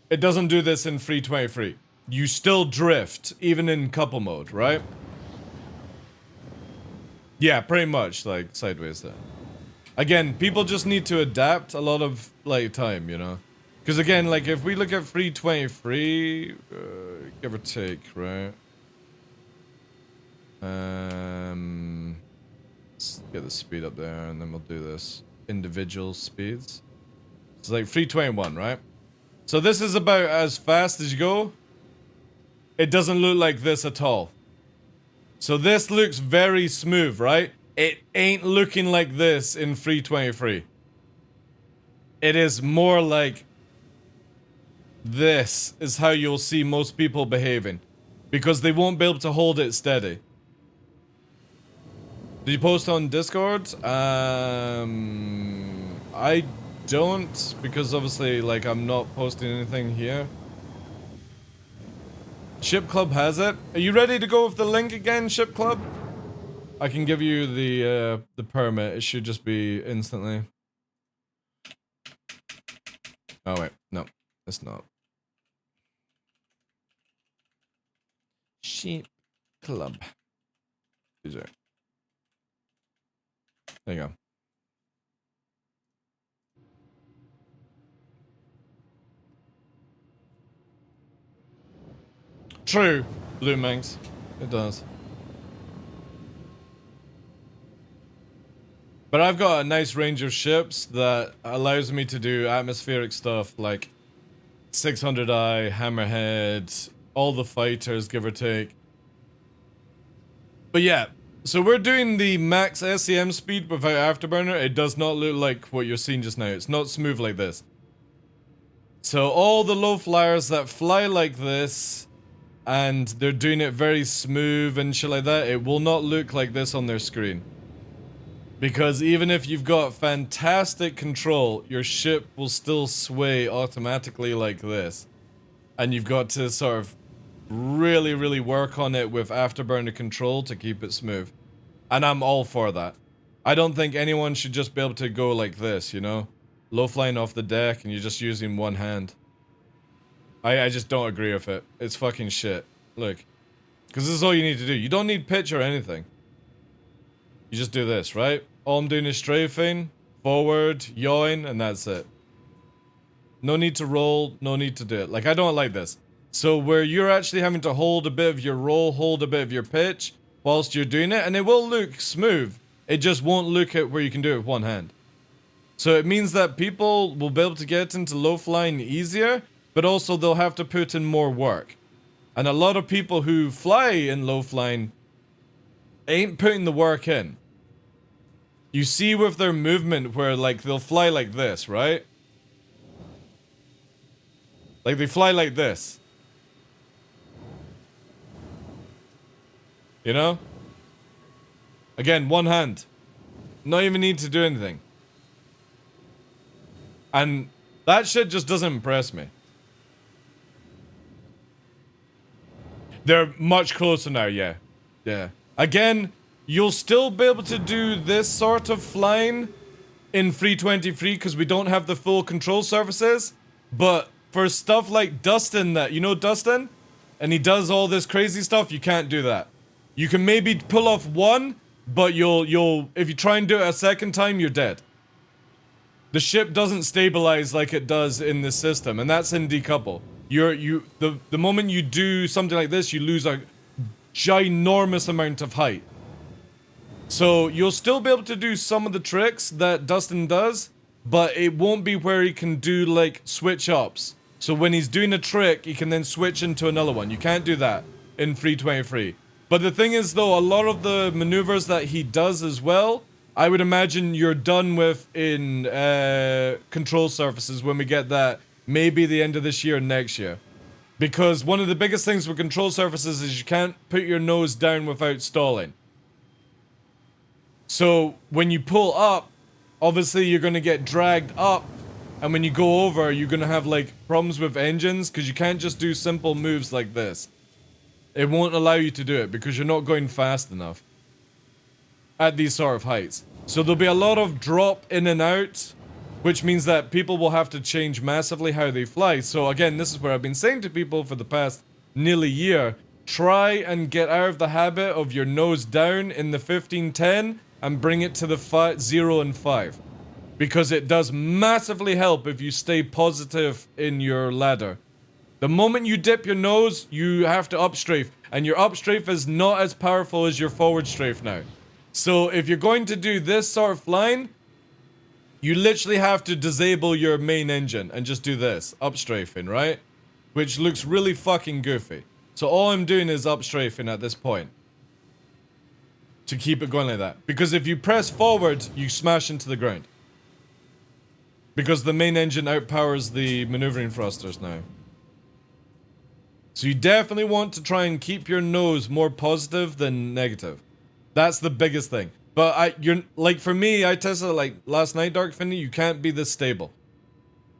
It doesn't do this in 323. You still drift, even in couple mode, right? Yeah, pretty much, like, sideways there. Again, people just need to adapt a lot of, like, time, you know? Because, again, like, if we look at 323, give or take, right? Let's get the speed up there, and then we'll do this. Individual speeds. It's like 321, right? So this is about as fast as you go. It doesn't look like this at all. So this looks very smooth, right? It ain't looking like this in 323. It is more like this is how you'll see most people behaving. Because they won't be able to hold it steady. Did you post on Discord? I don't, because obviously, like, I'm not posting anything here. Ship Club has it. Are you ready to go with the link again, Ship Club? I can give you the permit. It should just be instantly. Oh wait, no, it's not. Ship Club. There you go. True, Blue Manx. It does. But I've got a nice range of ships that allows me to do atmospheric stuff like 600i, Hammerhead, all the fighters, give or take. But yeah, so we're doing the max SEM speed without Afterburner. It does not look like what you're seeing just now. It's not smooth like this. So all the low flyers that fly like this, and they're doing it very smooth and shit like that, it will not look like this on their screen. Because even if you've got fantastic control, your ship will still sway automatically like this. And you've got to sort of really, really work on it with Afterburner control to keep it smooth. And I'm all for that. I don't think anyone should just be able to go like this, you know? Low flying off the deck and you're just using one hand. I just don't agree with it. It's fucking shit. Look. Because this is all you need to do. You don't need pitch or anything. You just do this, right? All I'm doing is strafing, forward, yawing, and that's it. No need to roll, no need to do it. Like, I don't like this. So where you're actually having to hold a bit of your roll, hold a bit of your pitch, whilst you're doing it, and it will look smooth. It just won't look at where you can do it with one hand. So it means that people will be able to get into low flying easier, but also they'll have to put in more work. And a lot of people who fly in low flying ain't putting the work in. You see with their movement where, like, they'll fly like this, right? Like, they fly like this. You know? Again, one hand. Not even need to do anything. And that shit just doesn't impress me. They're much closer now, yeah. Yeah. Again, you'll still be able to do this sort of flying in 323 because we don't have the full control surfaces. But for stuff like Dustin, that, you know Dustin? And he does all this crazy stuff, you can't do that. You can maybe pull off one, but you'll if you try and do it a second time, you're dead. The ship doesn't stabilize like it does in this system, and that's in decouple. The moment you do something like this, you lose a ginormous amount of height. So you'll still be able to do some of the tricks that Dustin does, but it won't be where he can do like switch ups. So when he's doing a trick, he can then switch into another one. You can't do that in 323. But the thing is though, a lot of the maneuvers that he does as well, I would imagine you're done with in control surfaces when we get that maybe the end of this year, next year. Because one of the biggest things with control surfaces is you can't put your nose down without stalling. So when you pull up, obviously you're going to get dragged up, and when you go over, you're going to have like problems with engines because you can't just do simple moves like this. It won't allow you to do it because you're not going fast enough at these sort of heights. So there'll be a lot of drop in and out, which means that people will have to change massively how they fly. So again, this is where I've been saying to people for the past nearly year, try and get out of the habit of your nose down in the 1510 and bring it to the 0 and 5. Because it does massively help if you stay positive in your ladder. The moment you dip your nose, you have to up strafe. And your up strafe is not as powerful as your forward strafe now. So if you're going to do this sort of flying, you literally have to disable your main engine and just do this, up strafing, right? Which looks really fucking goofy. So all I'm doing is up strafing at this point. To keep it going like that. Because if you press forward, you smash into the ground. Because the main engine outpowers the maneuvering thrusters now. So you definitely want to try and keep your nose more positive than negative. That's the biggest thing. But you're like, for me, I tested it like last night, Dark Infinity, you can't be this stable.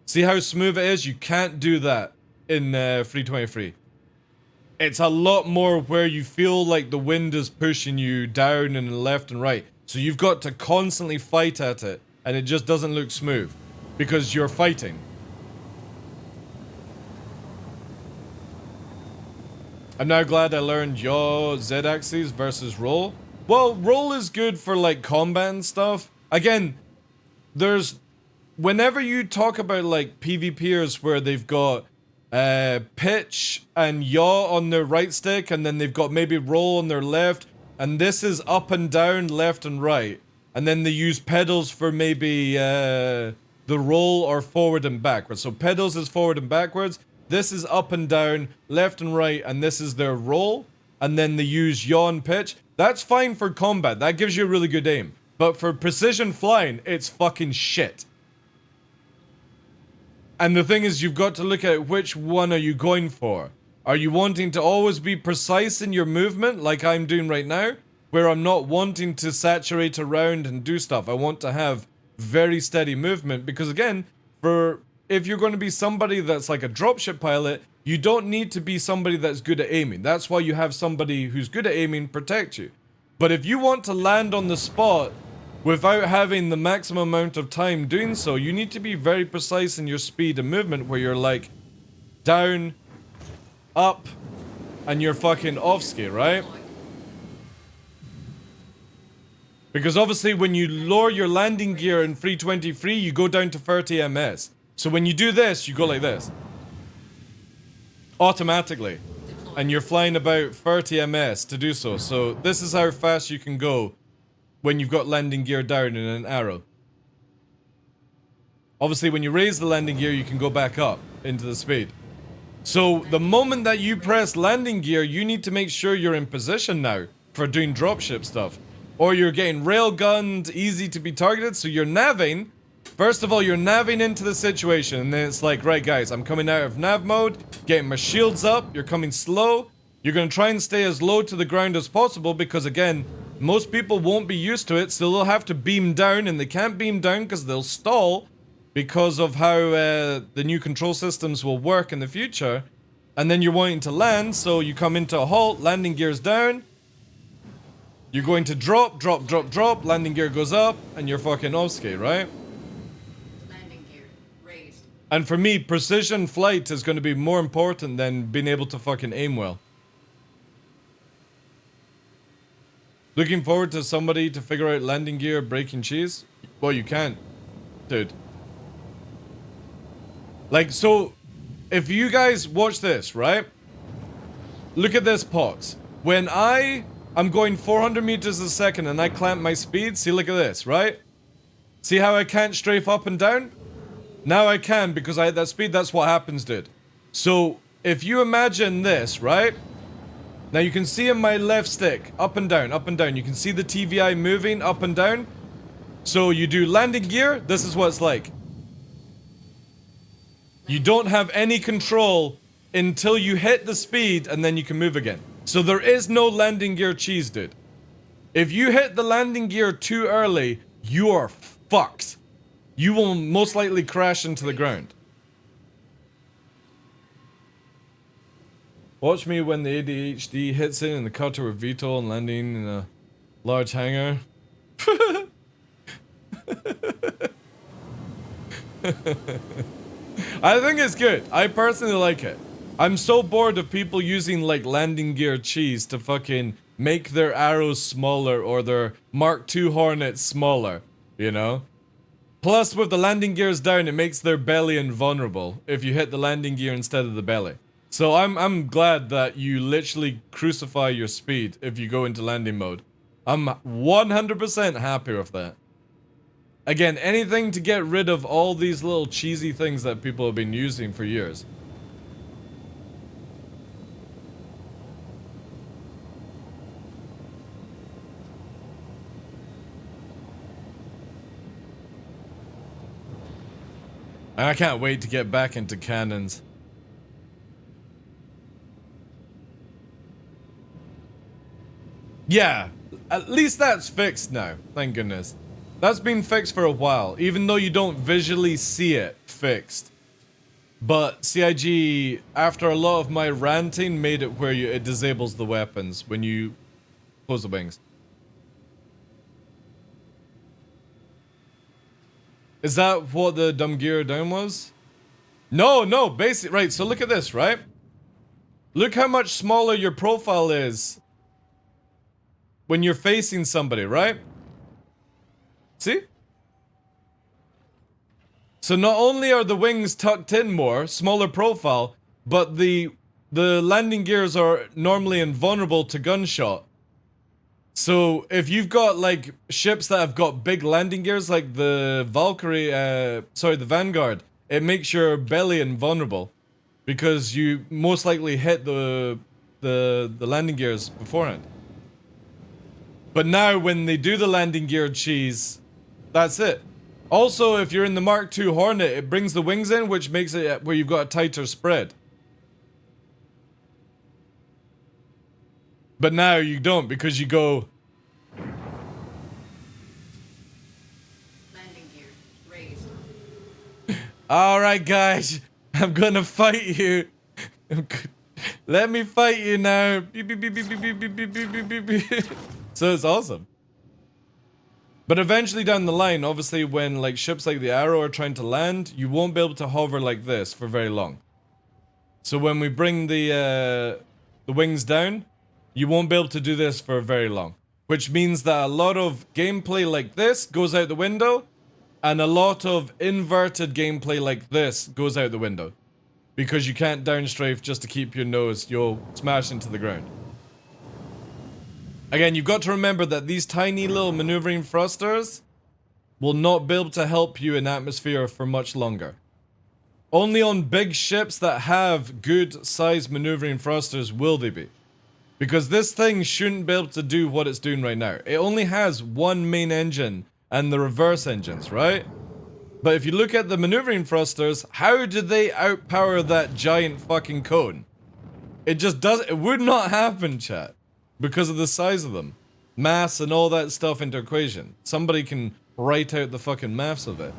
See how smooth it is? You can't do that in 323. It's a lot more where you feel like the wind is pushing you down and left and right. So you've got to constantly fight at it, and it just doesn't look smooth because you're fighting. I'm now glad I learned yaw, Z-axis versus roll. Well, roll is good for like combat and stuff. Again, there's... Whenever you talk about like PvPers where they've got pitch and yaw on their right stick, and then they've got maybe roll on their left, and this is up and down, left and right, and then they use pedals for maybe the roll or forward and backwards. So pedals is forward and backwards, this is up and down, left and right, and this is their roll, and then they use yaw and pitch. That's fine for combat, that gives you a really good aim. But for precision flying, it's fucking shit. And the thing is, you've got to look at which one are you going for. Are you wanting to always be precise in your movement, like I'm doing right now, where I'm not wanting to saturate around and do stuff. I want to have very steady movement, because again, if you're going to be somebody that's like a dropship pilot, you don't need to be somebody that's good at aiming. That's why you have somebody who's good at aiming protect you. But if you want to land on the spot without having the maximum amount of time doing so, you need to be very precise in your speed and movement, where you're like down, up, and you're fucking off ski, right? Because obviously when you lower your landing gear in 323, you go down to 30 ms. So when you do this, you go like this. Automatically. And you're flying about 30 ms to do so. So this is how fast you can go when you've got landing gear down in an arrow. Obviously when you raise the landing gear, you can go back up into the speed. So the moment that you press landing gear, you need to make sure you're in position now for doing dropship stuff. Or you're getting railgunned, easy to be targeted, so you're navving. First of all, you're navving into the situation, and then it's like, right guys, I'm coming out of nav mode, getting my shields up, you're coming slow. You're going to try and stay as low to the ground as possible, because again, most people won't be used to it, so they'll have to beam down, and they can't beam down because they'll stall because of how the new control systems will work in the future. And then you're wanting to land, so you come into a halt, landing gear's down. You're going to drop, drop, drop, drop, landing gear goes up, and you're fucking off ski, right? Landing gear raised. And for me, precision flight is going to be more important than being able to fucking aim well. Looking forward to somebody to figure out landing gear, braking cheese? Well, you can't, dude. Like, so, if you guys watch this, right? Look at this pause. When I'm going 400 meters a second and I clamp my speed, see, look at this, right? See how I can't strafe up and down? Now I can, because I hit that speed. That's what happens, dude. So, if you imagine this, right? Now you can see in my left stick, up and down, up and down. You can see the TVI moving up and down. So you do landing gear, this is what it's like. You don't have any control until you hit the speed, and then you can move again. So there is no landing gear cheese, dude. If you hit the landing gear too early, you are fucked. You will most likely crash into the ground. Watch me when the ADHD hits in the cutter with VTOL and landing in a large hangar. I think it's good. I personally like it. I'm so bored of people using like landing gear cheese to fucking make their arrows smaller or their Mark II Hornets smaller, you know? Plus with the landing gears down, it makes their belly invulnerable if you hit the landing gear instead of the belly. So I'm glad that you literally crucify your speed if you go into landing mode. I'm 100% happy with that. Again, anything to get rid of all these little cheesy things that people have been using for years. And I can't wait to get back into cannons. Yeah, at least that's fixed now, thank goodness. That's been fixed for a while, even though you don't visually see it fixed. But CIG, after a lot of my ranting, made it where it disables the weapons when you close the wings. Is that what the dumb gear down was? No, basically, right, so look at this, right? Look how much smaller your profile is when you're facing somebody, right? See? So not only are the wings tucked in more, smaller profile, but the landing gears are normally invulnerable to gunshot. So if you've got like ships that have got big landing gears like the the Vanguard, it makes your belly invulnerable because you most likely hit the landing gears beforehand. But now when they do the landing gear cheese, that's it. Also, if you're in the Mark II Hornet, it brings the wings in, which makes it where you've got a tighter spread. But now you don't, because you go... Landing gear raised. Alright guys, I'm gonna fight you. Let me fight you now. Beep, beep, beep, beep, beep, beep, beep, beep, beep, beep, beep. So it's awesome. But eventually down the line, obviously when like ships like the Arrow are trying to land, you won't be able to hover like this for very long. So when we bring the wings down, you won't be able to do this for very long. Which means that a lot of gameplay like this goes out the window, and a lot of inverted gameplay like this goes out the window. Because you can't downstrafe just to keep your nose, you'll smash into the ground. Again, you've got to remember that these tiny little maneuvering thrusters will not be able to help you in atmosphere for much longer. Only on big ships that have good sized maneuvering thrusters will they be. Because this thing shouldn't be able to do what it's doing right now. It only has one main engine and the reverse engines, right? But if you look at the maneuvering thrusters, how did they outpower that giant fucking cone? It just doesn't, it would not happen, chat. Because of the size of them. Mass and all that stuff into equation. Somebody can write out the fucking maths of it.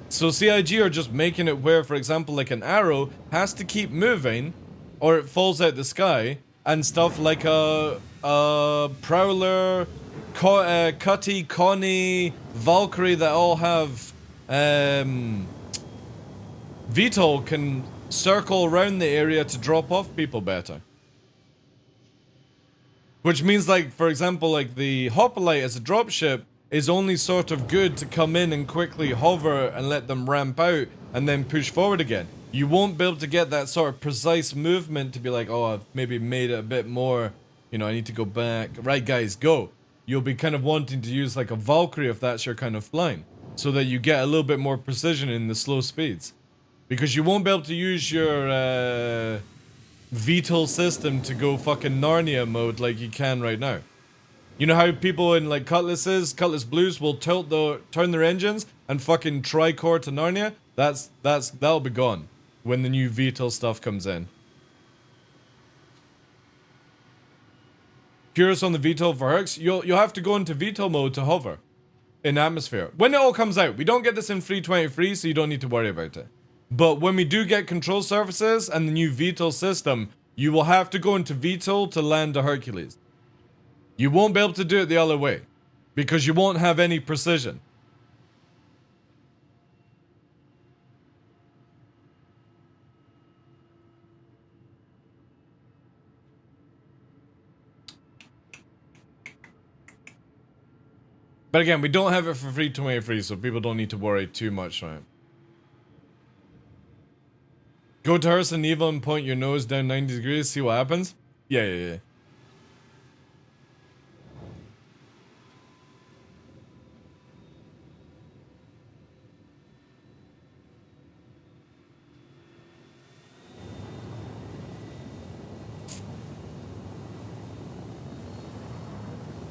So CIG are just making it where, for example, like an Arrow has to keep moving or it falls out the sky, and stuff like a Prowler, Cutty, Connie, Valkyrie that all have VTOL can circle around the area to drop off people better. Which means, like, for example, like the Hoplite as a dropship is only sort of good to come in and quickly hover and let them ramp out and then push forward again. You won't be able to get that sort of precise movement to be like, oh, I've maybe made it a bit more, you know, I need to go back. Right, guys, go. You'll be kind of wanting to use like a Valkyrie if that's your kind of flying, so that you get a little bit more precision in the slow speeds. Because you won't be able to use your VTOL system to go fucking Narnia mode like you can right now. You know how people in like Cutlass Blues will turn their engines and fucking tricore to Narnia? That'll be gone when the new VTOL stuff comes in. Curious on the VTOL for Herx? You'll have to go into VTOL mode to hover in atmosphere. When it all comes out, we don't get this in 323, so you don't need to worry about it. But when we do get control surfaces and the new VTOL system, you will have to go into VTOL to land a Hercules. You won't be able to do it the other way, because you won't have any precision. But again, we don't have it for 323, so people don't need to worry too much, right? Go to Hearst and Evil and point your nose down 90 degrees, see what happens? Yeah.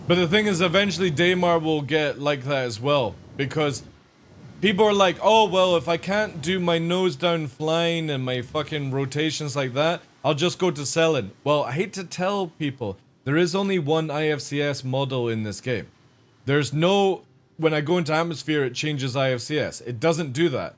But the thing is, eventually Daymar will get like that as well, because people are like, oh, well, if I can't do my nose down flying and my fucking rotations like that, I'll just go to selling. Well, I hate to tell people, there is only one IFCS model in this game. There's no, when I go into atmosphere, it changes IFCS. It doesn't do that.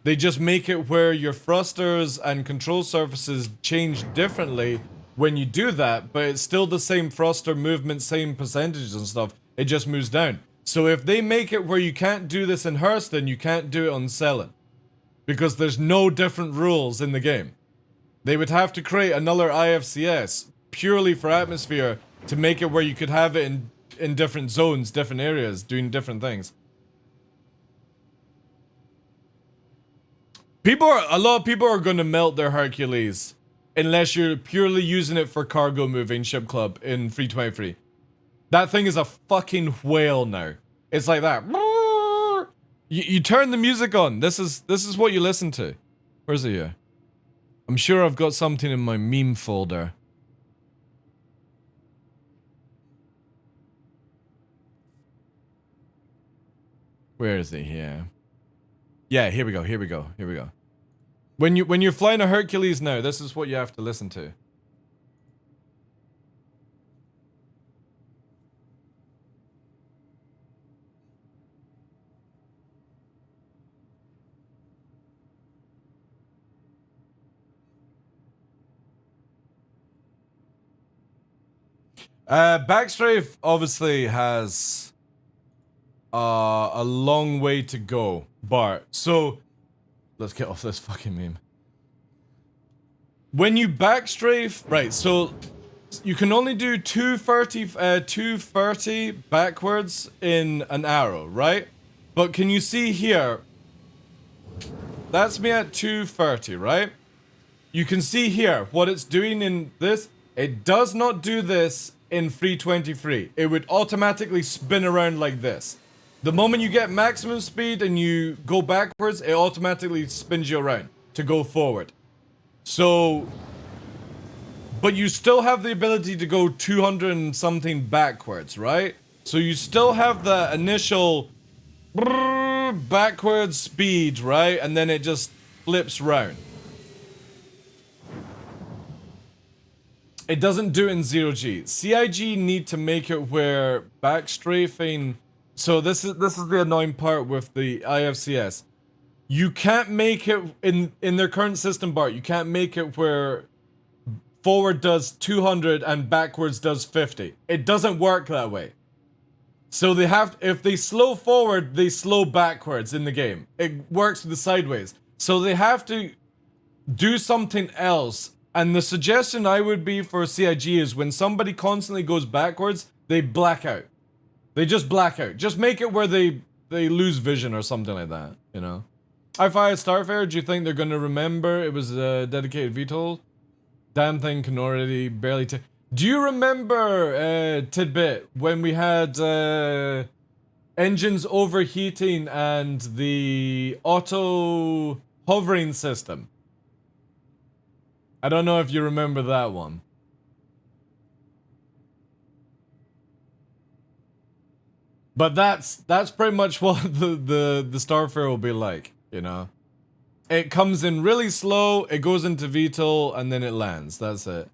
They just make it where your thrusters and control surfaces change differently when you do that, but it's still the same thruster movement, same percentages and stuff. It just moves down. So if they make it where you can't do this in Hearst, then you can't do it on Cellin. Because there's no different rules in the game. They would have to create another IFCS purely for atmosphere to make it where you could have it in different zones, different areas, doing different things. A lot of people are going to melt their Hercules unless you're purely using it for cargo moving ship club in 323. That thing is a fucking whale now. It's like that. You turn the music on. This is what you listen to. Where's it here? I'm sure I've got something in my meme folder. Where is it here? Yeah, here we go. When you're flying a Hercules now, this is what you have to listen to. Backstrafe obviously has a long way to go, Bart. So let's get off this fucking meme. When you backstrafe, right, so you can only do 230 backwards in an arrow, right? But can you see here? That's me at 230, right? You can see here what it's doing in this. It does not do this in 323. It would automatically spin around like this. The moment you get maximum speed and you go backwards, it automatically spins you around to go forward. So, but you still have the ability to go 200 and something backwards, right? So you still have the initial backwards speed, right? And then it just flips round. It doesn't do it in 0G. CIG need to make it where backstrafing. So this is the annoying part with the IFCS. You can't make it in their current system, Bart. You can't make it where forward does 200 and backwards does 50. It doesn't work that way. So they have, if they slow forward, they slow backwards in the game. It works with the sideways. So they have to do something else. And the suggestion I would be for CIG is when somebody constantly goes backwards, they black out. They just black out. Just make it where they lose vision or something like that, you know? I fired Starfare, do you think they're gonna remember it was a dedicated VTOL? Damn thing can already barely do you remember, Tidbit, when we had engines overheating and the auto hovering system? I don't know if you remember that one. But that's pretty much what the Starfare will be like, you know? It comes in really slow, it goes into VTOL, and then it lands. That's it.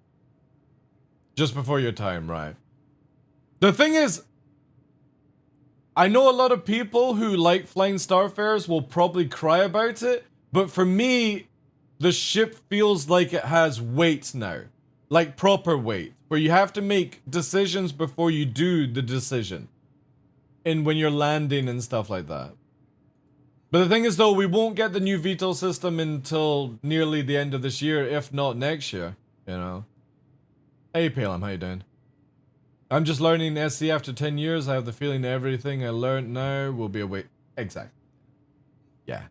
Just before your time, right? The thing is, I know a lot of people who like flying Starfares will probably cry about it, but for me, the ship feels like it has weight now. Like proper weight, where you have to make decisions before you do the decision. And when you're landing and stuff like that. But the thing is though, we won't get the new VTOL system until nearly the end of this year, if not next year, you know. Hey Palem, how you doing? I'm just learning SC after 10 years. I have the feeling that everything I learned now will be a wait. Exactly. Yeah.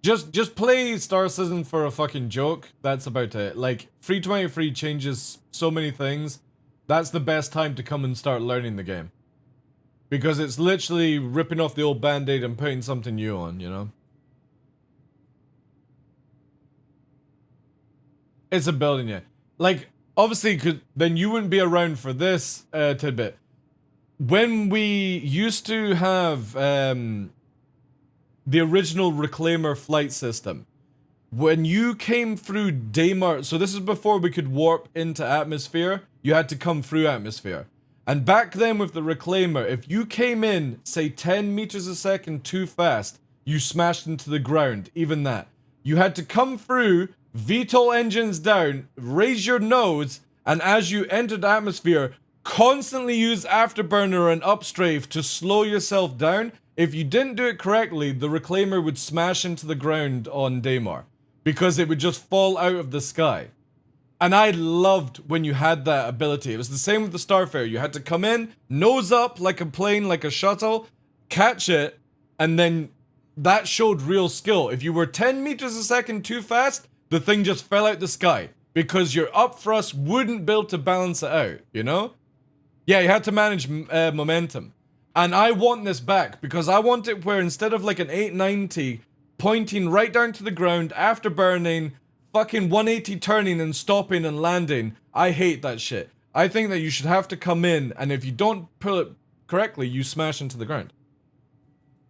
Just play Star Citizen for a fucking joke. That's about it. Like, 323 changes so many things. That's the best time to come and start learning the game. Because it's literally ripping off the old band-aid and putting something new on, you know? It's a building, yeah. Like, obviously, then you wouldn't be around for this tidbit. When we used to have the original Reclaimer flight system, when you came through Daymar, so this is before we could warp into atmosphere, you had to come through atmosphere. And back then with the Reclaimer, if you came in, say 10 meters a second too fast, you smashed into the ground, even that. You had to come through, VTOL engines down, raise your nose, and as you entered atmosphere, constantly use afterburner and upstrafe to slow yourself down. If you didn't do it correctly, the Reclaimer would smash into the ground on Daymar, because it would just fall out of the sky. And I loved when you had that ability. It was the same with the Starfarer. You had to come in, nose up like a plane, like a shuttle, catch it, and then that showed real skill. If you were 10 meters a second too fast, the thing just fell out the sky, because your up thrust wouldn't be able to balance it out, you know? Yeah, you had to manage momentum. And I want this back, because I want it where instead of like an 890 pointing right down to the ground, after burning, fucking 180 turning and stopping and landing, I hate that shit. I think that you should have to come in, and if you don't pull it correctly, you smash into the ground.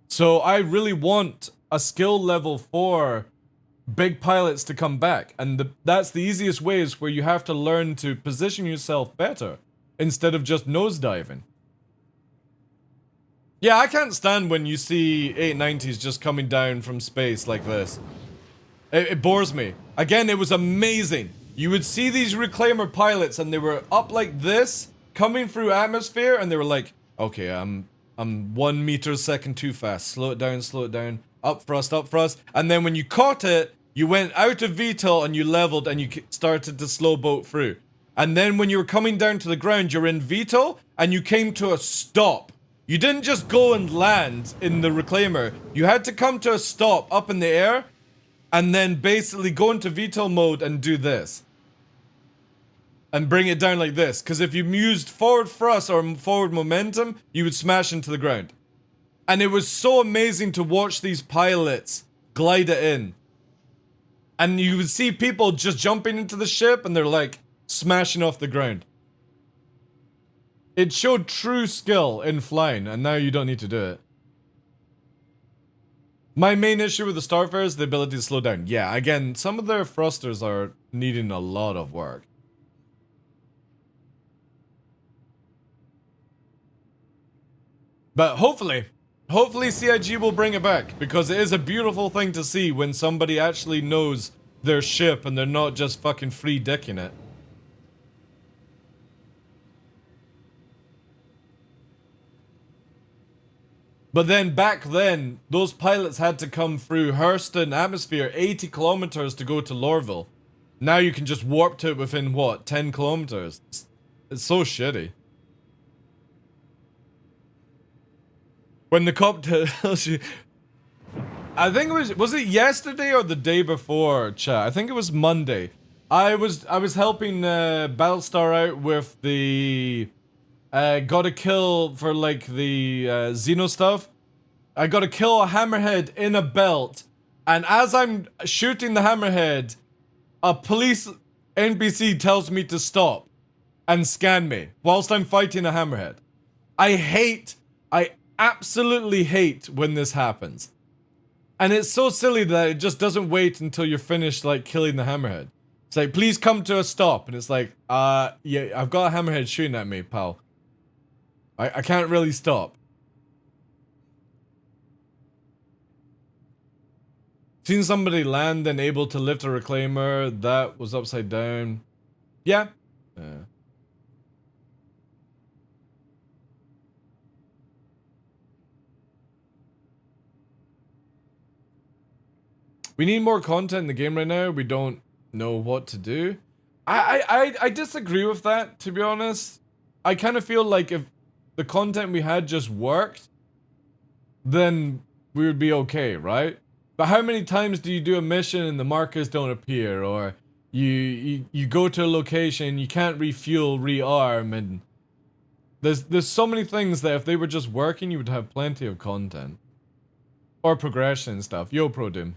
So I really want a skill level for big pilots to come back, and that's the easiest way, is where you have to learn to position yourself better instead of just nosediving. Yeah, I can't stand when you see 890s just coming down from space like this. It bores me. Again, it was amazing. You would see these Reclaimer pilots and they were up like this, coming through atmosphere, and they were like, okay, I'm 1 meter a second too fast. Slow it down, up thrust. And then when you caught it, you went out of VTOL and you leveled and you started to slow boat through. And then when you were coming down to the ground, you're in VTOL and you came to a stop. You didn't just go and land in the Reclaimer. You had to come to a stop up in the air and then basically go into VTOL mode and do this. And bring it down like this. Because if you used forward thrust or forward momentum, you would smash into the ground. And it was so amazing to watch these pilots glide it in. And you would see people just jumping into the ship and they're like smashing off the ground. It showed true skill in flying, and now you don't need to do it. My main issue with the Starfarer is the ability to slow down. Yeah, again, some of their thrusters are needing a lot of work. But hopefully CIG will bring it back, because it is a beautiful thing to see when somebody actually knows their ship and they're not just fucking free dicking it. But then back then, those pilots had to come through Hurston atmosphere 80 kilometers to go to Lorville. Now you can just warp to it within, what, 10 kilometers? It's so shitty. When the cop tells you... I think it was it yesterday or the day before, chat? I think it was Monday. I was helping Battlestar out with the... got a kill for like the Xeno stuff. I got to kill a hammerhead in a belt, and as I'm shooting the hammerhead, a police NPC tells me to stop and scan me whilst I'm fighting a hammerhead. I absolutely hate when this happens. And it's so silly that it just doesn't wait until you're finished like killing the hammerhead. It's like, please come to a stop, and it's like, yeah, I've got a hammerhead shooting at me, pal. I can't really stop. Seen somebody land and able to lift a Reclaimer that was upside down. Yeah. We need more content in the game right now. We don't know what to do. I disagree with that, to be honest. I kind of feel like if the content we had just worked, then we would be okay, right? But how many times do you do a mission and the markers don't appear, or you go to a location, you can't refuel, rearm, and there's so many things that if they were just working, you would have plenty of content or progression and stuff. Yo, Pro Doom.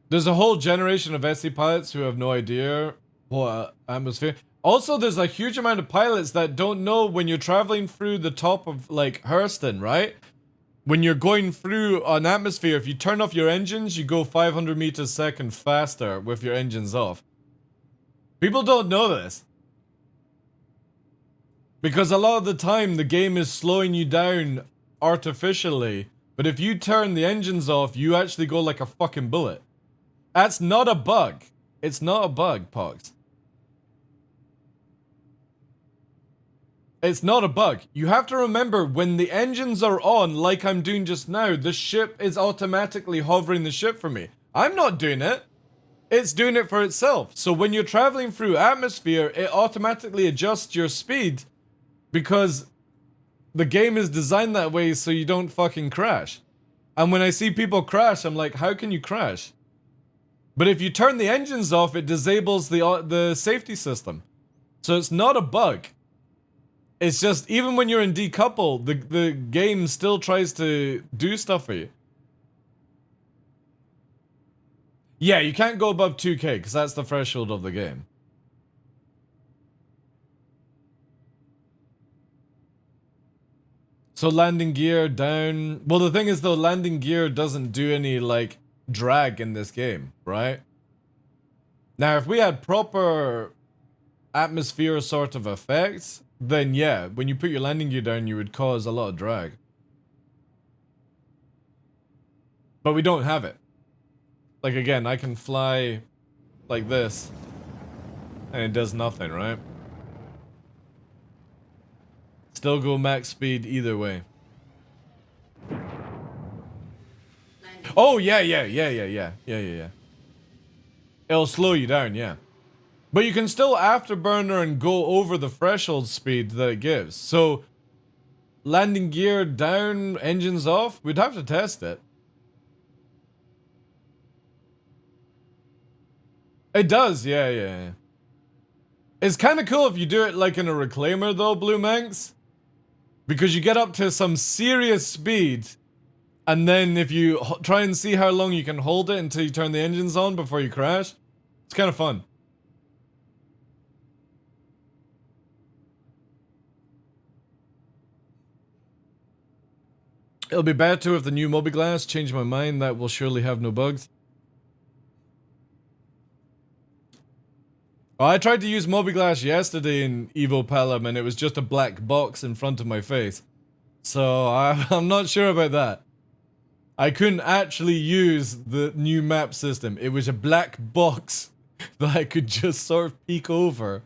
There's a whole generation of SC pilots who have no idea what atmosphere. Also, there's a huge amount of pilots that don't know when you're traveling through the top of, like, Hurston, right? When you're going through an atmosphere, if you turn off your engines, you go 500 meters a second faster with your engines off. People don't know this. Because a lot of the time, the game is slowing you down artificially. But if you turn the engines off, you actually go like a fucking bullet. That's not a bug. It's not a bug, Pox. It's not a bug. You have to remember, when the engines are on, like I'm doing just now, the ship is automatically hovering the ship for me. I'm not doing it. It's doing it for itself. So when you're traveling through atmosphere, it automatically adjusts your speed because the game is designed that way so you don't fucking crash. And when I see people crash, I'm like, how can you crash? But if you turn the engines off, it disables the safety system. So it's not a bug. It's just, even when you're in decouple, the game still tries to do stuff for you. Yeah, you can't go above 2K, because that's the threshold of the game. So landing gear down... Well, the thing is, though, landing gear doesn't do any, like, drag in this game, right? Now, if we had proper atmosphere sort of effects, then yeah, when you put your landing gear down, you would cause a lot of drag. But we don't have it. Like, again, I can fly like this, and it does nothing, right? Still go max speed either way. Oh, yeah. It'll slow you down, yeah. But you can still afterburner and go over the threshold speed that it gives. So, landing gear down, engines off, we'd have to test it. It does, yeah. It's kind of cool if you do it like in a reclaimer though, Blue Manx. Because you get up to some serious speed, and then if you try and see how long you can hold it until you turn the engines on before you crash, it's kind of fun. It'll be better if the new Mobiglass changed my mind. That will surely have no bugs. Oh, I tried to use Mobiglass yesterday in Evo Pelham and it was just a black box in front of my face. So I'm not sure about that. I couldn't actually use the new map system. It was a black box that I could just sort of peek over.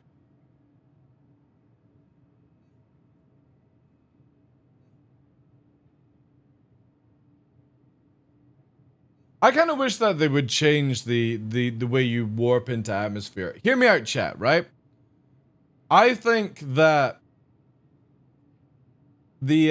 I kind of wish that they would change the way you warp into atmosphere. Hear me out, chat, right? I think that the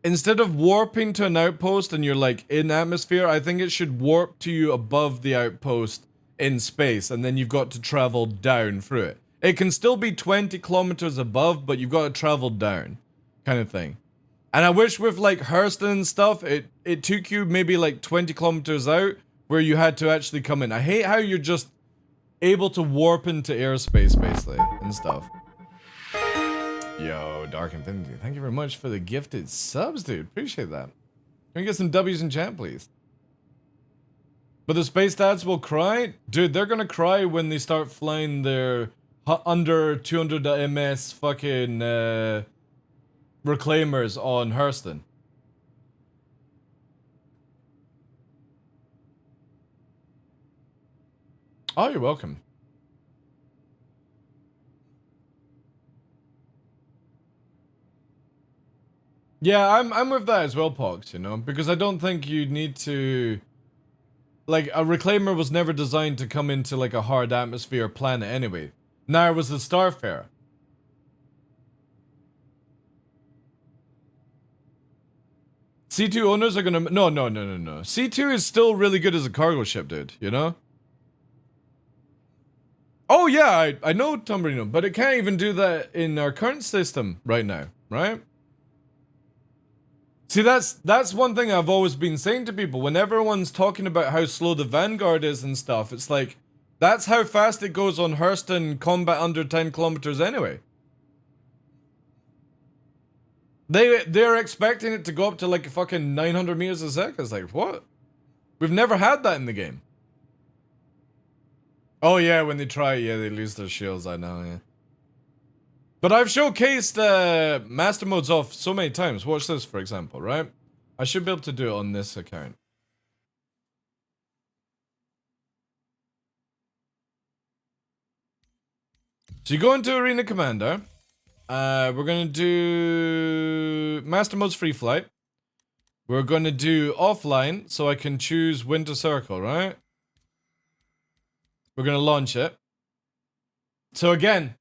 instead of warping to an outpost and you're like in atmosphere, I think it should warp to you above the outpost in space, and then you've got to travel down through it. It can still be 20 kilometers above, but you've got to travel down, kind of thing. And I wish with like Hurston and stuff, it took you maybe like 20 kilometers out where you had to actually come in. I hate how you're just able to warp into airspace basically and stuff. Yo, Dark Infinity, thank you very much for the gifted subs, dude. Appreciate that. Can we get some W's in chat, please? But the space dads will cry? Dude, they're gonna cry when they start flying their under 200 ms fucking reclaimers on Hurston. Oh, you're welcome. Yeah, I'm with that as well, Pox, you know, because I don't think you need to... Like, a reclaimer was never designed to come into, like, a hard atmosphere planet anyway. Now was the Starfare. C2 owners are gonna... No. C2 is still really good as a cargo ship, dude, you know? Oh yeah, I know Tumberino, but it can't even do that in our current system right now, right? See, that's one thing I've always been saying to people. When everyone's talking about how slow the Vanguard is and stuff, it's like, that's how fast it goes on Hurston combat under 10 kilometers anyway. They're expecting it to go up to like fucking 900 meters a second. It's like, what? We've never had that in the game. Oh yeah, when they try, yeah, they lose their shields, I know, yeah. But I've showcased master modes off so many times. Watch this, for example, right? I should be able to do it on this account. So you go into Arena Commander. We're gonna do Master Mode's Free Flight. We're gonna do Offline, so I can choose Winter Circle, right? We're gonna launch it. So again,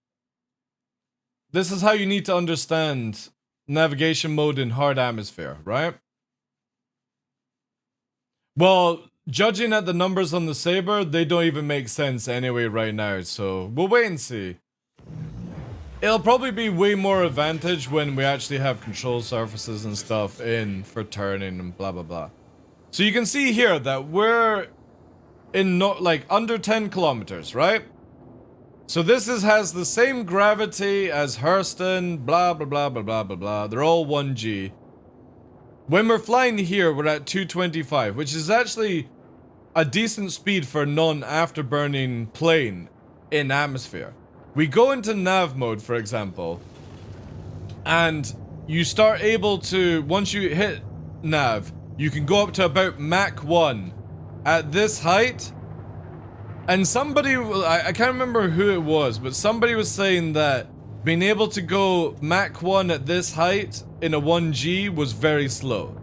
this is how you need to understand navigation mode in hard atmosphere, right? Well, judging at the numbers on the Saber, they don't even make sense anyway right now, so we'll wait and see. It'll probably be way more advantage when we actually have control surfaces and stuff in for turning and blah blah blah. So you can see here that we're in like under 10 kilometers, right? So this has the same gravity as Hurston, blah blah blah blah blah blah blah. They're all 1G. When we're flying here, we're at 225, which is actually a decent speed for a non-afterburning plane in atmosphere. We go into nav mode, for example, and you start able to, once you hit nav, you can go up to about Mach 1 at this height. And somebody, I can't remember who it was, but somebody was saying that being able to go Mach 1 at this height in a 1G was very slow.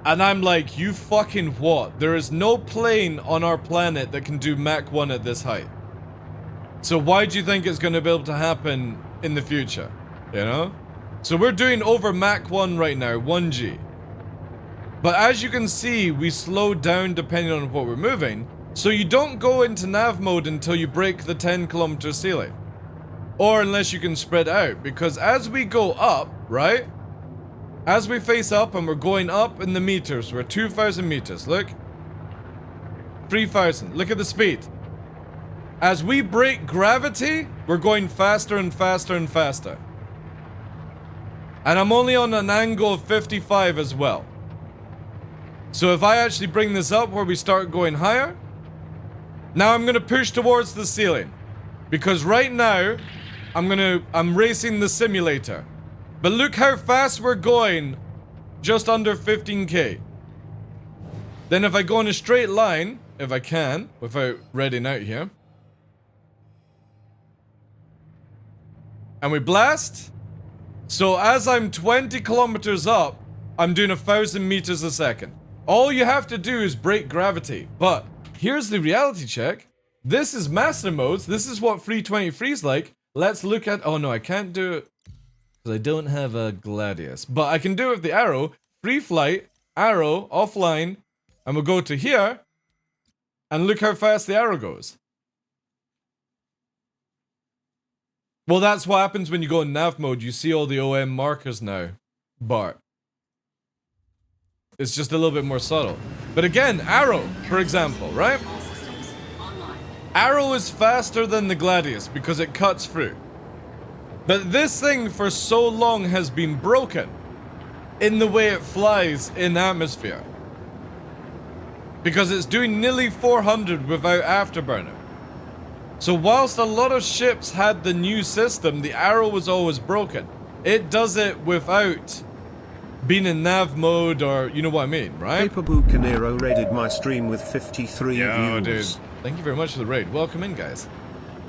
And I'm like, you fucking what? There is no plane on our planet that can do Mach 1 at this height. So why do you think it's going to be able to happen in the future? You know? So we're doing over Mach 1 right now, 1G. But as you can see, we slow down depending on what we're moving. So you don't go into nav mode until you break the 10 kilometer ceiling. Or unless you can spread out. Because as we go up, right? As we face up and we're going up in the meters, we're 2,000 meters, look. 3,000, look at the speed. As we break gravity, we're going faster and faster and faster. And I'm only on an angle of 55 as well. So if I actually bring this up where we start going higher, now I'm gonna push towards the ceiling. Because right now, I'm racing the simulator. But look how fast we're going, just under 15k. Then if I go in a straight line, if I can, without reading out here. And we blast. So as I'm 20 kilometers up, I'm doing 1,000 meters a second. All you have to do is break gravity. But here's the reality check. This is master modes. This is what 323 is like. Let's look at... Oh no, I can't do it because I don't have a Gladius. But I can do it with the arrow. Free flight, arrow, offline. And we'll go to here. And look how fast the arrow goes. Well, that's what happens when you go in nav mode. You see all the OM markers now, Bart. It's just a little bit more subtle. But again, arrow, for example, right? All systems online. Arrow is faster than the Gladius because it cuts through. But this thing for so long has been broken in the way it flies in atmosphere. Because it's doing nearly 400 without afterburner. So whilst a lot of ships had the new system, the arrow was always broken. It does it without being in nav mode, or you know what I mean, right? Paperboo Canero raided my stream with 53 Yo, views. dude. Thank you very much for the raid. Welcome in, guys.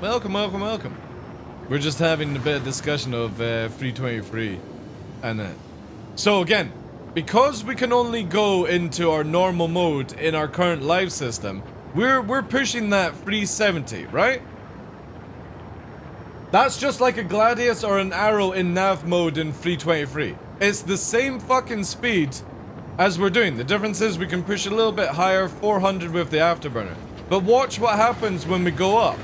Welcome, welcome, welcome. We're just having a bit of discussion of 323. And so again, because we can only go into our normal mode in our current live system, we're pushing that 370, right? That's just like a Gladius or an arrow in nav mode in 323. It's the same fucking speed as we're doing. The difference is we can push a little bit higher, 400 with the afterburner. But watch what happens when we go up.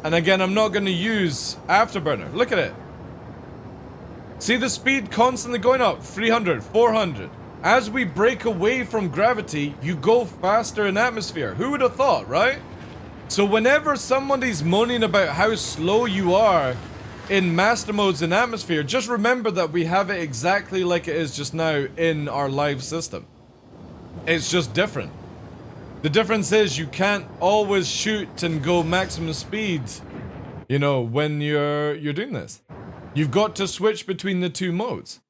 And again, I'm not going to use afterburner. Look at it. See the speed constantly going up, 300, 400. As we break away from gravity, you go faster in atmosphere. Who would have thought, right? So whenever somebody's moaning about how slow you are in master modes in atmosphere, just remember that we have it exactly like it is just now in our live system. It's just different. The difference is you can't always shoot and go maximum speed, you know, when you're doing this. You've got to switch between the two modes.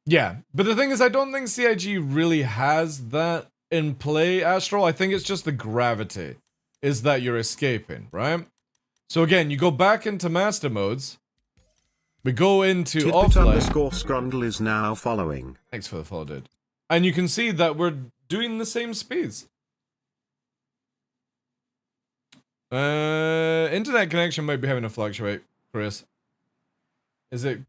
Yeah, but the thing is, I don't think CIG really has that in play, Astral. I think it's just the gravity is that you're escaping, right? So again, you go back into master modes. We go into offline. _Scrundle is now following. Thanks for the follow, dude. And you can see that we're doing the same speeds. Internet connection might be having to fluctuate, Chris. Is it?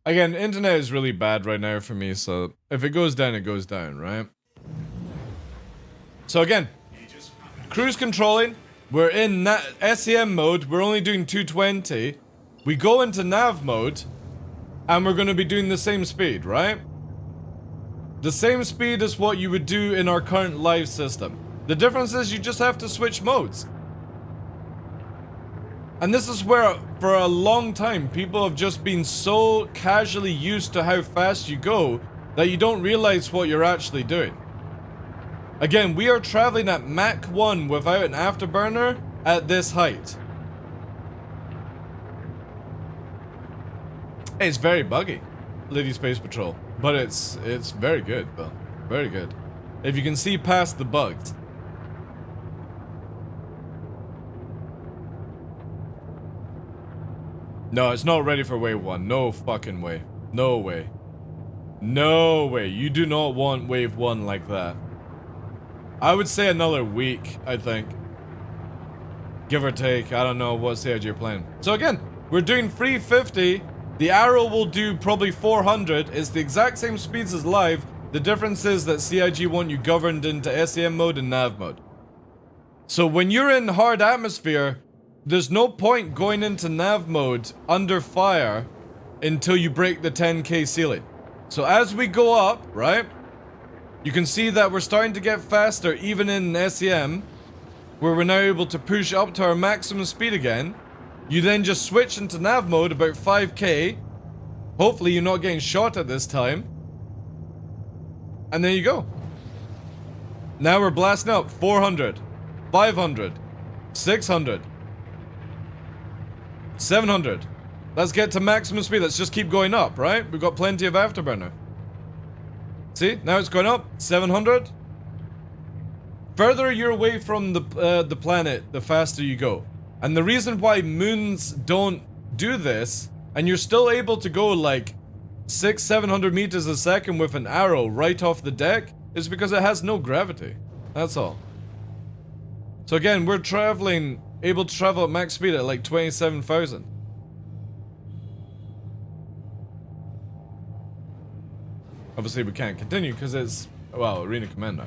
Again, internet is really bad right now for me, so if it goes down, it goes down, right? So again, cruise controlling. We're in SEM mode. We're only doing 220. We go into nav mode, and we're going to be doing the same speed, right? The same speed as what you would do in our current live system. The difference is you just have to switch modes. And this is where, for a long time, people have just been so casually used to how fast you go that you don't realize what you're actually doing. Again, we are traveling at Mach 1 without an afterburner at this height. It's very buggy, Lady Space Patrol, but it's very good, Bill. Very good. If you can see past the bugs. No, it's not ready for wave 1. No fucking way. No way. No way. You do not want wave 1 like that. I would say another week, I think. Give or take. I don't know what stage you're playing. So again, we're doing 350. The arrow will do probably 400. It's the exact same speeds as live. The difference is that CIG want you governed into SEM mode and nav mode. So when you're in hard atmosphere, there's no point going into nav mode under fire until you break the 10k ceiling. So as we go up, right, you can see that we're starting to get faster even in SEM, where we're now able to push up to our maximum speed again. You then just switch into nav mode about 5k. Hopefully you're not getting shot at this time. And there you go. Now we're blasting up 400, 500, 600. 700. Let's get to maximum speed. Let's just keep going up, right? We've got plenty of afterburner. See? Now it's going up. 700. Further you're away from the planet, the faster you go. And the reason why moons don't do this, and you're still able to go like 600-700 meters a second with an arrow right off the deck, is because it has no gravity. That's all. So again, we're able to travel at max speed at like 27,000. Obviously we can't continue because it's, well, Arena Commander.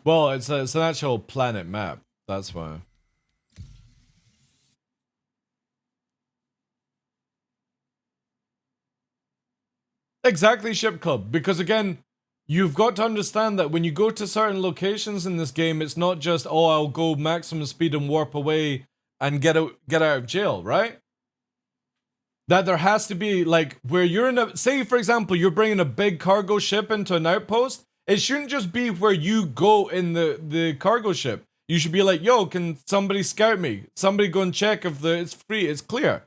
Well, it's an actual planet map, that's why. Exactly, Ship Club, because again, you've got to understand that when you go to certain locations in this game, it's not just, oh, I'll go maximum speed and warp away and get out of jail, right? That there has to be, like, where you're in a, say for example, you're bringing a big cargo ship into an outpost, it shouldn't just be where you go in the cargo ship. You should be like, yo, can somebody scout me? Somebody go and check if it's free, it's clear.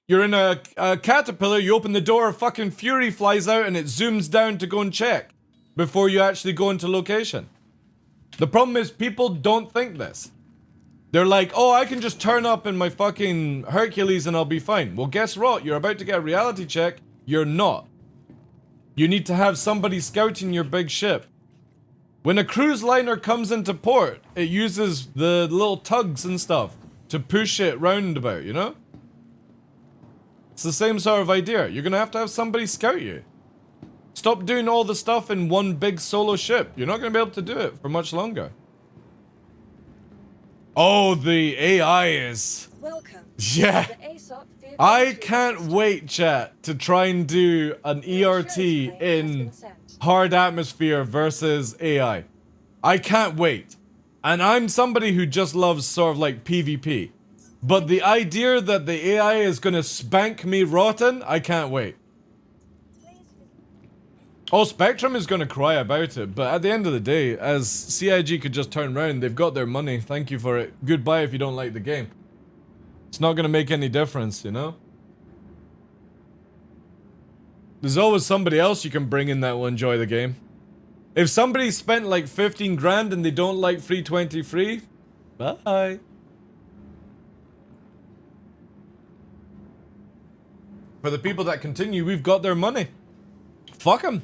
You're in a caterpillar, you open the door, a fucking Fury flies out and it zooms down to go and check before you actually go into location. The problem is people don't think this. They're like, oh, I can just turn up in my fucking Hercules and I'll be fine. Well, guess what? You're about to get a reality check. You're not. You need to have somebody scouting your big ship. When a cruise liner comes into port, it uses the little tugs and stuff to push it roundabout, you know? It's the same sort of idea. You're gonna have somebody scout you. Stop doing all the stuff in one big solo ship. You're not gonna be able to do it for much longer. Oh, the AI is... Welcome. Yeah. I can't wait, chat, to try and do an ERT in hard atmosphere versus AI. I can't wait. And I'm somebody who just loves sort of like PvP. But the idea that the AI is gonna spank me rotten, I can't wait. Oh, Spectrum is gonna cry about it, but at the end of the day, as CIG could just turn around, they've got their money, thank you for it. Goodbye if you don't like the game. It's not gonna make any difference, you know? There's always somebody else you can bring in that will enjoy the game. If somebody spent like 15 grand and they don't like free 20 free, bye. For the people that continue, we've got their money. Fuck them.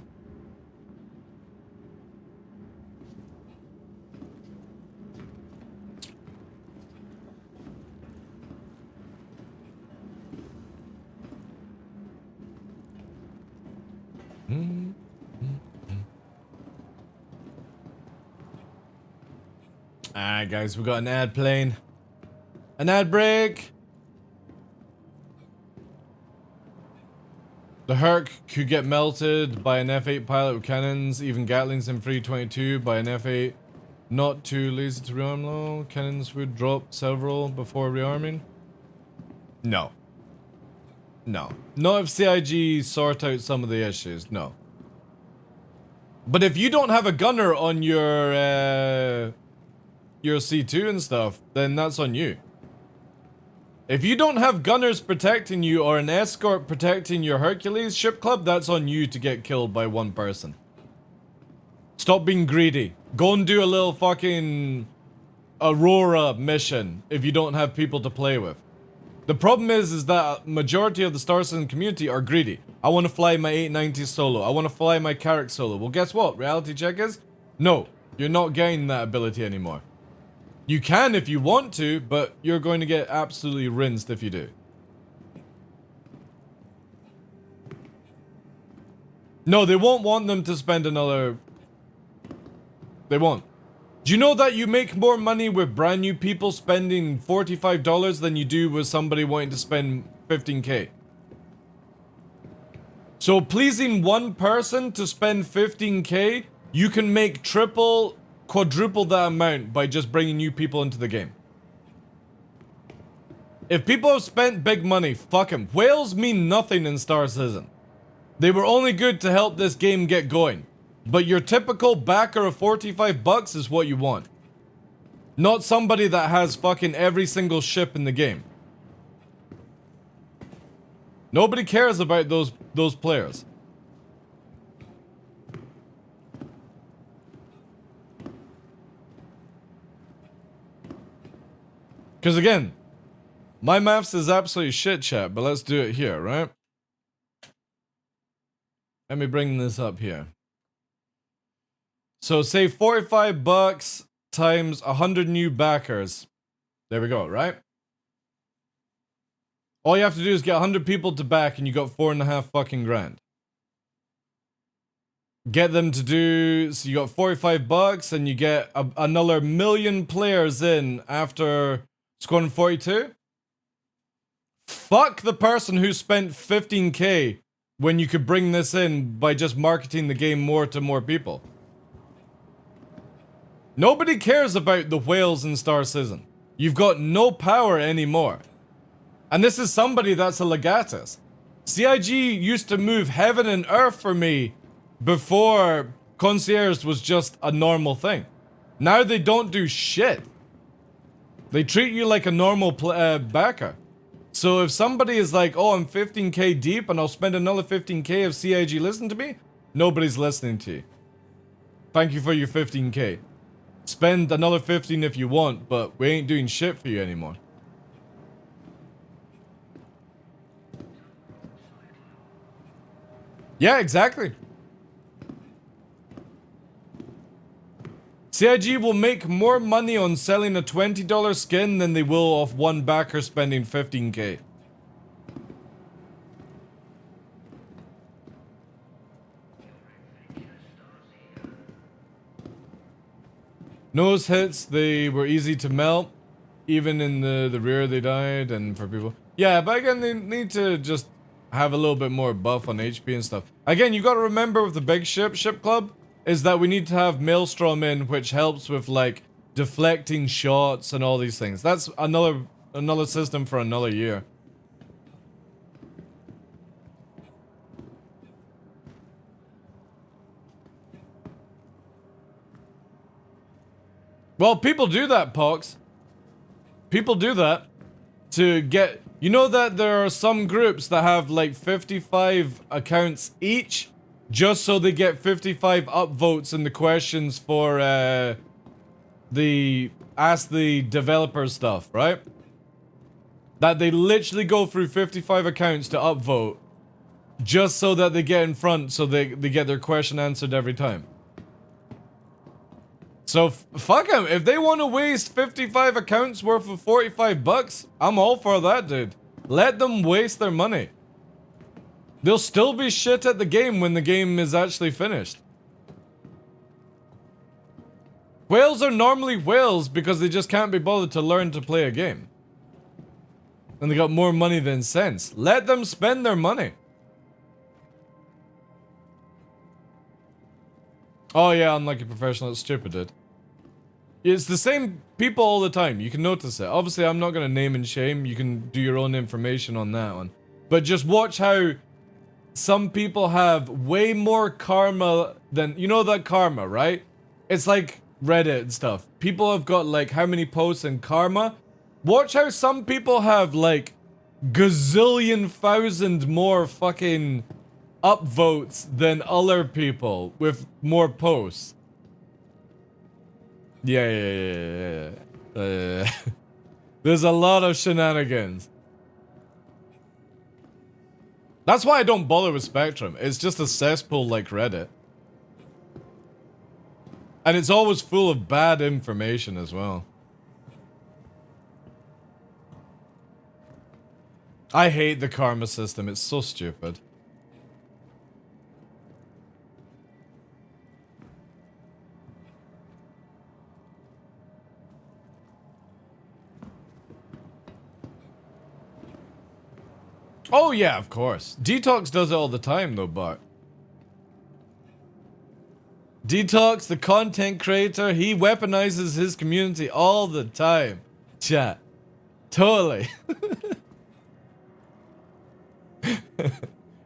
Alright guys, we got an ad playing. An ad break. The Herc could get melted by an F8 pilot with cannons, even Gatlings in 322 by an F8. Not too lazy to rearm though. Cannons would drop several before rearming. No. No. Not if CIG sort out some of the issues, no. But if you don't have a gunner on your C2 and stuff, then that's on you. If you don't have gunners protecting you or an escort protecting your Hercules ship club, that's on you to get killed by one person. Stop being greedy. Go and do a little fucking Aurora mission if you don't have people to play with. The problem is that majority of the Star Citizen community are greedy. I want to fly my 890 solo. I want to fly my Carrack solo. Well, guess what? Reality check is, no, you're not getting that ability anymore. You can if you want to, but you're going to get absolutely rinsed if you do. No, they won't want them to spend another... They won't. Do you know that you make more money with brand new people spending $45 than you do with somebody wanting to spend 15k? So pleasing one person to spend 15k, you can make triple, quadruple that amount by just bringing new people into the game. If people have spent big money, fuck them. Whales mean nothing in Star Citizen. They were only good to help this game get going. But your typical backer of 45 bucks is what you want. Not somebody that has fucking every single ship in the game. Nobody cares about those players. Because again, my maths is absolutely shit, chat, but let's do it here, right? Let me bring this up here. So say 45 bucks times 100 new backers. There we go, right? All you have to do is get 100 people to back and you got 4.5 fucking grand. Get them to do, so you got 45 bucks and you get another million players in after scoring 42. Fuck the person who spent 15k when you could bring this in by just marketing the game more to more people. Nobody cares about the whales in Star Citizen. You've got no power anymore. And this is somebody that's a legatus. CIG used to move heaven and earth for me before concierge was just a normal thing. Now they don't do shit. They treat you like a normal backer. So if somebody is like, oh, I'm 15k deep and I'll spend another 15k if CIG listen to me, nobody's listening to you. Thank you for your 15k. Spend another 15 if you want, but we ain't doing shit for you anymore. Yeah, exactly. CIG will make more money on selling a $20 skin than they will off one backer spending 15k. Nose hits, they were easy to melt. Even in the rear they died, and for people... Yeah, but again, they need to just have a little bit more buff on HP and stuff. Again, you gotta remember with the big ship club, is that we need to have Maelstrom in, which helps with, like, deflecting shots and all these things. That's another system for another year. Well, people do that, Pox. People do that to get... You know that there are some groups that have like 55 accounts each, just so they get 55 upvotes in the questions for the Ask the Developer stuff, right? That they literally go through 55 accounts to upvote, just so that they get in front, so they get their question answered every time. So, fuck them. If they want to waste 55 accounts worth of 45 bucks, I'm all for that, dude. Let them waste their money. They'll still be shit at the game when the game is actually finished. Whales are normally whales because they just can't be bothered to learn to play a game. And they got more money than sense. Let them spend their money. Oh yeah, unlucky professional, it's stupid, dude. It's the same people all the time, you can notice it. Obviously, I'm not gonna name and shame, you can do your own information on that one. But just watch how some people have way more karma than... You know that karma, right? It's like Reddit and stuff. People have got like how many posts in karma? Watch how some people have like gazillion thousand more fucking upvotes than other people with more posts. Yeah. There's a lot of shenanigans. That's why I don't bother with Spectrum. It's just a cesspool like Reddit. And it's always full of bad information as well. I hate the karma system. It's so stupid. Oh yeah, of course. Detox does it all the time though, Bart. Detox, the content creator, he weaponizes his community all the time. Chat. Totally.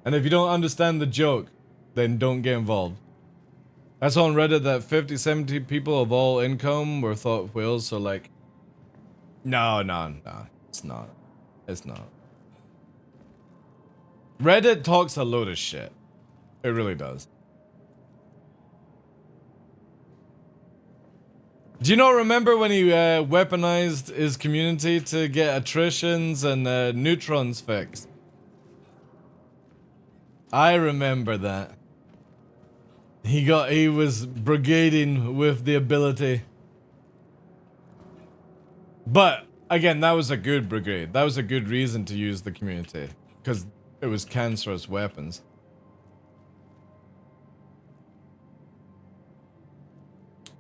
And if you don't understand the joke, then don't get involved. I saw on Reddit that 50, 70 people of all income were thought whales, so like... No, it's not. It's not. Reddit talks a load of shit. It really does. Do you not remember when he weaponized his community to get attritions and neutrons fixed? I remember that. He was brigading with the ability. But again, that was a good brigade. That was a good reason to use the community, because it was cancerous weapons.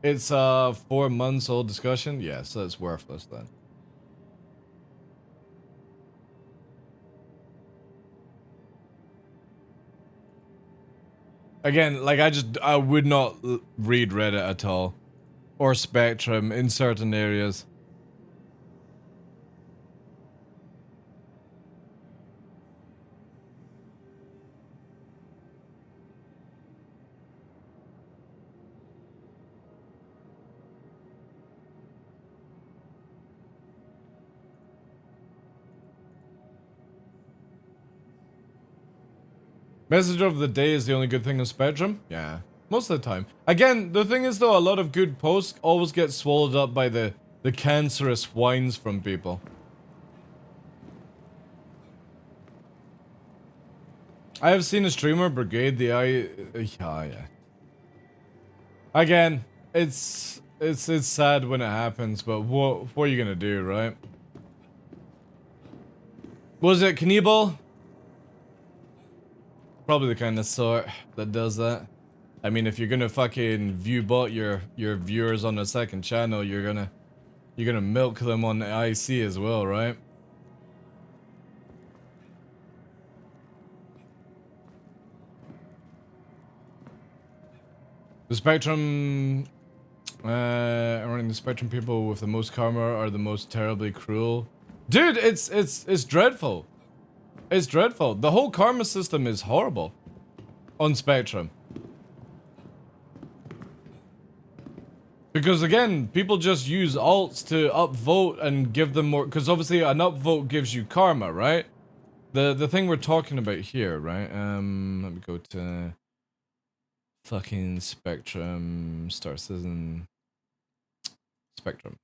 It's a 4 months old discussion? Yeah, so it's worthless then. Again, like I would not read Reddit at all. Or Spectrum in certain areas. Messenger of the Day is the only good thing on Spectrum? Yeah. Most of the time. Again, the thing is though, a lot of good posts always get swallowed up by the cancerous whines from people. I have seen a streamer brigade the eye. Yeah. Again, it's sad when it happens, but what are you gonna do, right? Was it Knievel? Probably the kind of sort that does that. I mean, if you're gonna fucking view bot your viewers on a second channel, you're gonna milk them on the IC as well, right? The Spectrum, running the Spectrum people with the most karma are the most terribly cruel. Dude, it's dreadful. It's dreadful. The whole karma system is horrible on Spectrum. Because again, people just use alts to upvote and give them more, because obviously an upvote gives you karma, right? The thing we're talking about here, right? Let me go to fucking Spectrum, Star Citizen, Spectrum.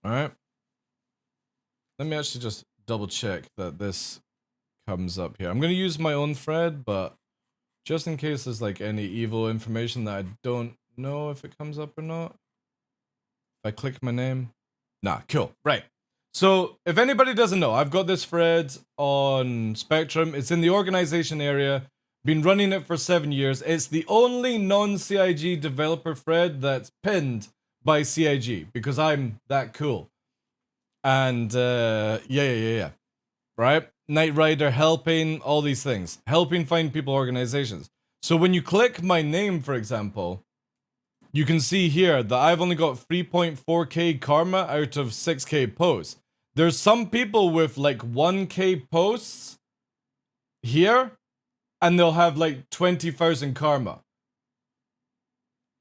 Alright. Let me actually just double check that this comes up here. I'm gonna use my own thread, but just in case there's like any evil information that I don't know if it comes up or not. If I click my name. Nah, cool. Right. So, if anybody doesn't know, I've got this thread on Spectrum. It's in the organization area. Been running it for 7 years. It's the only non-CIG developer thread that's pinned by CIG because I'm that cool. And yeah. Right? Knight Rider helping, all these things. Helping find people organizations. So when you click my name, for example, you can see here that I've only got 3.4k karma out of 6k posts. There's some people with like 1k posts here, and they'll have like 20,000 karma.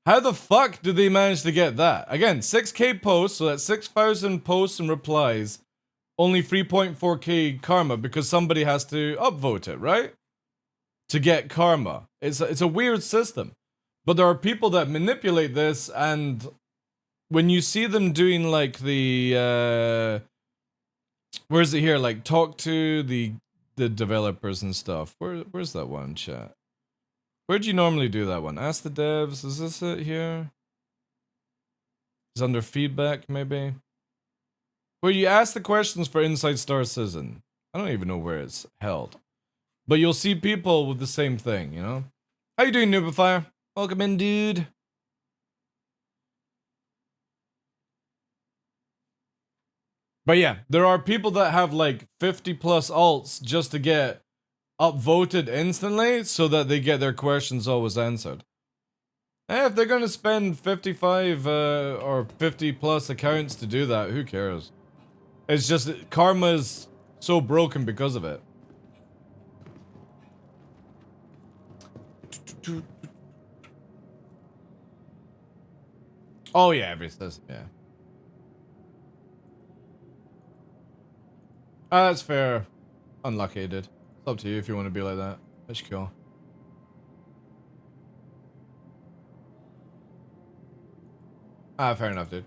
How the fuck do they manage to get that? Again, 6k posts, so that's 6,000 posts and replies, only 3.4k karma because somebody has to upvote it, right? To get karma. It's a weird system. But there are people that manipulate this, and when you see them doing like the where is it here? Like talk to the developers and stuff. Where's that one, chat? Where'd you normally do that one? Ask the devs. Is this it here? It's under feedback, maybe. Where you ask the questions for Inside Star Citizen. I don't even know where it's held. But you'll see people with the same thing, you know? How you doing, Noobifier? Welcome in, dude. But yeah, there are people that have like 50 plus alts just to get upvoted instantly so that they get their questions always answered. If they're gonna spend 55 or 50 plus accounts to do that, who cares? It's just karma is so broken because of it. Oh yeah, every system, yeah. That's fair. Unlucky, dude. It's up to you if you want to be like that. That's cool. Fair enough, dude.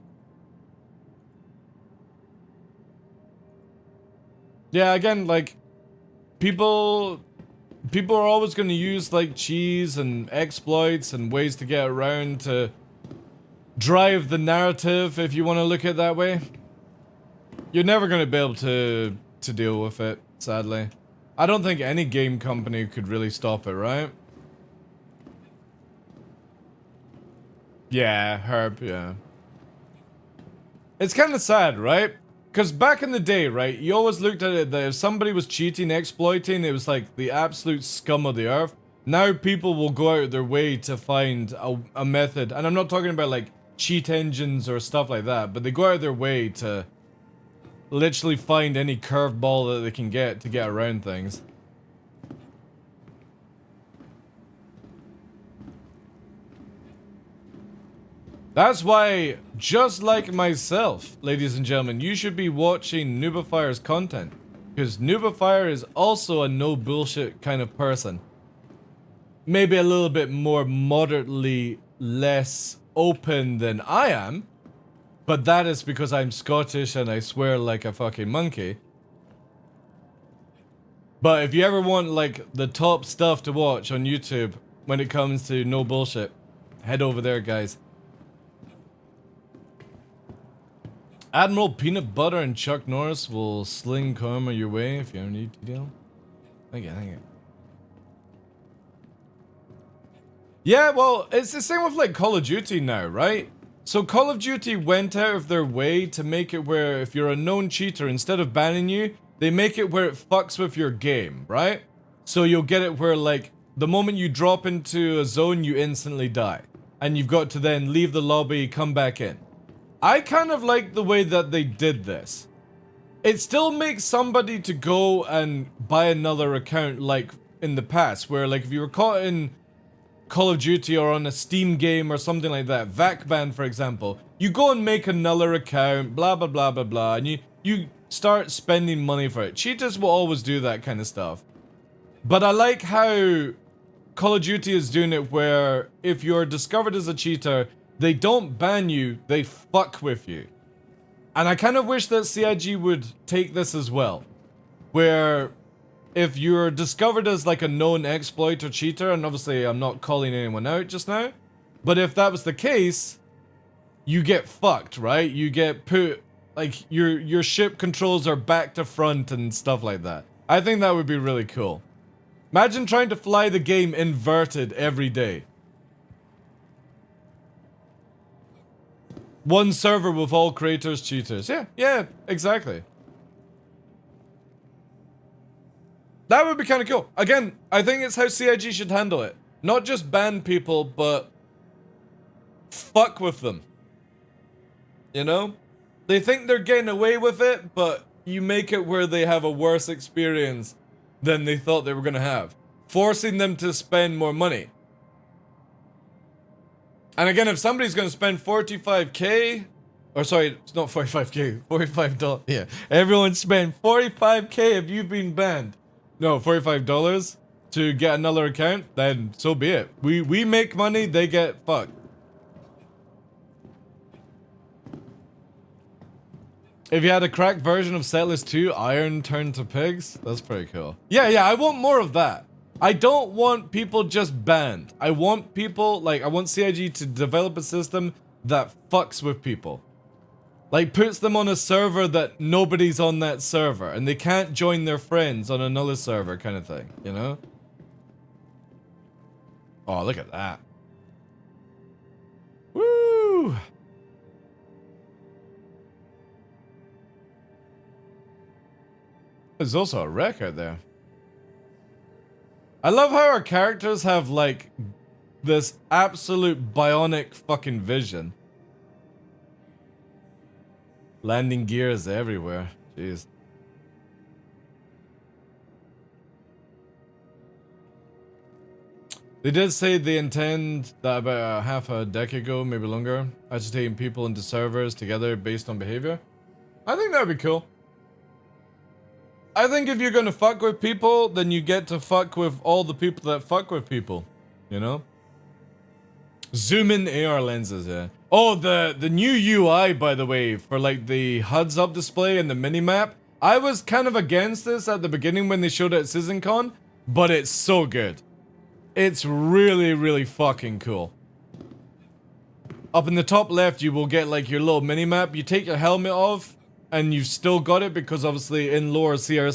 Yeah, again, like, people are always going to use, like, cheese and exploits and ways to get around to drive the narrative, if you want to look at it that way. You're never going to be able to deal with it, sadly. I don't think any game company could really stop it, right? Yeah, Herb, yeah. It's kind of sad, right? Because back in the day, right, you always looked at it that if somebody was cheating, exploiting, it was like the absolute scum of the earth. Now people will go out of their way to find a method, and I'm not talking about like cheat engines or stuff like that, but they go out of their way to literally find any curveball that they can get to get around things. That's why, just like myself, ladies and gentlemen, you should be watching Noobifier's content. Because Noobifier is also a no bullshit kind of person. maybe a little bit more moderately less open than I am, but that is because I'm Scottish and I swear like a fucking monkey. But if you ever want like the top stuff to watch on YouTube when it comes to no bullshit, head over there, guys. Admiral Peanut Butter and Chuck Norris will sling karma your way if you ever need to deal. Thank you, thank you. Yeah, well, it's the same with like Call of Duty now, right? So Call of Duty went out of their way to make it where if you're a known cheater, instead of banning you, they make it where it fucks with your game, right? So you'll get it where like the moment you drop into a zone, you instantly die. And you've got to then leave the lobby, come back in. I kind of like the way that they did this. It still makes somebody to go and buy another account like in the past, where like if you were caught in Call of Duty or on a Steam game or something like that, VACBAN for example, you go and make another account, blah blah blah blah blah, and you start spending money for it. Cheaters will always do that kind of stuff. But I like how Call of Duty is doing it where if you're discovered as a cheater, they don't ban you, they fuck with you. And I kind of wish that CIG would take this as well. Where if you're discovered as like a known exploit or cheater, and obviously I'm not calling anyone out just now, but if that was the case, you get fucked, right? You get put, like your ship controls are back to front and stuff like that. I think that would be really cool. Imagine trying to fly the game inverted every day. One server with all creators cheaters. Yeah, exactly. That would be kind of cool. Again, I think it's how CIG should handle it. Not just ban people, but fuck with them. You know? They think they're getting away with it, but you make it where they have a worse experience than they thought they were going to have. Forcing them to spend more money. And again, if somebody's going to spend 45k, or sorry, it's not 45k, $45. Yeah, everyone spend 45k if you've been banned. No, $45 to get another account, then so be it. We make money, they get fucked. If you had a cracked version of Setlist 2, Iron turned to pigs, that's pretty cool. Yeah, I want more of that. I don't want people just banned. I want people, like, I want CIG to develop a system that fucks with people. Like, puts them on a server that nobody's on that server, and they can't join their friends on another server kind of thing, you know? Oh, look at that. Woo! There's also a wreck out there. I love how our characters have, like, this absolute bionic fucking vision. Landing gears everywhere. Jeez. They did say they intend that about half a decade ago, maybe longer, agitating people into servers together based on behavior. I think that would be cool. I think if you're gonna fuck with people, then you get to fuck with all the people that fuck with people. You know? Zoom in AR lenses, yeah. Oh, the new UI, by the way, for like the HUDs up display and the minimap. I was kind of against this at the beginning when they showed it at CitizenCon, but it's so good. It's really, really fucking cool. Up in the top left, you will get like your little minimap. You take your helmet off, and you've still got it because obviously in lore CIG are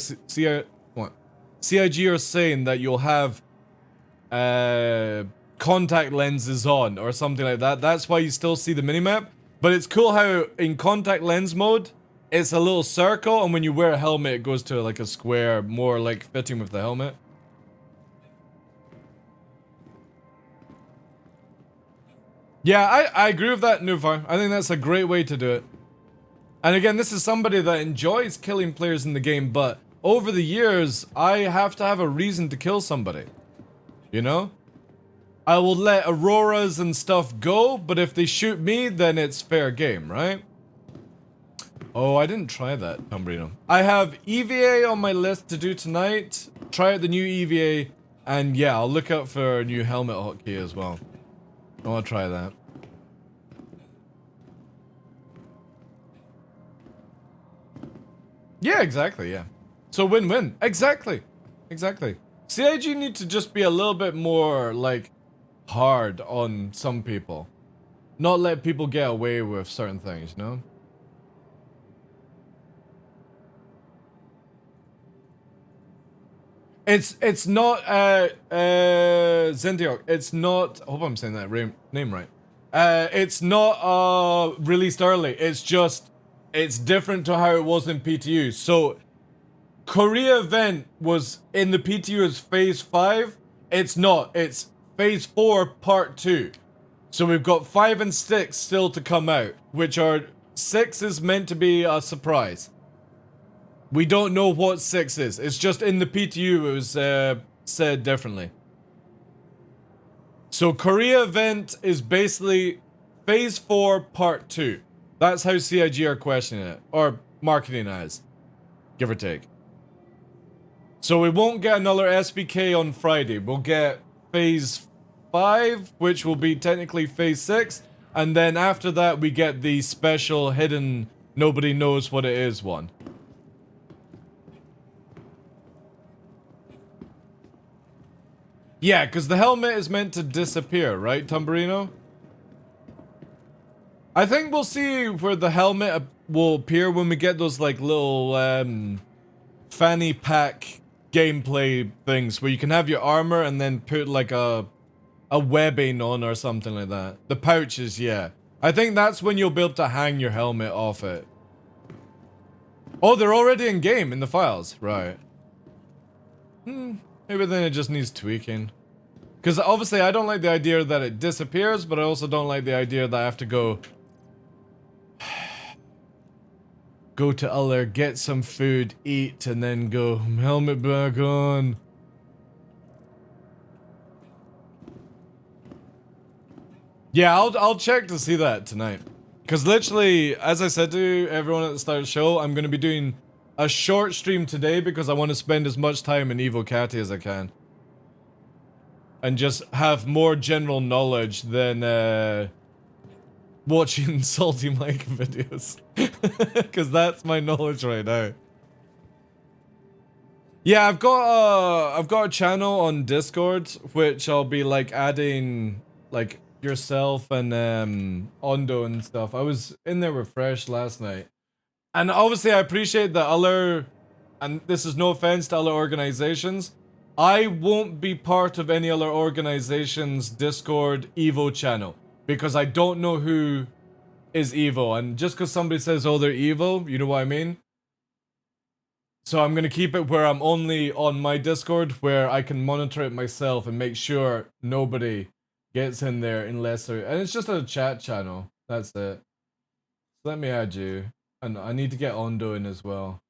saying that you'll have contact lenses on or something like that. That's why you still see the minimap. But it's cool how in contact lens mode, it's a little circle, and when you wear a helmet, it goes to like a square, more like fitting with the helmet. Yeah, I agree with that, Nufar. I think that's a great way to do it. And again, this is somebody that enjoys killing players in the game, but over the years, I have to have a reason to kill somebody. You know? I will let Auroras and stuff go, but if they shoot me, then it's fair game, right? Oh, I didn't try that, Umbrino. I have EVA on my list to do tonight. Try out the new EVA, And yeah, I'll look out for a new helmet hotkey as well. I want to try that. Yeah, exactly, yeah. So win-win. Exactly. Exactly. CIG need to just be a little bit more, like, hard on some people. Not let people get away with certain things, you know? It's not Zendiok. It's not. I hope I'm saying that name right. It's not released early. It's just it's different to how it was in PTU. So Korea event was in the PTU as phase 5. It's not. It's phase 4 part 2. So we've got 5 and 6 still to come out, which are 6 is meant to be a surprise. We don't know what 6 is. It's just in the PTU it was said differently. So Korea event is basically phase 4 part 2. That's how CIG are questioning it. Or marketing it as. Give or take. So we won't get another SBK on Friday. We'll get phase 5, which will be technically phase 6. And then after that we get the special hidden nobody knows what it is one. Yeah, because the helmet is meant to disappear, right, Tumberino? I think we'll see where the helmet will appear when we get those, like, little, fanny pack gameplay things where you can have your armor and then put, like, a webbing on or something like that. The pouches, yeah. I think that's when you'll be able to hang your helmet off it. Oh, they're already in game in the files, right. Maybe then it just needs tweaking. Because obviously I don't like the idea that it disappears, but I also don't like the idea that I have to go to Uller, get some food, eat, and then go, helmet back on. Yeah, I'll check to see that tonight. Because literally, as I said to everyone at the start of the show, I'm going to be doing a short stream today because I want to spend as much time in Evo Catty as I can. And just have more general knowledge than watching Salty Mike videos. Because that's my knowledge right now. Yeah, I've got a channel on Discord, which I'll be like adding like yourself and Ondo and stuff. I was in there with Fresh last night. And obviously I appreciate that other, and this is no offense to other organizations, I won't be part of any other organization's Discord Evo channel. Because I don't know who is Evo. And just because somebody says, oh, they're Evo, you know what I mean? So I'm going to keep it where I'm only on my Discord, where I can monitor it myself and make sure nobody gets in there unless they're... And it's just a chat channel. That's it. So let me add you. And I need to get Ondo in as well.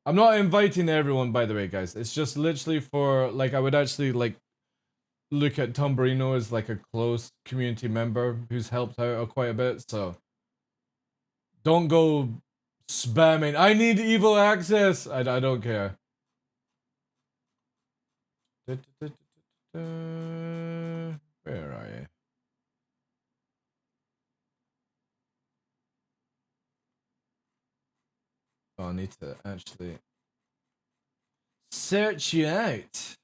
I'm not inviting everyone, by the way, guys. It's just literally for, like, I would actually, like, look at Tumberino as, like, a close community member who's helped out quite a bit, so... Don't go spamming, I need evil access! I don't care. Where are you? Oh, I need to actually search you out.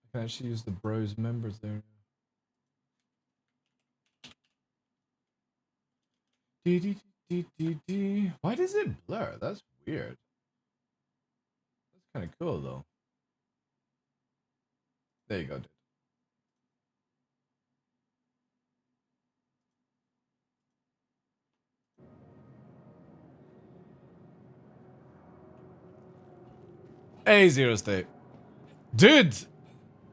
I can actually use the bros members there. Why does it blur? That's weird. That's kind of cool though. There you go, dude. Hey, Zero State. Dude!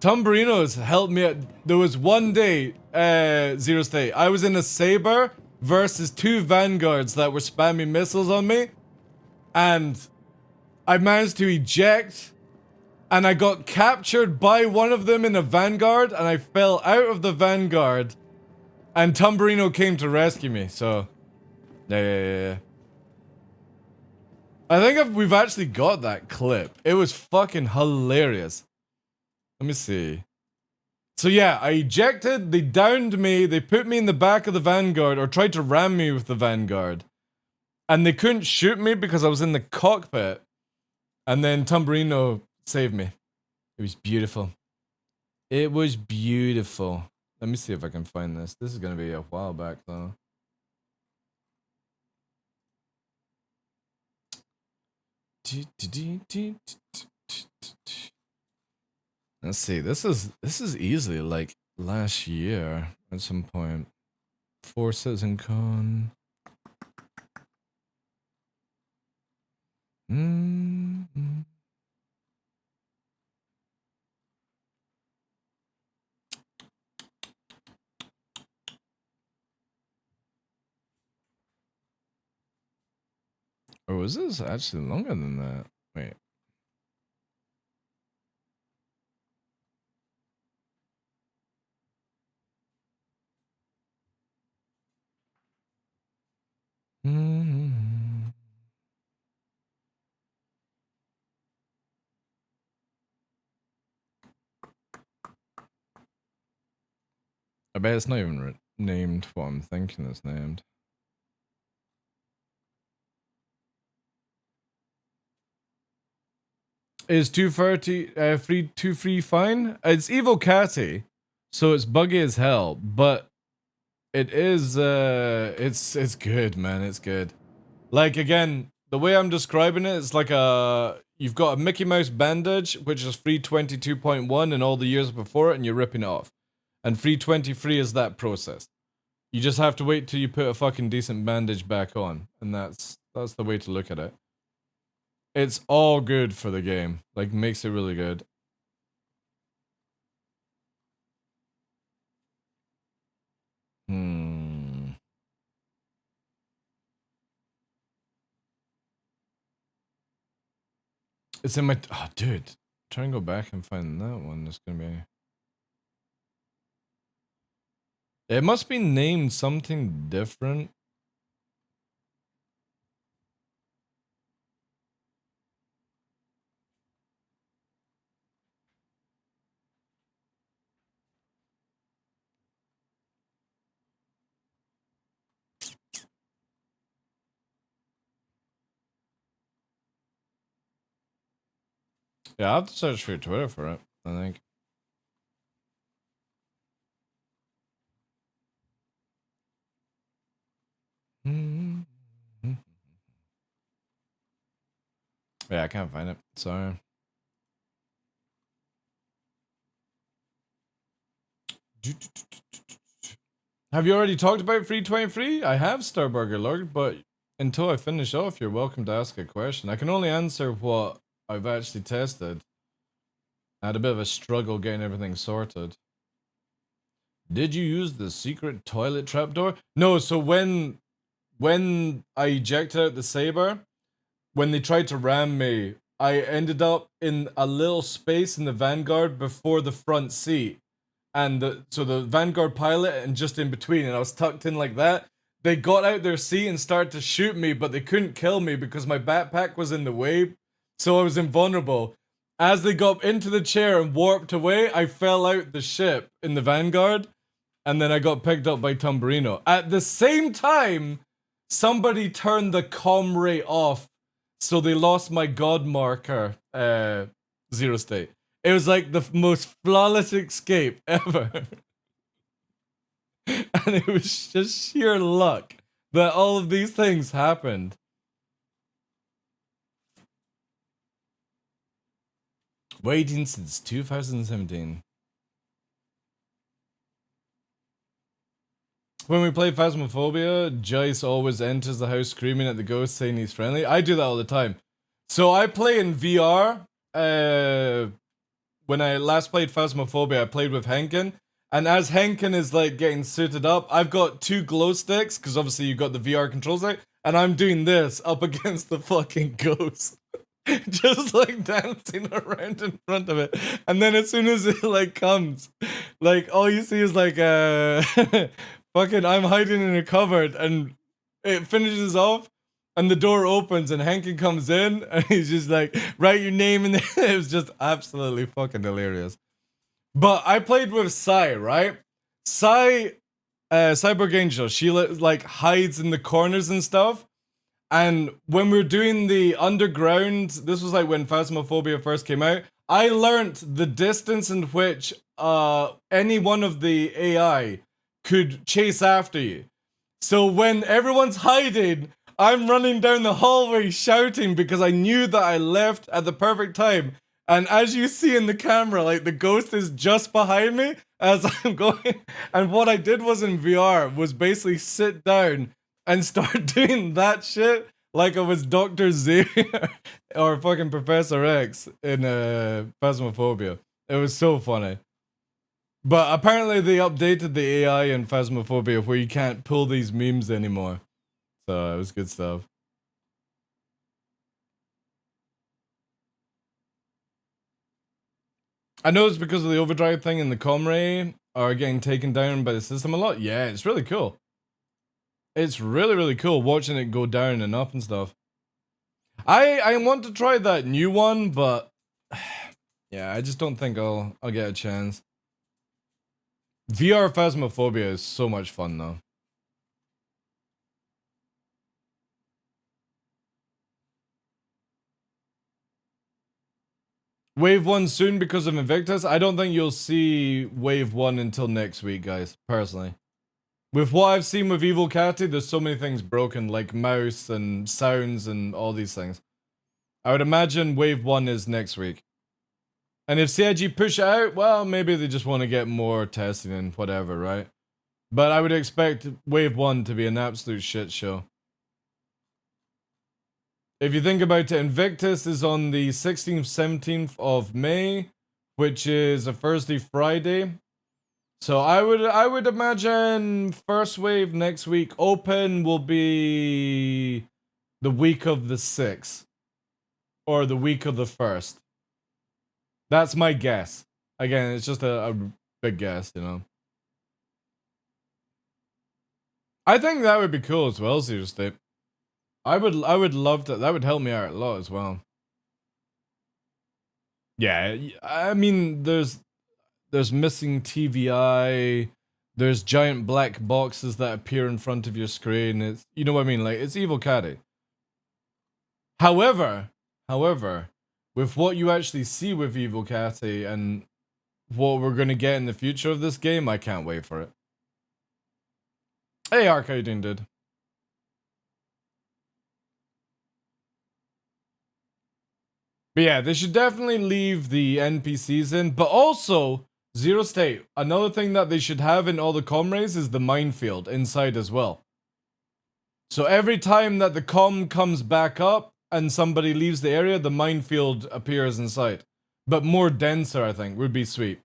Tumberino's helped me out. There was one day, Zero State, I was in a Saber versus 2 Vanguards that were spamming missiles on me. And I managed to eject. And I got captured by one of them in a Vanguard. And I fell out of the Vanguard. And Tumberino came to rescue me, so... Yeah. I think we've actually got that clip. It was fucking hilarious. Let me see. So yeah, I ejected, they downed me, they put me in the back of the Vanguard, or tried to ram me with the Vanguard. And they couldn't shoot me because I was in the cockpit. And then Tumberino saved me. It was beautiful. It was beautiful. Let me see if I can find this. This is gonna be a while back though. Let's see. This is easily like last year at some point. Forces and Con. Or was this actually longer than that? Wait. I bet it's not even named what I'm thinking it's named. Is 230 free fine? It's Evil Catty, so it's buggy as hell, but it is it's good, man. It's good. Like again, the way I'm describing it, it's like you've got a Mickey Mouse bandage, which is free 22.1 and all the years before it, and you're ripping it off. And free 23 is that process. You just have to wait till you put a fucking decent bandage back on, and that's the way to look at it. It's all good for the game. Like, makes it really good. It's in my... Oh, dude. Try and go back and find that one. It's gonna be... It must be named something different. Yeah, I'll have to search for your Twitter for it, I think. Yeah, I can't find it. Sorry. Have you already talked about free 23? I have, Starburger Lord, but until I finish off, you're welcome to ask a question. I can only answer what I've actually tested. I had a bit of a struggle getting everything sorted. Did you use the secret toilet trapdoor? No, so when I ejected out the Saber, when they tried to ram me, I ended up in a little space in the Vanguard before the front seat. And so the Vanguard pilot and just in between, and I was tucked in like that. They got out their seat and started to shoot me, but they couldn't kill me because my backpack was in the way, so I was invulnerable. As they got into the chair and warped away, I fell out the ship in the Vanguard, and then I got picked up by Tumberino. At the same time, somebody turned the comm rate off, so they lost my god marker, zero state. It was like the most flawless escape ever. And it was just sheer luck that all of these things happened. Waiting since 2017. When we play Phasmophobia, Joyce always enters the house screaming at the ghost saying he's friendly. I do that all the time. So I play in VR. When I last played Phasmophobia, I played with Henkin. And as Henkin is like getting suited up, I've got two glow sticks, because obviously you got the VR control stick, and I'm doing this up against the fucking ghost. Just like dancing around in front of it. And then as soon as it like comes, like all you see is like fucking I'm hiding in a cupboard, and it finishes off, And the door opens and Henkin comes in and he's just like, write your name in there. It was just absolutely fucking hilarious. But I played with Sai, right? Sai, Cyborg Angel, she like hides in the corners and stuff. And when we were doing the underground, this was like when Phasmophobia first came out, I learnt the distance in which any one of the AI could chase after you. So when everyone's hiding, I'm running down the hallway shouting because I knew that I left at the perfect time. And as you see in the camera, like the ghost is just behind me as I'm going. And what I did was in VR was basically sit down and start doing that shit like I was Dr. Xavier or fucking Professor X in Phasmophobia. It was so funny. But apparently they updated the AI in Phasmophobia where you can't pull these memes anymore. So it was good stuff. I know it's because of the overdrive thing and the Comray are getting taken down by the system a lot. Yeah, it's really cool. It's really, really cool watching it go down and up and stuff. I want to try that new one, but yeah, I just don't think I'll get a chance. VR Phasmophobia is so much fun though. Wave 1 soon because of Invictus. I don't think you'll see Wave 1 until next week, guys, personally. With what I've seen with Evil Catty, there's so many things broken, like mouse and sounds and all these things. I would imagine Wave 1 is next week. And if CIG push it out, well, maybe they just want to get more testing and whatever, right? But I would expect Wave 1 to be an absolute shit show. If you think about it, Invictus is on the 16th, 17th of May, which is a Thursday, Friday. So I would imagine first wave next week. Open will be the week of the 6th. Or the week of the 1st. That's my guess. Again, it's just a big guess, you know. I think that would be cool as well, seriously. I would love to. That would help me out a lot as well. Yeah, I mean, there's missing TVI. There's giant black boxes that appear in front of your screen. It's, you know what I mean? Like, it's Evil Caddy. However, with what you actually see with Evil Catty and what we're gonna get in the future of this game, I can't wait for it. Hey, Ark, how you doing, dude? But yeah, they should definitely leave the NPCs in, but also Zero State. Another thing that they should have in all the comrays is the minefield inside as well. So every time that the comm comes back up and somebody leaves the area, the minefield appears inside. But more denser, I think, would be sweet.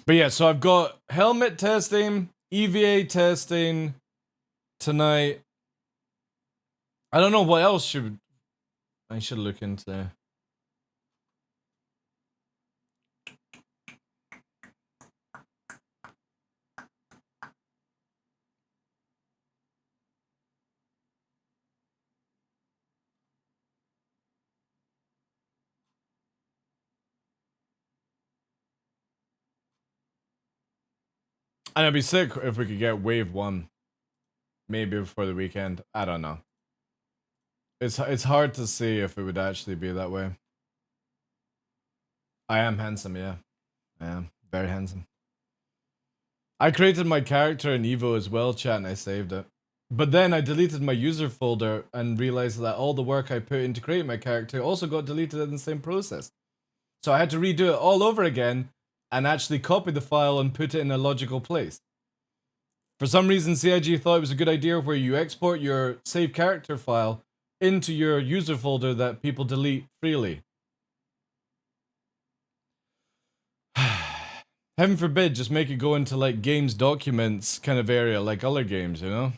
But yeah, so I've got helmet testing, EVA testing tonight. I don't know what else I should look into. And it'd be sick if we could get Wave 1. Maybe before the weekend. I don't know. It's hard to see if it would actually be that way. I am handsome, yeah. I am. Very handsome. I created my character in Evo as well, chat, and I saved it. But then I deleted my user folder and realized that all the work I put into creating my character also got deleted in the same process. So I had to redo it all over again and actually copy the file and put it in a logical place. For some reason, CIG thought it was a good idea where you export your save character file into your user folder that people delete freely. Heaven forbid, just make it go into like games documents kind of area like other games, you know?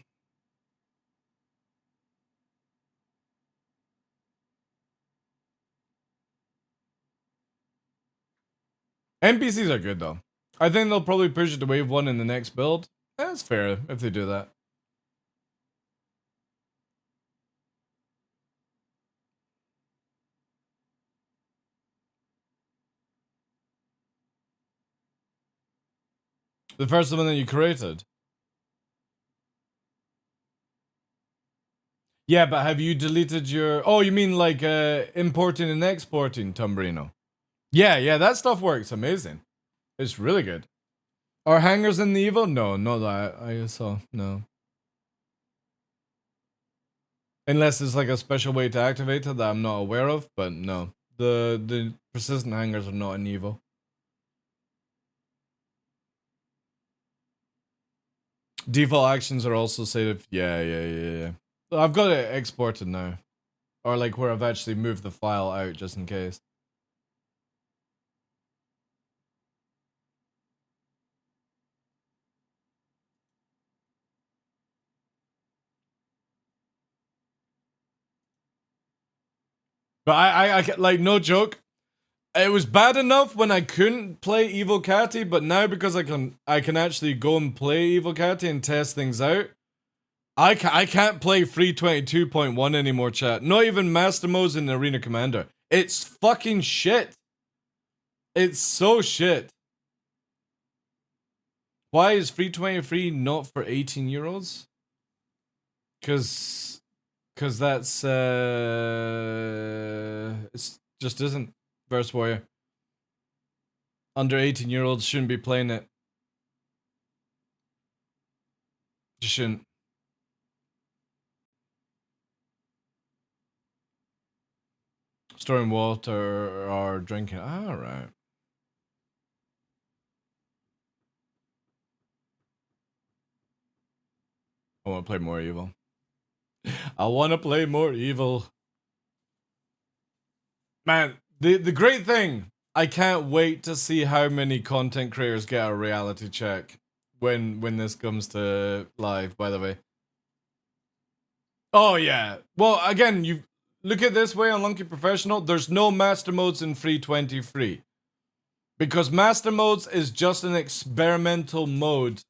NPCs are good though. I think they'll probably push it to wave 1 in the next build. That's fair if they do that. The first one that you created. Yeah, but have you deleted your... Oh, you mean like importing and exporting, Tumbrino? Yeah, that stuff works amazing. It's really good. Are hangers in the Evo? No, not that I saw. No. Unless it's like a special way to activate it that I'm not aware of, but no. The persistent hangers are not in Evo. Default actions are also saved. Yeah. I've got it exported now. Or like where I've actually moved the file out just in case. But I like, no joke. It was bad enough when I couldn't play Evil Catty, but now because I can actually go and play Evil Catty and test things out. I can't play 322.1 anymore, chat. Not even Master Modes in Arena Commander. It's fucking shit. It's so shit. Why is 323 not for 18-year-olds? Cause that's it just isn't. Verse Warrior. Under 18-year-olds shouldn't be playing it. You shouldn't. Storing water or drinking. Alright. I want to play more Evil. I want to play more Evil. Man, the great thing, I can't wait to see how many content creators get a reality check when this comes to live, by the way. Oh yeah. Well, again, you look at this way on Lunky Professional, there's no master modes in 323. Because master modes is just an experimental mode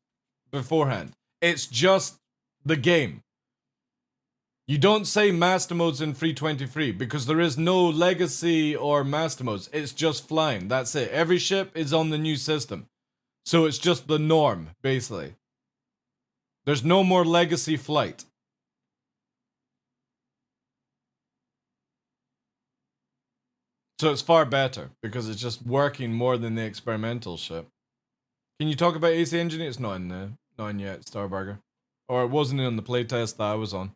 beforehand. It's just the game. You don't say master modes in 323 because there is no legacy or master modes. It's just flying. That's it. Every ship is on the new system. So it's just the norm, basically. There's no more legacy flight. So it's far better because it's just working more than the experimental ship. Can you talk about AC Engine? It's not in yet, Starburger. Or it wasn't in the playtest that I was on.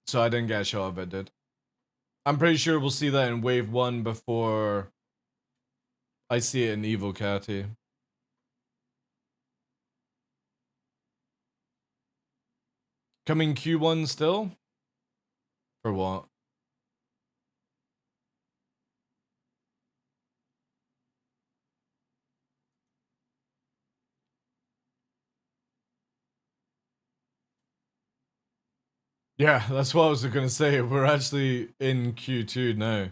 So I didn't get a shot of it, dude. I'm pretty sure we'll see that in Wave 1 before I see it in Evo Catty. Coming Q1 still? For what? Yeah, that's what I was gonna say. We're actually in Q2 now.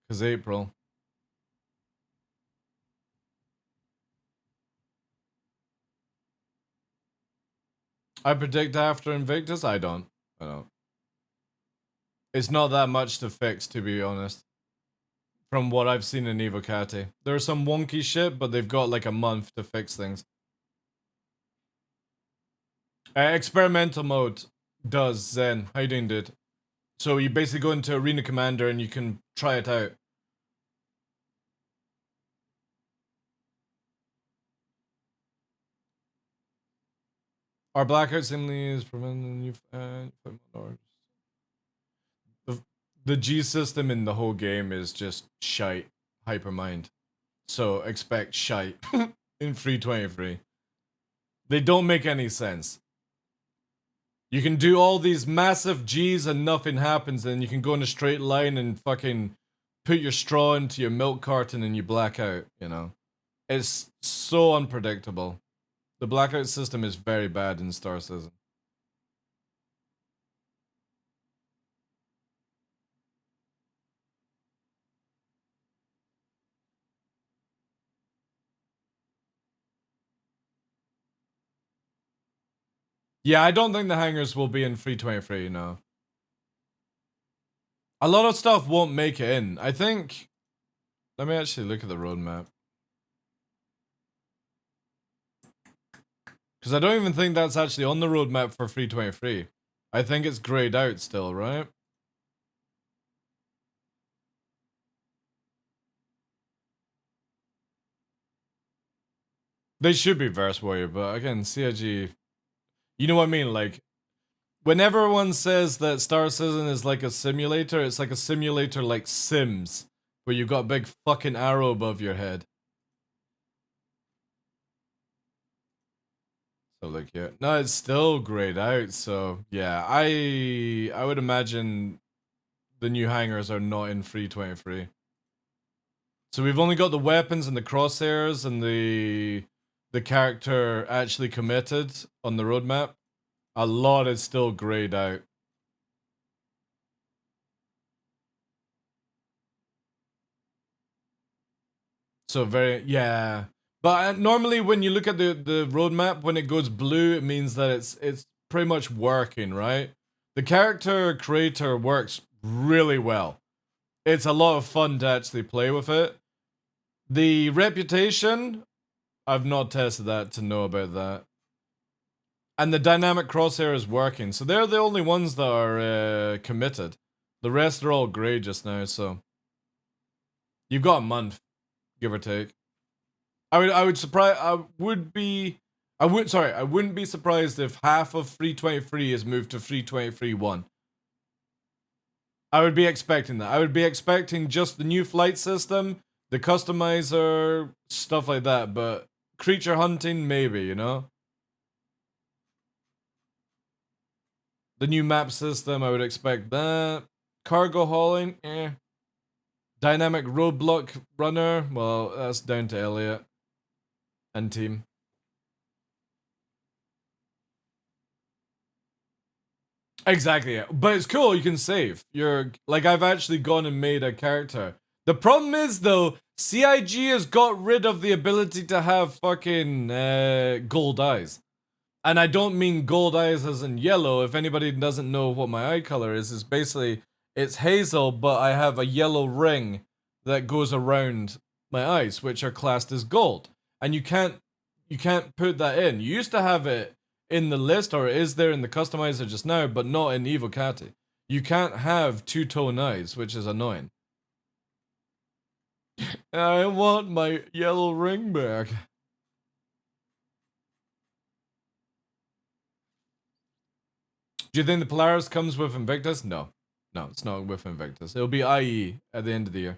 Because April. I predict after Invictus? I don't. It's not that much to fix, to be honest. From what I've seen in Evo Catty. There's some wonky shit, but they've got like a month to fix things. Experimental mode does Zen. How you doing, dude? So you basically go into Arena Commander and you can try it out. Our blackout simply is preventing you the G system in the whole game is just shite. Hypermind. So expect shite in 323. They don't make any sense. You can do all these massive G's and nothing happens, and you can go in a straight line and fucking put your straw into your milk carton and you black out, you know? It's so unpredictable. The blackout system is very bad in Star Citizen. Yeah, I don't think the hangers will be in 323, no. A lot of stuff won't make it in. I think... Let me actually look at the roadmap. Because I don't even think that's actually on the roadmap for 323. I think it's grayed out still, right? They should be Verse Warrior, but again, CIG... You know what I mean? Like, when everyone says that Star Citizen is like a simulator, it's like a simulator like Sims, where you've got a big fucking arrow above your head. So look here. No, it's still grayed out, so yeah, I would imagine the new hangers are not in 323. So we've only got the weapons and the crosshairs and the character actually committed on the roadmap. A lot is still grayed out. So very, yeah. But normally when you look at the roadmap, when it goes blue, it means that it's pretty much working, right? The character creator works really well. It's a lot of fun to actually play with it. The reputation, I've not tested that to know about that. And the dynamic crosshair is working, so they're the only ones that are committed. The rest are all grey just now, so you've got a month, give or take. I wouldn't be surprised if half of 323 is moved to 323-1. I would be expecting that. I would be expecting just the new flight system, the customizer, stuff like that, but creature hunting, maybe, you know? The new map system, I would expect that. Cargo hauling, eh. Dynamic roadblock runner, well, that's down to Elliot and team. Exactly, yeah. But it's cool, you can save. Like, I've actually gone and made a character. The problem is, though, CIG has got rid of the ability to have fucking gold eyes. And I don't mean gold eyes as in yellow. If anybody doesn't know what my eye color is, it's basically, it's hazel, but I have a yellow ring that goes around my eyes, which are classed as gold. And you can't put that in. You used to have it in the list, or it is there in the customizer just now, but not in Evocati. You can't have two-tone eyes, which is annoying. I want my yellow ring back. Do you think the Polaris comes with Invictus? No. No, it's not with Invictus. It'll be IE at the end of the year.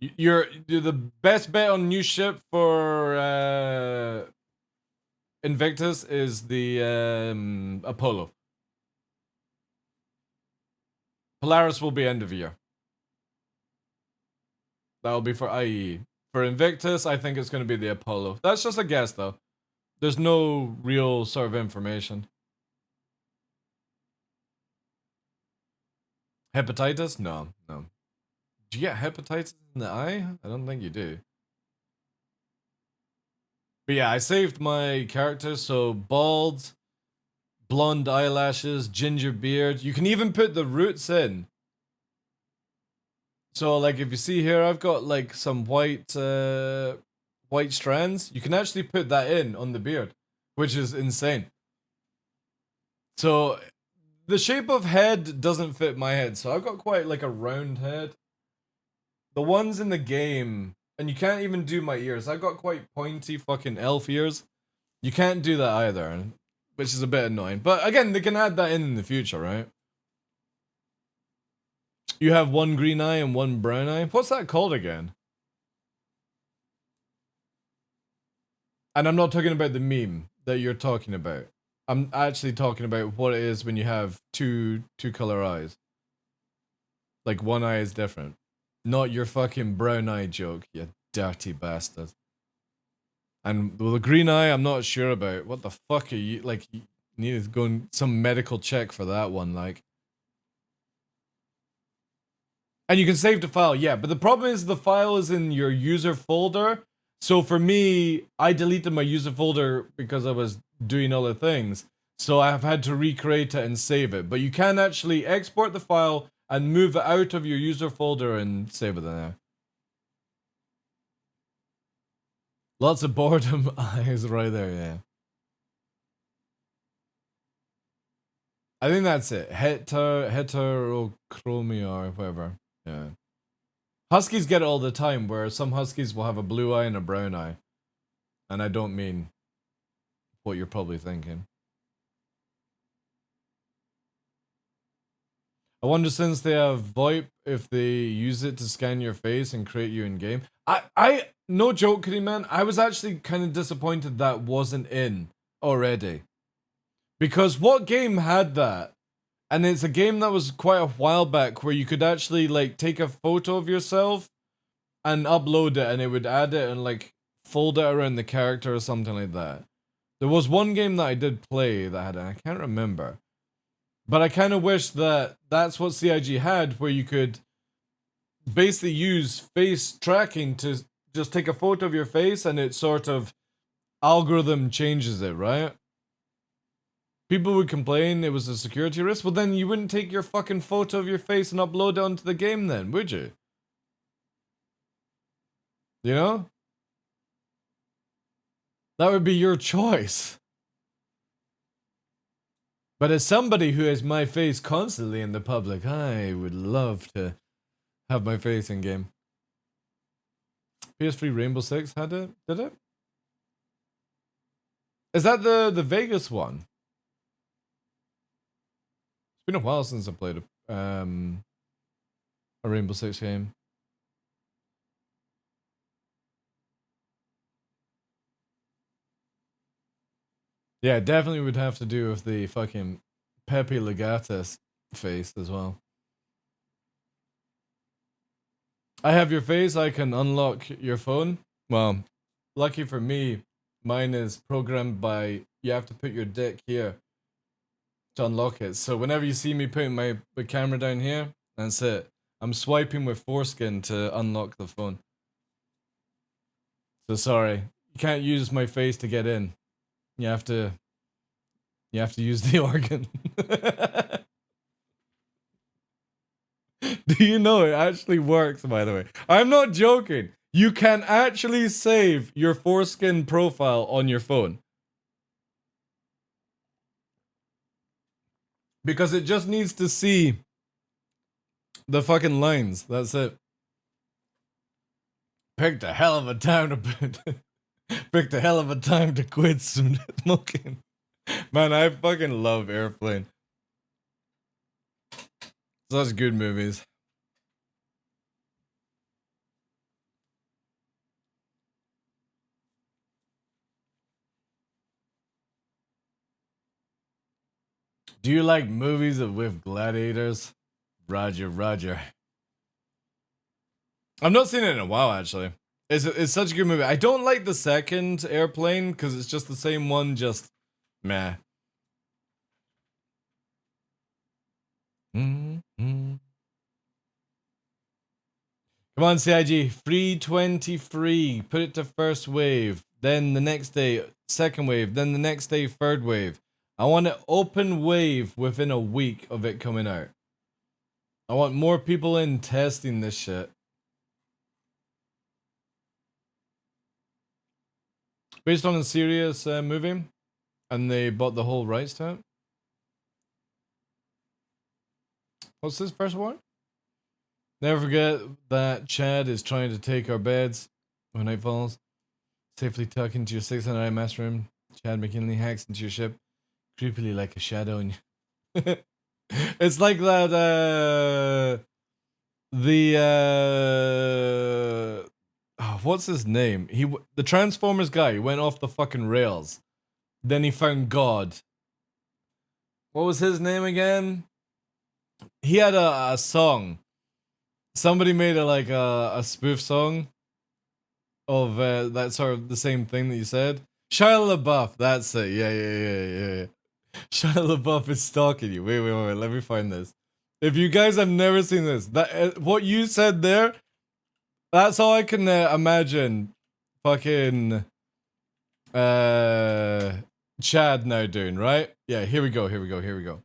You're the best bet on new ship for Invictus is the Apollo. Polaris will be end of year. That'll be for IE. For Invictus, I think it's going to be the Apollo. That's just a guess, though. There's no real sort of information. Hepatitis? No, no. Do you get hepatitis in the eye? I don't think you do. But yeah, I saved my character, so bald, blonde eyelashes, ginger beard. You can even put the roots in. So like if you see here, I've got like some white strands. You can actually put that in on the beard, which is insane. So the shape of head doesn't fit my head, so I've got quite like a round head. The ones in the game, and you can't even do my ears. I've got quite pointy fucking elf ears. You can't do that either, which is a bit annoying. But again, they can add that in the future, right? You have one green eye and one brown eye. What's that called again? And I'm not talking about the meme that you're talking about. I'm actually talking about what it is when you have two color eyes. Like one eye is different. Not your fucking brown eye joke, you dirty bastard. And the green eye, I'm not sure about. What the fuck are you, like, you need to go on some medical check for that one, like. And you can save the file, yeah, but the problem is the file is in your user folder. So for me, I deleted my user folder because I was doing other things. So I've had to recreate it and save it. But you can actually export the file and move it out of your user folder and save it there. Lots of boredom eyes right there, yeah. I think that's it. Heterochromia or whatever. Yeah. Huskies get it all the time, where some huskies will have a blue eye and a brown eye. And I don't mean what you're probably thinking. I wonder, since they have VoIP, if they use it to scan your face and create you in game. No joke, Kitty Man, I was actually kind of disappointed that wasn't in already. Because what game had that? And it's a game that was quite a while back, where you could actually like take a photo of yourself and upload it, and it would add it and like fold it around the character or something like that. There was one game that I did play that had it, I can't remember. But I kind of wish that that's what CIG had, where you could basically use face tracking to just take a photo of your face and it sort of algorithm changes it, right? People would complain it was a security risk. Well, then you wouldn't take your fucking photo of your face and upload it onto the game then, would you? You know? That would be your choice. But as somebody who has my face constantly in the public, I would love to have my face in game. PS3 Rainbow Six had it? Did it? Is that the Vegas one? It's been a while since I played a Rainbow Six game. Yeah, definitely would have to do with the fucking Pepe Legatus face as well. I have your face, I can unlock your phone. Well, lucky for me, mine is programmed by, you have to put your dick here to unlock it. So whenever you see me putting my camera down here, that's it. I'm swiping with foreskin to unlock the phone. So sorry, you can't use my face to get in. You have to use the organ. Do you know it actually works, by the way? I'm not joking. You can actually save your foreskin profile on your phone. Because it just needs to see the fucking lines. That's it. Picked a hell of a time to quit smoking. Man, I fucking love Airplane. Such good movies. Do you like movies with gladiators? Roger, Roger. I've not seen it in a while, actually. It's such a good movie. I don't like the second Airplane, because it's just the same one, just meh. Mm-hmm. Come on, CIG. Free 20 free. Put it to first wave. Then the next day, second wave. Then the next day, third wave. I want an open wave within a week of it coming out. I want more people in testing this shit. Based on a serious movie, and they bought the whole rights to it. What's this first one? Never forget that Chad is trying to take our beds when night falls. Safely tuck into your 600 mess room. Chad McKinley hacks into your ship, creepily like a shadow in you. It's like that, what's his name? The Transformers guy went off the fucking rails. Then he found God. What was his name again? He had a song. Somebody made a spoof song of that sort of the same thing that you said. Shia LaBeouf, that's it. Yeah. Shia LaBeouf is stalking you. Wait, let me find this. If you guys have never seen this, what you said there, that's all I can imagine. Fucking Chad now doing, right? Yeah, here we go, here we go, here we go.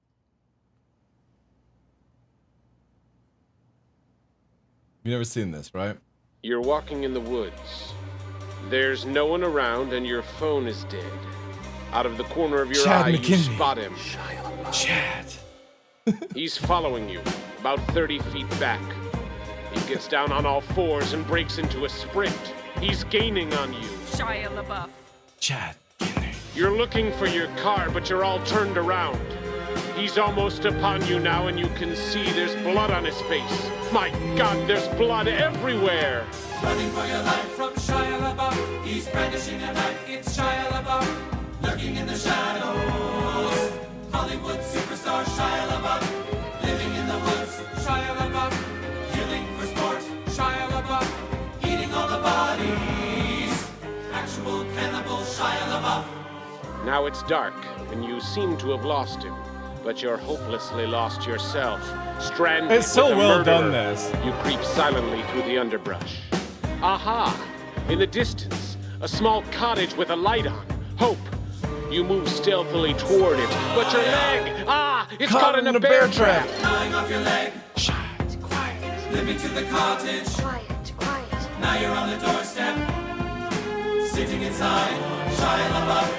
You've never seen this, right? You're walking in the woods. There's no one around and your phone is dead. Out of the corner of your Chad eye, you McKinney. spot him. Chad. He's following you, about 30 feet back. He gets down on all fours and breaks into a sprint. He's gaining on you. Shia LaBeouf. Chad. You're looking for your car, but you're all turned around. He's almost upon you now, and you can see there's blood on his face. My God, there's blood everywhere! Running for your life from Shia LaBeouf. He's brandishing a knife, it's Shia LaBeouf. Lurking in the shadows. Hollywood superstar Shia LaBeouf. Living in the woods, Shia LaBeouf. Killing for sport, Shia LaBeouf. Eating all the bodies. Actual cannibal Shia LaBeouf. Now it's dark, and you seem to have lost him. But you're hopelessly lost yourself. Stranded It's so with a well murderer. done, this. You creep silently through the underbrush. Aha! In the distance, a small cottage with a light on. Hope. You move stealthily toward it, but your leg! Ah! It's caught in a bear trap! Gnawing off your leg. Quiet. Limping to the cottage. Quiet. Quiet. Now you're on the doorstep. Sitting inside. Shia LaBeouf.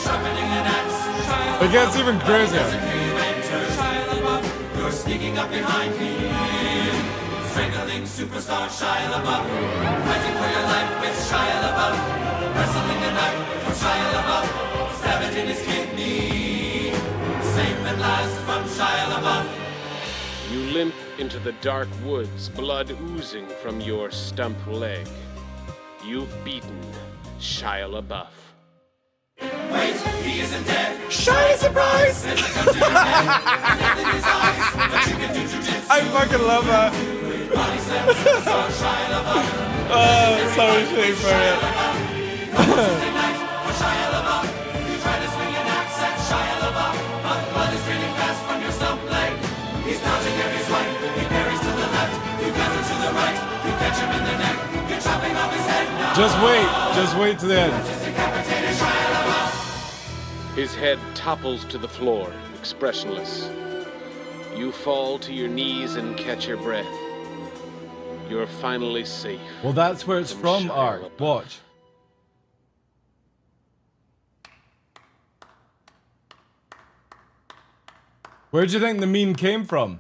Sharpening an axe. Shia It gets even crazier. Doesn't hear you enter. Shia LaBeouf. You're sneaking up behind him. Strangling superstar Shia LaBeouf. Fighting for your life with Shia LaBeouf. Wrestling a knife for Shia LaBeouf. Stab it in his kidney. Safe at last from Shia LaBeouf. You limp into the dark woods, blood oozing from your stump leg. You've beaten Shia LaBeouf. Wait, he isn't dead. Shia surprise! There's a gun to your head. Death in his eyes. But you can do jujitsu. I fucking love that. Body slams. Superstar Shia LaBeouf. Oh, sorry, shame for it. Tuesday night for Shia LaBeouf. You try to swing an axe at Shia LaBeouf, but blood is draining fast from your stump leg. He's dodging every swipe. He parries to the left. You counter to the right. You catch him in the neck. You're chopping off his head now. Just wait to the end. Just decapitated Shia LaBeouf. His head topples to the floor, expressionless. You fall to your knees and catch your breath. You're finally safe. Well, that's where it's from, Shia Art. LaBeouf. Watch. Where do you think the meme came from?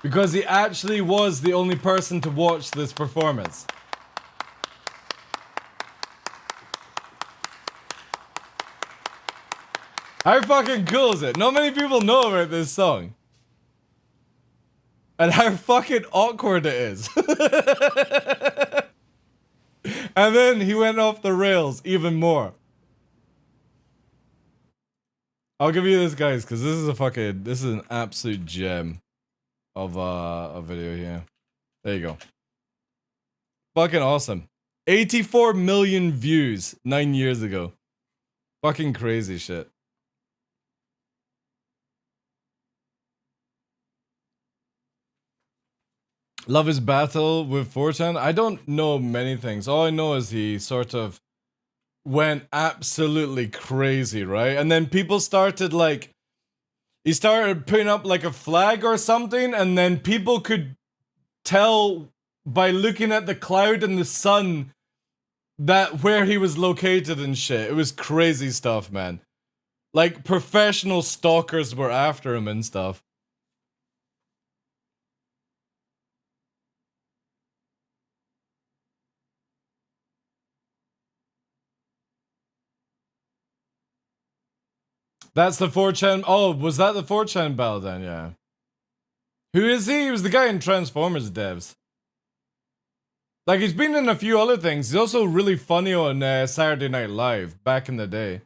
Because he actually was the only person to watch this performance. How fucking cool is it? Not many people know about this song. And how fucking awkward it is. And then he went off the rails even more. I'll give you this, guys, because this is an absolute gem of a video here. There you go. Fucking awesome. 84 million views 9 years ago. Fucking crazy shit. Love his battle with 4chan. I don't know many things. All I know is he sort of went absolutely crazy, right? And then people started like, he started putting up like a flag or something, and then people could tell by looking at the cloud and the sun that where he was located and shit. It was crazy stuff, man. Like professional stalkers were after him and stuff. That's the 4chan. Oh, was that the 4chan battle then? Yeah. Who is he? He was the guy in Transformers devs. Like, he's been in a few other things. He's also really funny on Saturday Night Live back in the day.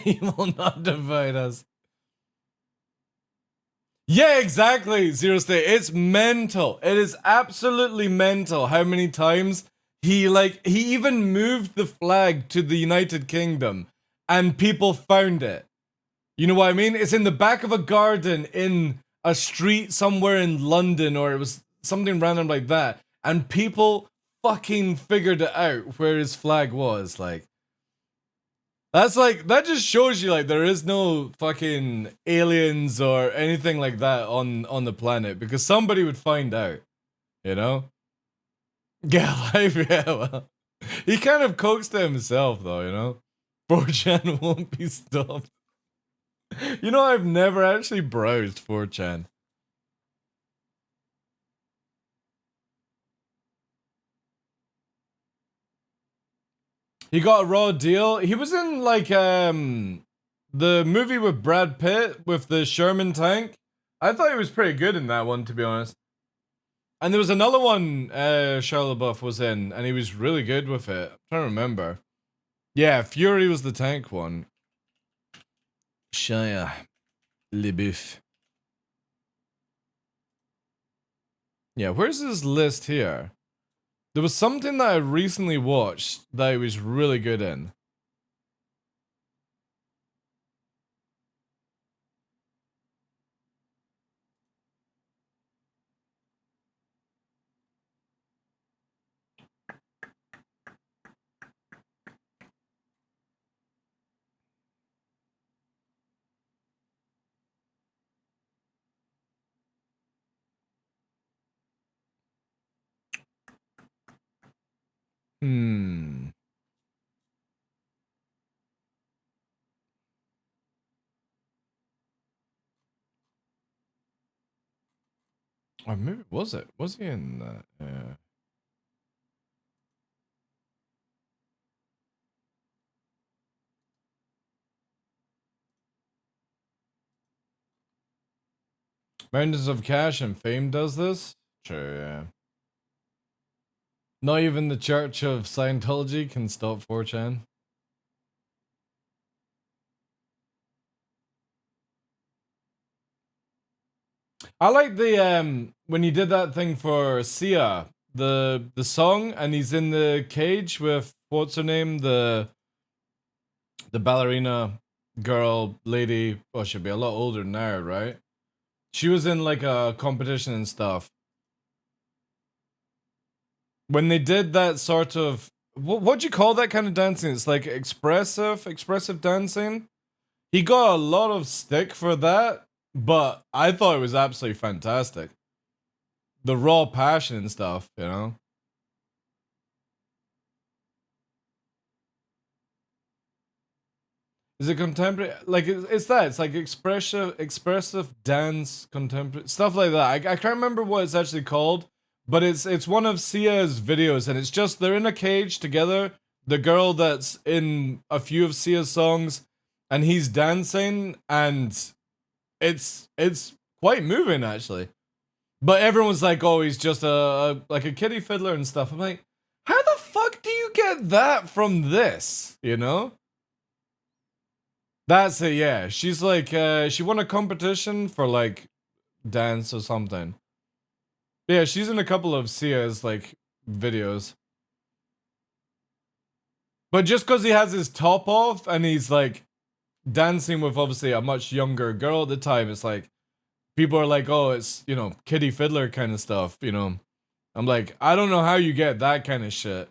He will not divide us. Yeah, exactly, Zero State. It's mental. It is absolutely mental how many times he even moved the flag to the United Kingdom and people found it. You know what I mean? It's in the back of a garden in a street somewhere in London, or it was something random like that. And people fucking figured it out where his flag was. Like, that's like, that just shows you, like, there is no fucking aliens or anything like that on the planet, because somebody would find out, you know? Yeah, life, yeah, well. He kind of coaxed it himself, though, you know? 4chan won't be stopped. You know, I've never actually browsed 4chan. He got a raw deal. He was in, like, the movie with Brad Pitt with the Sherman tank. I thought he was pretty good in that one, to be honest. And there was another one Shia LaBeouf was in, and he was really good with it. I'm trying to remember. Yeah, Fury was the tank one. Shia LaBeouf. Yeah, where's his list here? There was something that I recently watched that he was really good in. Or maybe was it? Was he in that? Yeah. Mountains of Cash and Fame does this? Sure, yeah. Not even the Church of Scientology can stop 4chan. I like the when he did that thing for Sia, the song, and he's in the cage with what's her name, the ballerina girl lady. Oh, she'll be a lot older now, right? She was in like a competition and stuff. When they did that sort of what do you call that kind of dancing? It's like expressive dancing. He got a lot of stick for that, but I thought it was absolutely fantastic. The raw passion and stuff, you know? Is it contemporary? Like, it's that. It's like expressive dance, contemporary, stuff like that. I can't remember what it's actually called, but it's one of Sia's videos, and it's just, they're in a cage together, the girl that's in a few of Sia's songs, and he's dancing, and it's quite moving, actually. But everyone's like, oh, he's just like a kiddie fiddler and stuff. I'm like, how the fuck do you get that from this? You know? That's it, yeah. She's like, she won a competition for like dance or something. Yeah, she's in a couple of Sia's like videos. But just because he has his top off and he's like dancing with obviously a much younger girl at the time, it's like, people are like, oh, it's, you know, kiddie fiddler kind of stuff, you know. I'm like, I don't know how you get that kind of shit.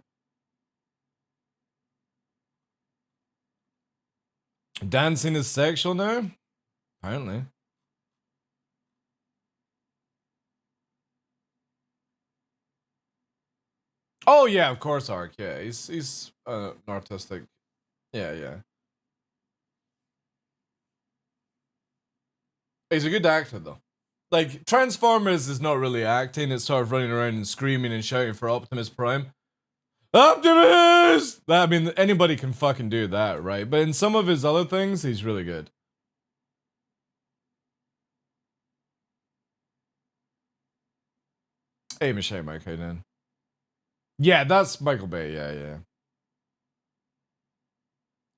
Dancing is sexual now? Apparently. Oh yeah, of course, Ark. Yeah, he's an artistic. Yeah. He's a good actor though. Like, Transformers is not really acting, it's sort of running around and screaming and shouting for Optimus Prime. Optimus! I mean, anybody can fucking do that, right? But in some of his other things, he's really good. Hey, Michelle Michael then. Yeah, that's Michael Bay, yeah.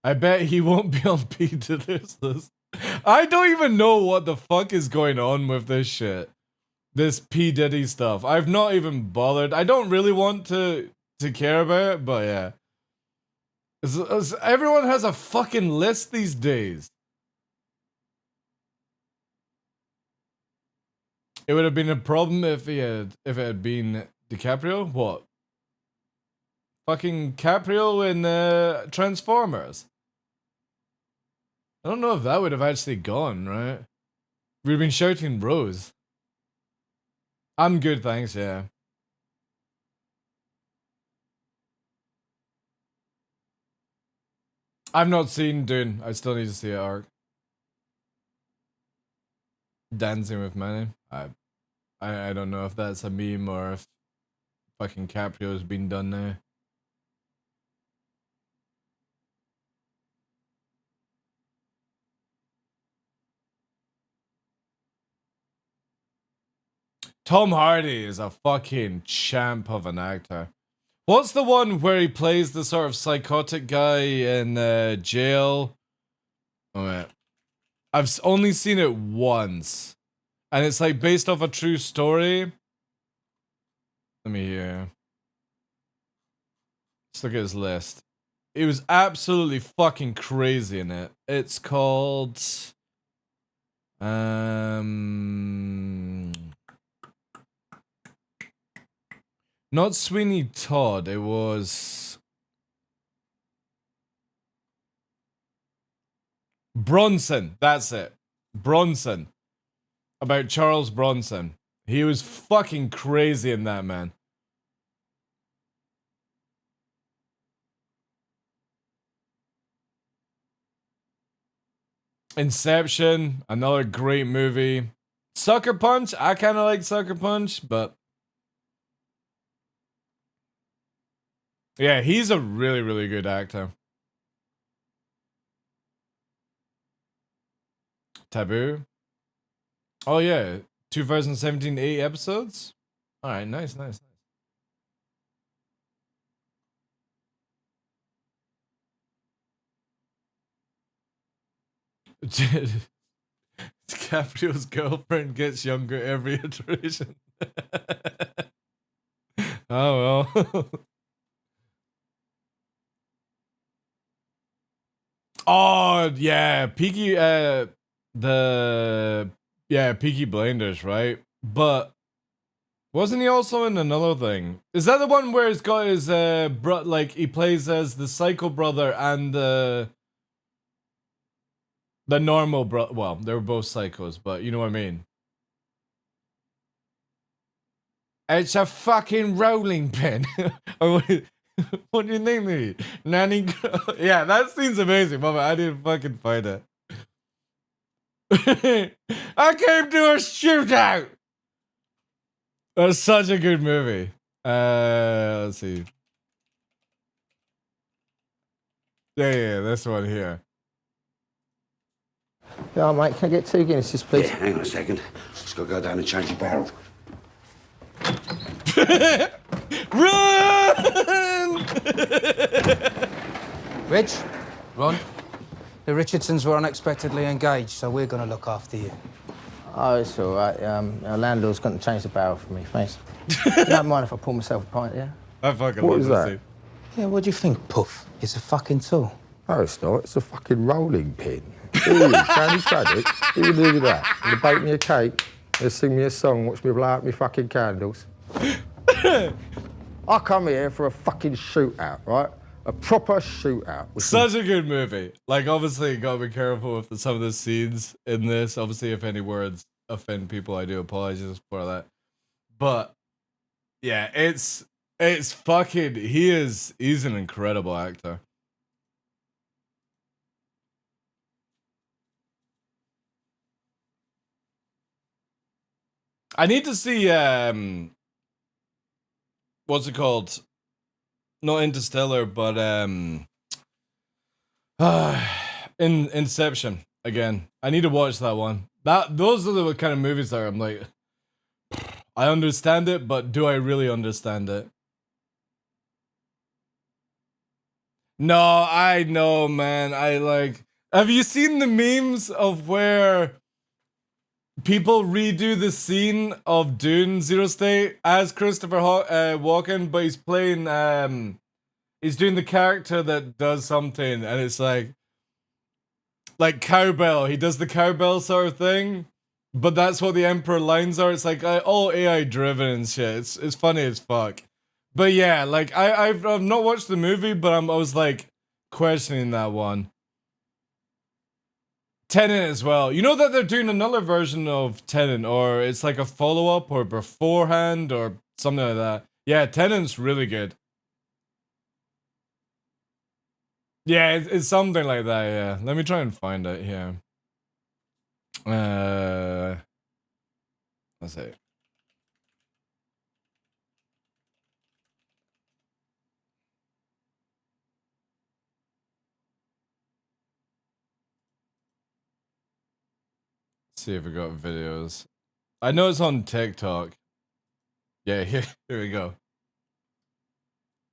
I bet he won't be on P to this list. I don't even know what the fuck is going on with this shit. This P. Diddy stuff. I've not even bothered. I don't really want to care about it, but yeah. Everyone has a fucking list these days. It would have been a problem if it had been DiCaprio. What? Fucking Caprio in Transformers. I don't know if that would have actually gone, right? We'd have been shouting Rose. I'm good, thanks, yeah. I've not seen Dune. I still need to see it, Arc. Dancing with Money. I don't know if that's a meme or if fucking Caprio's been done now. Tom Hardy is a fucking champ of an actor. What's the one where he plays the sort of psychotic guy in jail? Oh, wait. I've only seen it once. And it's like based off a true story. Let me hear. Let's look at his list. It was absolutely fucking crazy in it. It's called... Not Sweeney Todd, it was... Bronson, that's it. Bronson. About Charles Bronson. He was fucking crazy in that, man. Inception, another great movie. Sucker Punch, I kind of like Sucker Punch, but... Yeah, he's a really, really good actor. Taboo. Oh yeah, 2017, 8 episodes? Alright, nice. DiCaprio's girlfriend gets younger every iteration. Oh well. Oh yeah, Peaky Peaky Blinders, right? But wasn't he also in another thing? Is that the one where he's got his like he plays as the psycho brother and the normal bro? Well, they were both psychos, but you know what I mean. It's a fucking rolling pin. What do you name me? Nanny girl? Yeah, that scene's amazing, Mama. I didn't fucking find it. I came to a shootout! That's such a good movie. Let's see. Yeah, this one here. Yeah, mate, can I get 2 Guinnesses, please? Yeah, hang on a second. Just gotta go down and change the barrel. Run! Rich, Ron, the Richardsons were unexpectedly engaged, so we're going to look after you. Oh, it's all right. Our landlord's going to change the barrel for me, thanks. You don't mind if I pour myself a pint, yeah? I fucking What love is this that? scene. Yeah, what do you think, Puff? It's a fucking tool. No, it's not. It's a fucking rolling pin. Ooh, Sandy Craddock. What you do with that? You bake me a cake, you sing me a song, watch me blow out me fucking candles. I come here for a fucking shootout, right? A proper shootout. Such a good movie. Like, obviously, you gotta be careful with some of the scenes in this. Obviously, if any words offend people, I do apologize for that. But yeah, it's fucking. He's an incredible actor. I need to see what's it called? Not Interstellar, but Inception again. I need to watch that one. Those are the kind of movies that I'm like, I understand it, but do I really understand it? No, I know, man. I like. Have you seen the memes of where people redo the scene of Dune Zero State as Christopher Walken, but he's playing he's doing the character that does something, and it's like cowbell. He does the cowbell sort of thing, But that's what the Emperor lines are. It's like all AI driven and shit. It's funny as fuck. But yeah, like I've not watched the movie, but I was like questioning that one. Tenet as well. You know that they're doing another version of Tenet, or it's like a follow-up or beforehand or something like that. Yeah, Tenet's really good. Yeah, it's something like that, yeah. Let me try and find it here. Let's see. See if we got videos. I know it's on TikTok. Yeah, here we go.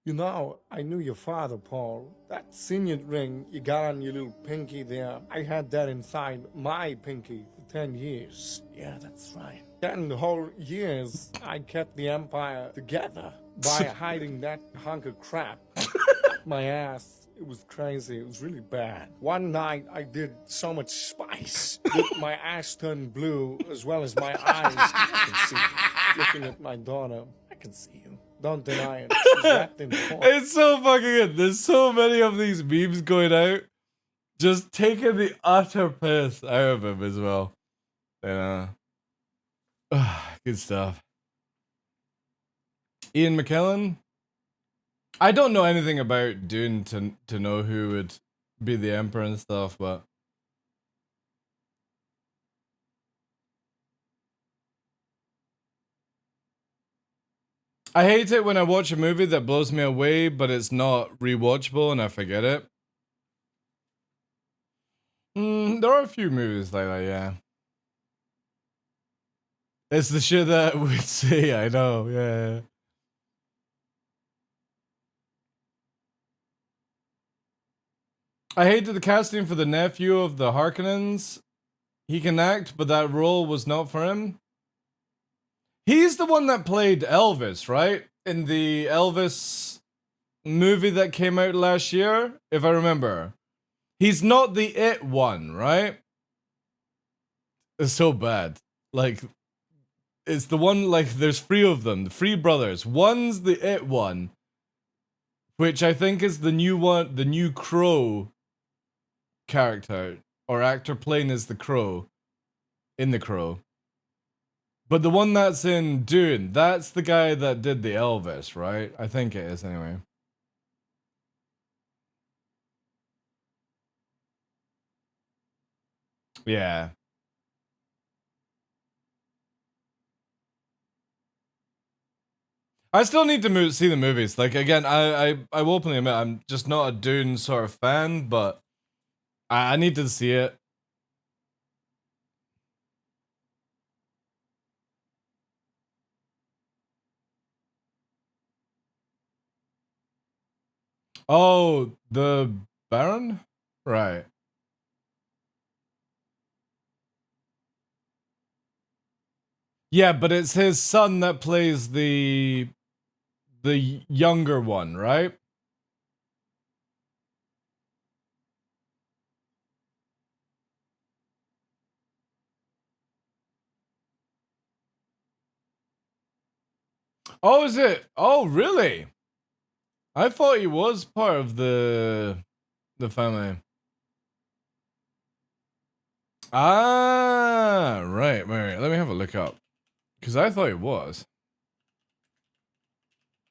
You know, I knew your father, Paul. That signet ring you got on your little pinky there, I had that inside my pinky for 10 years. Yeah, that's right. 10 whole years, I kept the empire together by hiding that hunk of crap up my ass. It was crazy. It was really bad. One night, I did so much spice that my ass turned blue as well as my eyes. I can see you. Looking at my daughter, I can see you. Don't deny it. She's wrapped in porn. It's so fucking good. There's so many of these memes going out. Just taking the utter piss out of him as well. Yeah. Good stuff. Ian McKellen? I don't know anything about Dune to know who would be the Emperor and stuff, but... I hate it when I watch a movie that blows me away, but it's not rewatchable and I forget it. There are a few movies like that, yeah. It's the shit that we'd see, I know, yeah. I hated the casting for the nephew of the Harkonnens. He can act, but that role was not for him. He's the one that played Elvis, right? In the Elvis movie that came out last year, if I remember. He's not the It one, right? It's so bad. Like, it's the one, like, there's three of them, the three brothers. One's the It one, which I think is the new one, the new Crow character, or actor playing as the Crow, in the Crow. But the one that's in Dune, that's the guy that did the Elvis, right? I think it is, anyway. Yeah. I still need to see the movies. Like, again, I will openly admit, I'm just not a Dune sort of fan, but I need to see it. Oh, the Baron? Right. Yeah, but it's his son that plays the younger one, right? Oh, is it? Oh, really? I thought he was part of the family. Ah, right. Let me have a look up. Because I thought he was.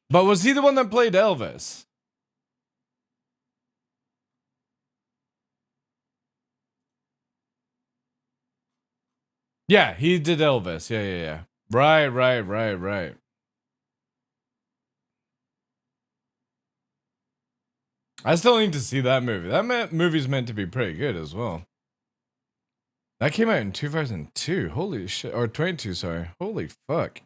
But was he the one that played Elvis? Yeah, he did Elvis. Yeah. Right. I still need to see that movie. That movie's meant to be pretty good as well. That came out in 2002. Holy shit. Or 22, sorry. Holy fuck.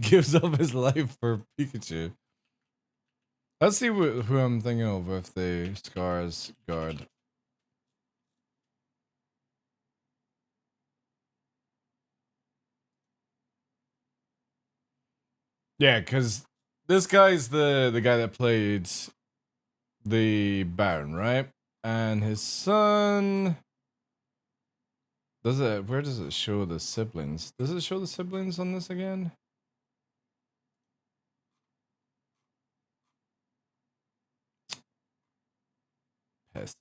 Gives up his life for Pikachu. Let's see who I'm thinking of with the Scars guard. Yeah, because this guy's the guy that played the Baron, right? And his son. Where does it show the siblings? Does it show the siblings on this again? Pest.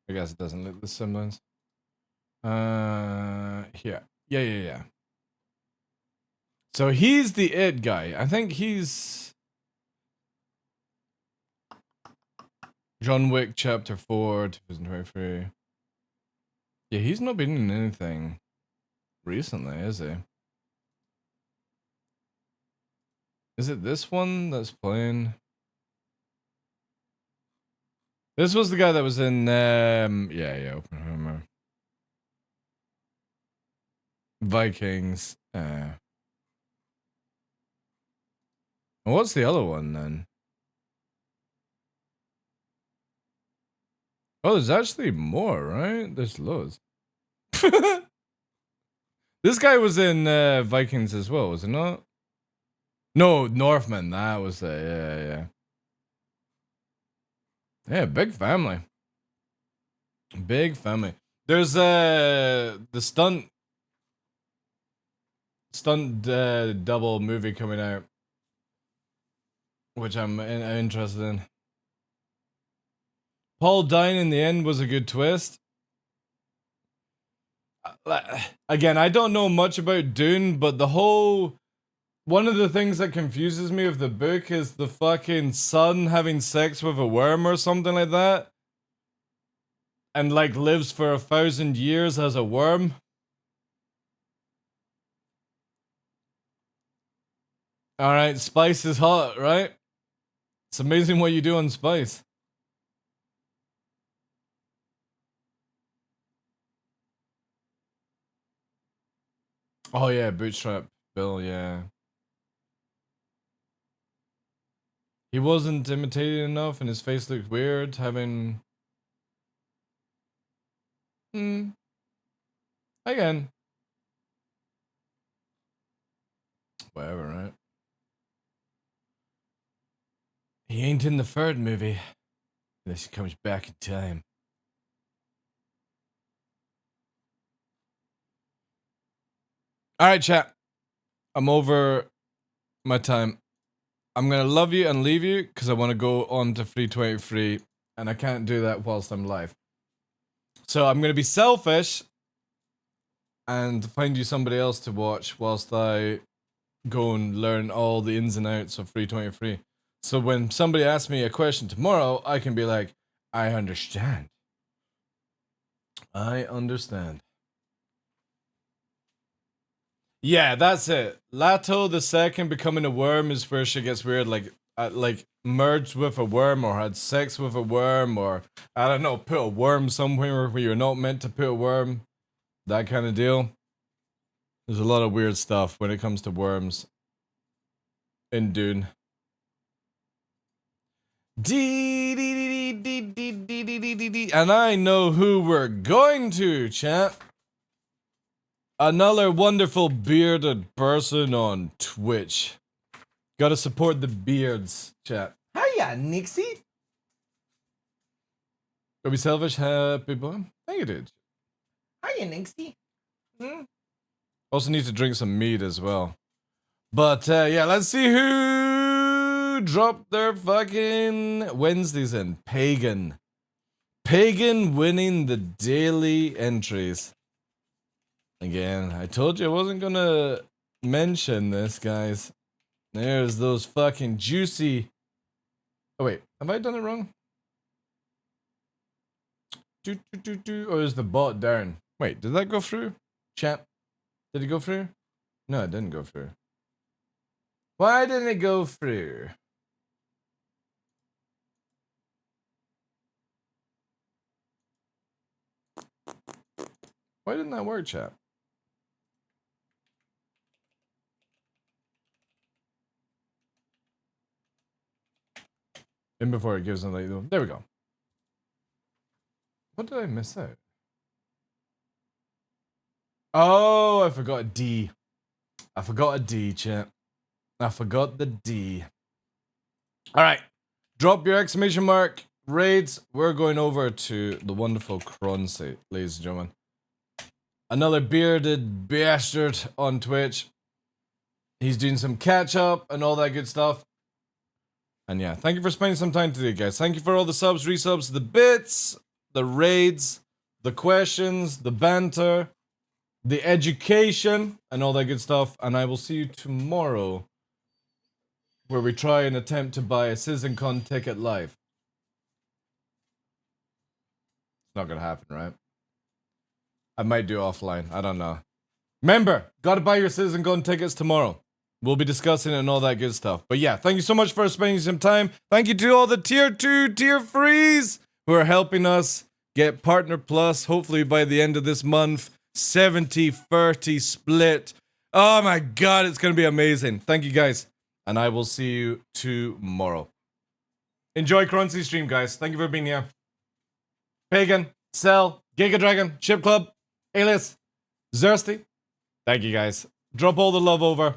I guess it doesn't look the siblings. Here. Yeah. So he's the it guy. I think he's John Wick Chapter 4, 2023. Yeah, he's not been in anything recently, is he? Is it this one that's playing? This was the guy that was in, yeah, Oppenheimer. Vikings. What's the other one then? Oh, there's actually more, right? There's loads. This guy was in Vikings as well, was it not? No, Northman. That was yeah. Yeah, big family. Big family. There's the stunt double movie coming out, which I'm interested in. Paul dying in the end was a good twist. Again, I don't know much about Dune, but one of the things that confuses me with the book is the fucking son having sex with a worm or something like that. And like lives for 1,000 years as a worm. Alright, spice is hot, right? It's amazing what you do on spice. Oh yeah, Bootstrap Bill, yeah. He wasn't imitated enough and his face looked weird, having... Again. Whatever, right? He ain't in the third movie. Unless he comes back in time. Alright, chat. I'm over my time. I'm gonna love you and leave you because I want to go on to 323 and I can't do that whilst I'm live. So I'm gonna be selfish and find you somebody else to watch whilst I go and learn all the ins and outs of 323. So when somebody asks me a question tomorrow, I can be like, I understand. I understand. Yeah, that's it. Lato the second becoming a worm is where shit gets weird. Like merged with a worm or had sex with a worm or I don't know, put a worm somewhere where you're not meant to put a worm. That kind of deal. There's a lot of weird stuff when it comes to worms in Dune. And I know who we're going to, chat. Another wonderful bearded person on Twitch. Gotta support the beards, chat. Hiya, Nixie. Go be selfish, happy boy. How you dude? Hiya, Nixie. Also need to drink some mead as well. But yeah, let's see who dropped their fucking Wednesdays in. Pagan. Pagan winning the daily entries. Again, I told you I wasn't gonna mention this, guys. There's those fucking juicy... Oh wait, have I done it wrong? Or is the bot down? Wait, did that go through? Chat? Did it go through? No, it didn't go through. Why didn't it go through? Why didn't that work, chat? And before it gives them like, there we go. What did I miss out? Oh, I forgot D. I forgot a D, chat. I forgot the D. All right. Drop your exclamation mark. Raids. We're going over to the wonderful Croncy, ladies and gentlemen. Another bearded bastard on Twitch. He's doing some catch up and all that good stuff. And yeah, thank you for spending some time today, guys. Thank you for all the subs, resubs, the bits, the raids, the questions, the banter, the education, and all that good stuff. And I will see you tomorrow, where we try and attempt to buy a CitizenCon ticket live. It's not gonna happen, right? I might do offline. I don't know. Remember, gotta buy your CitizenCon tickets tomorrow. We'll be discussing it and all that good stuff. But yeah, thank you so much for spending some time. Thank you to all the tier 2, tier 3s who are helping us get Partner Plus, hopefully by the end of this month. 70-30 split. Oh my god, it's gonna be amazing. Thank you guys. And I will see you tomorrow. Enjoy Croncy's stream, guys. Thank you for being here. Pagan, Cell, Giga Dragon, Chip Club, Alias, Zersty. Thank you guys. Drop all the love over.